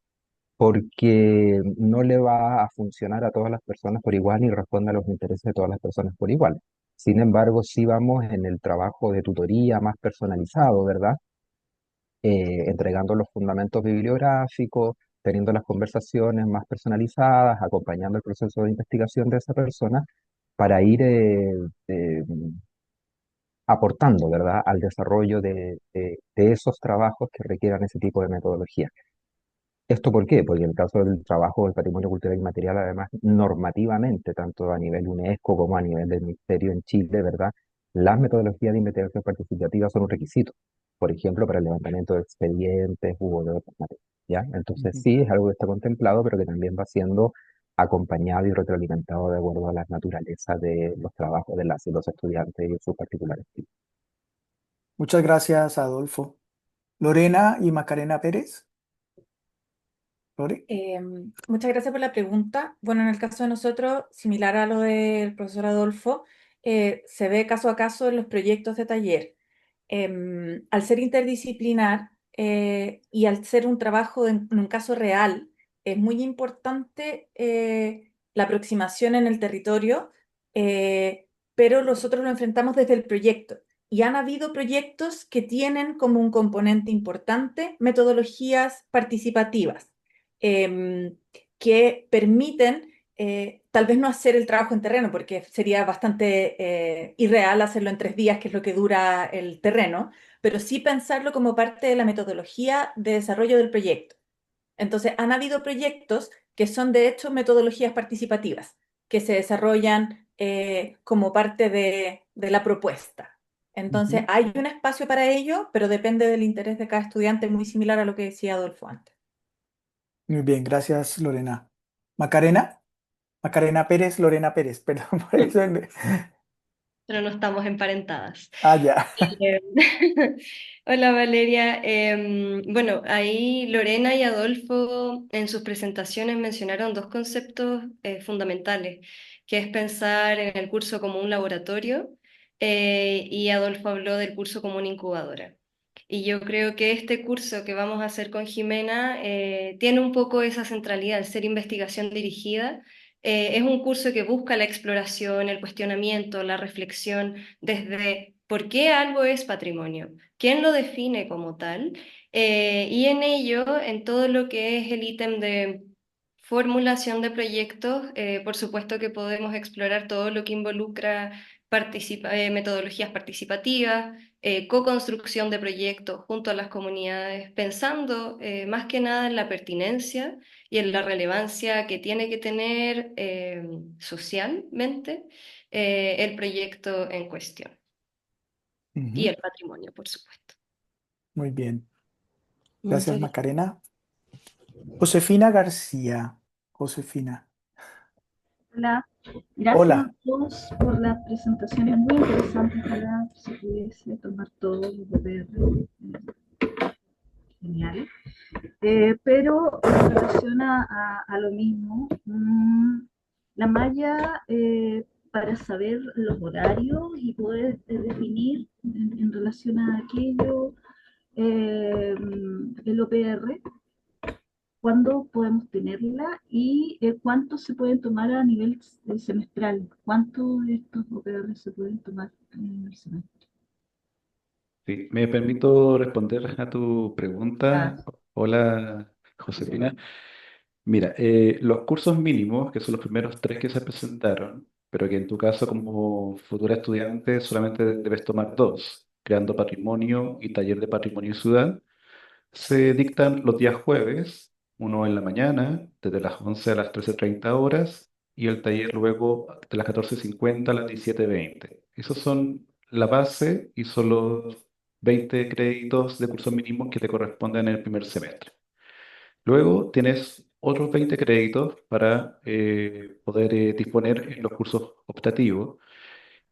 Speaker 12: porque no le va a funcionar a todas las personas por igual ni responde a los intereses de todas las personas por igual. Sin embargo, sí vamos en el trabajo de tutoría más personalizado, ¿verdad? Entregando los fundamentos bibliográficos, teniendo las conversaciones más personalizadas, acompañando el proceso de investigación de esa persona para ir eh, aportando, ¿verdad?, al desarrollo de esos trabajos que requieran ese tipo de metodología. ¿Esto por qué? Porque en el caso del trabajo del patrimonio cultural y material, además, normativamente, tanto a nivel UNESCO como a nivel del Ministerio en Chile, ¿verdad?, las metodologías de investigación participativa son un requisito. Por ejemplo, para el levantamiento de expedientes u de otras materias, ¿ya? Entonces,
Speaker 1: Ujú.
Speaker 12: sí, es algo que está contemplado, pero que también va siendo acompañado y retroalimentado de acuerdo a las naturalezas de los trabajos de las y los estudiantes y sus particulares.
Speaker 1: Muchas gracias, Adolfo. Lorena y Macarena Pérez. Lore.
Speaker 4: Muchas gracias por la pregunta. Bueno, en el caso de nosotros, similar a lo del profesor Adolfo, se ve caso a caso en los proyectos de taller. Al ser interdisciplinar y al ser un trabajo en un caso real, es muy importante la aproximación en el territorio, pero nosotros lo enfrentamos desde el proyecto. Y han habido proyectos que tienen como un componente importante metodologías participativas em, que permiten tal vez no hacer el trabajo en terreno, porque sería bastante irreal hacerlo en 3 días, que es lo que dura el terreno, pero sí pensarlo como parte de la metodología de desarrollo del proyecto. Entonces, han habido proyectos que son de hecho metodologías participativas, que se desarrollan como parte de la propuesta. Entonces,
Speaker 1: Ujú.
Speaker 4: hay un espacio para ello, pero depende del interés de cada estudiante, muy similar a lo que decía Adolfo antes.
Speaker 1: Muy bien, gracias, Lorena. Macarena. Macarena Pérez, Lorena Pérez, perdón por eso.
Speaker 15: Pero no estamos emparentadas.
Speaker 1: Ah, ya.
Speaker 15: Eh, Hola Valeria. Bueno, ahí Lorena y Adolfo en sus presentaciones mencionaron dos conceptos fundamentales, que es pensar en el curso como un laboratorio y Adolfo habló del curso como una incubadora. Y yo creo que este curso que vamos a hacer con Jimena tiene un poco esa centralidad, el ser investigación dirigida. Es un curso que busca la exploración, el cuestionamiento, la reflexión desde por qué algo es patrimonio, quién lo define como tal, y en ello, en todo lo que es el ítem de formulación de proyectos, por supuesto que podemos explorar todo lo que involucra metodologías participativas, co-construcción de proyectos junto a las comunidades, pensando más que nada en la pertinencia y en la relevancia que tiene que tener socialmente el proyecto en cuestión y
Speaker 1: Ujú.
Speaker 15: el patrimonio, por supuesto.
Speaker 1: Muy bien. Gracias,
Speaker 18: Muchas gracias.
Speaker 1: Macarena. Josefina García. Josefina.
Speaker 19: Hola, gracias a
Speaker 1: Hola.
Speaker 19: todos por las presentaciones muy interesantes. Ojalá se pudiese tomar todos los deberes genial. Pero en relación a lo mismo, la malla para saber los horarios y poder definir en relación a aquello el OPR, ¿cuándo podemos tenerla y cuántos se pueden tomar a nivel semestral? ¿Cuántos de estos OKR se pueden tomar en el semestre?
Speaker 9: Sí, me permito responder a tu pregunta.
Speaker 19: Gracias.
Speaker 9: Hola, Josefina. Mira, los cursos mínimos, que son los primeros tres que se presentaron, pero que en tu caso como futura estudiante solamente debes tomar dos, creando patrimonio y taller de patrimonio y ciudad, se dictan los días jueves, uno en la mañana, desde las 11 a las 13:30 horas, y el taller luego de las 14:50 a las 17:20. Esos son la base y son los 20 créditos de cursos mínimos que te corresponden en el primer semestre. Luego tienes otros 20 créditos para poder disponer en los cursos optativos.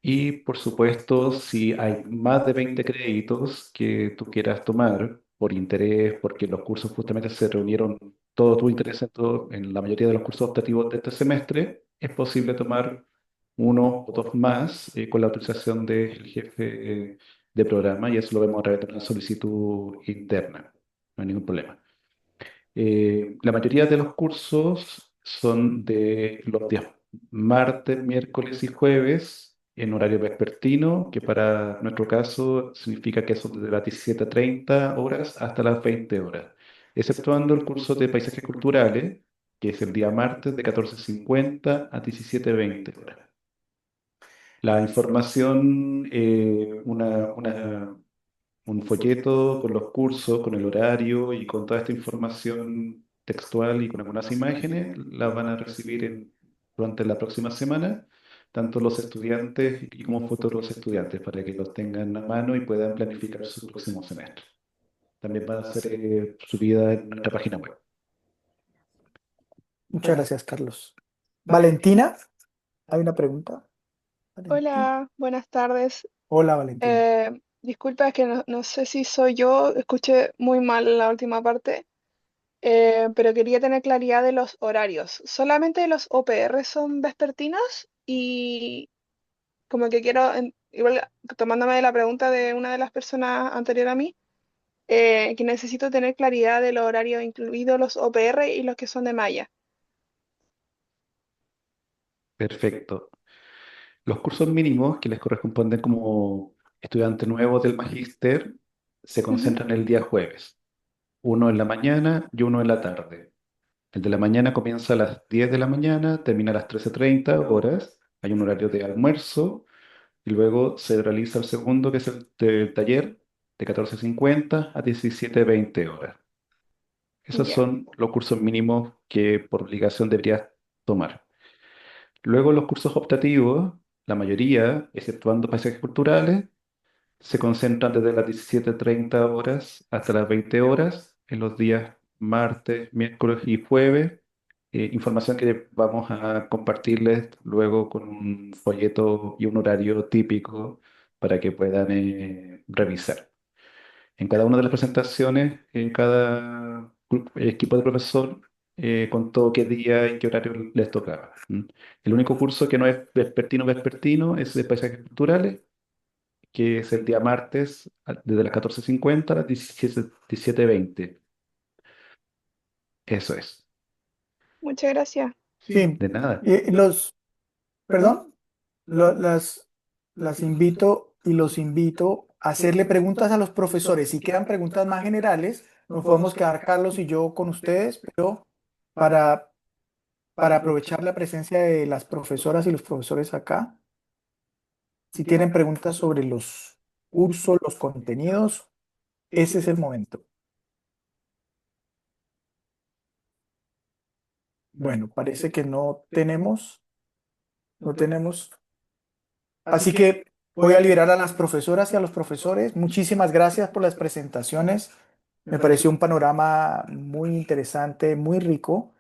Speaker 9: Y por supuesto, si hay más de 20 créditos que tú quieras tomar por interés, porque los cursos justamente se reunieron todo tu interés en la mayoría de los cursos optativos de este semestre, es posible tomar uno o dos más con la autorización del jefe de programa, y eso lo vemos a través de una solicitud interna. No hay ningún problema. La mayoría de los cursos son de los días martes, miércoles y jueves en horario vespertino, que para nuestro caso significa que son desde las 17:30 horas hasta las 20 horas, exceptuando el curso de paisajes culturales, que es el día martes de 14:50 a 17:20 horas. La información, un folleto con los cursos, con el horario y con toda esta información textual y con algunas imágenes, las van a recibir durante la próxima semana, tanto los estudiantes y como futuros estudiantes, para que los tengan a mano y puedan planificar su próximo semestre. También va a ser subida en nuestra página web.
Speaker 1: Muchas gracias, Carlos. Valentina, ¿hay una pregunta? Valentina.
Speaker 20: Hola, buenas tardes.
Speaker 1: Hola, Valentina.
Speaker 20: Disculpa, es que no sé si soy yo, escuché muy mal la última parte, pero quería tener claridad de los horarios. ¿Solamente los OPR son vespertinos? Y como que quiero, igual tomándome de la pregunta de una de las personas anterior a mí, que necesito tener claridad de los horarios, incluidos los OPR y los que son de malla.
Speaker 9: Perfecto. Los cursos mínimos que les corresponden como estudiantes nuevos del magíster se
Speaker 20: Ujú.
Speaker 9: concentran el día jueves, uno en la mañana y uno en la tarde. El de la mañana comienza a las 10 de la mañana, termina a las 13:30 horas. Hay un horario de almuerzo y luego se realiza el segundo, que es el del taller, de 14:50 a 17:20 horas. Esos
Speaker 20: Ya.
Speaker 9: son los cursos mínimos que por obligación deberías tomar. Luego los cursos optativos, la mayoría, exceptuando paisajes culturales, se concentran desde las 17:30 horas hasta las 20 horas en los días martes, miércoles y jueves. Información que vamos a compartirles luego con un folleto y un horario típico para que puedan revisar. En cada una de las presentaciones, en cada equipo de profesor contó qué día y qué horario les tocaba. El único curso que no es vespertino es de paisajes culturales, que es el día martes desde las 14:50 a las 17:20. Eso es.
Speaker 20: Muchas gracias.
Speaker 1: Sí,
Speaker 9: De nada.
Speaker 1: perdón, lo- las invito y los invito a hacerle preguntas a los profesores. Si quedan preguntas más generales, nos podemos quedar Carlos y yo con ustedes, pero para, para aprovechar la presencia de las profesoras y los profesores acá, si tienen preguntas sobre los cursos, los contenidos, ese es el momento. Bueno, parece que no tenemos. Así que voy a liberar a las profesoras y a los profesores. Muchísimas gracias por las presentaciones. Me pareció un panorama muy interesante, muy rico.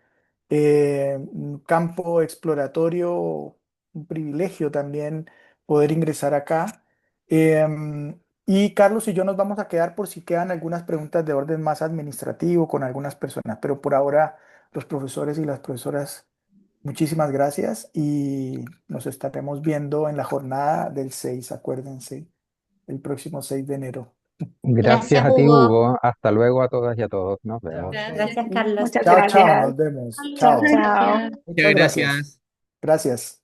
Speaker 1: Un campo exploratorio, un privilegio también poder ingresar acá. Y Carlos y yo nos vamos a quedar por si quedan algunas preguntas de orden más administrativo con algunas personas, pero por ahora los profesores y las profesoras, muchísimas gracias y nos estaremos viendo en la jornada del 6, acuérdense, el próximo 6 de enero.
Speaker 12: Gracias a ti, Hugo. Hasta luego a todas y a todos. Nos vemos.
Speaker 14: Gracias, Carlos.
Speaker 16: Muchas
Speaker 1: Chao, chao,
Speaker 16: gracias.
Speaker 1: nos vemos.
Speaker 14: Chao,
Speaker 1: Chao.
Speaker 16: Chao.
Speaker 14: chao.
Speaker 1: Muchas gracias. Gracias.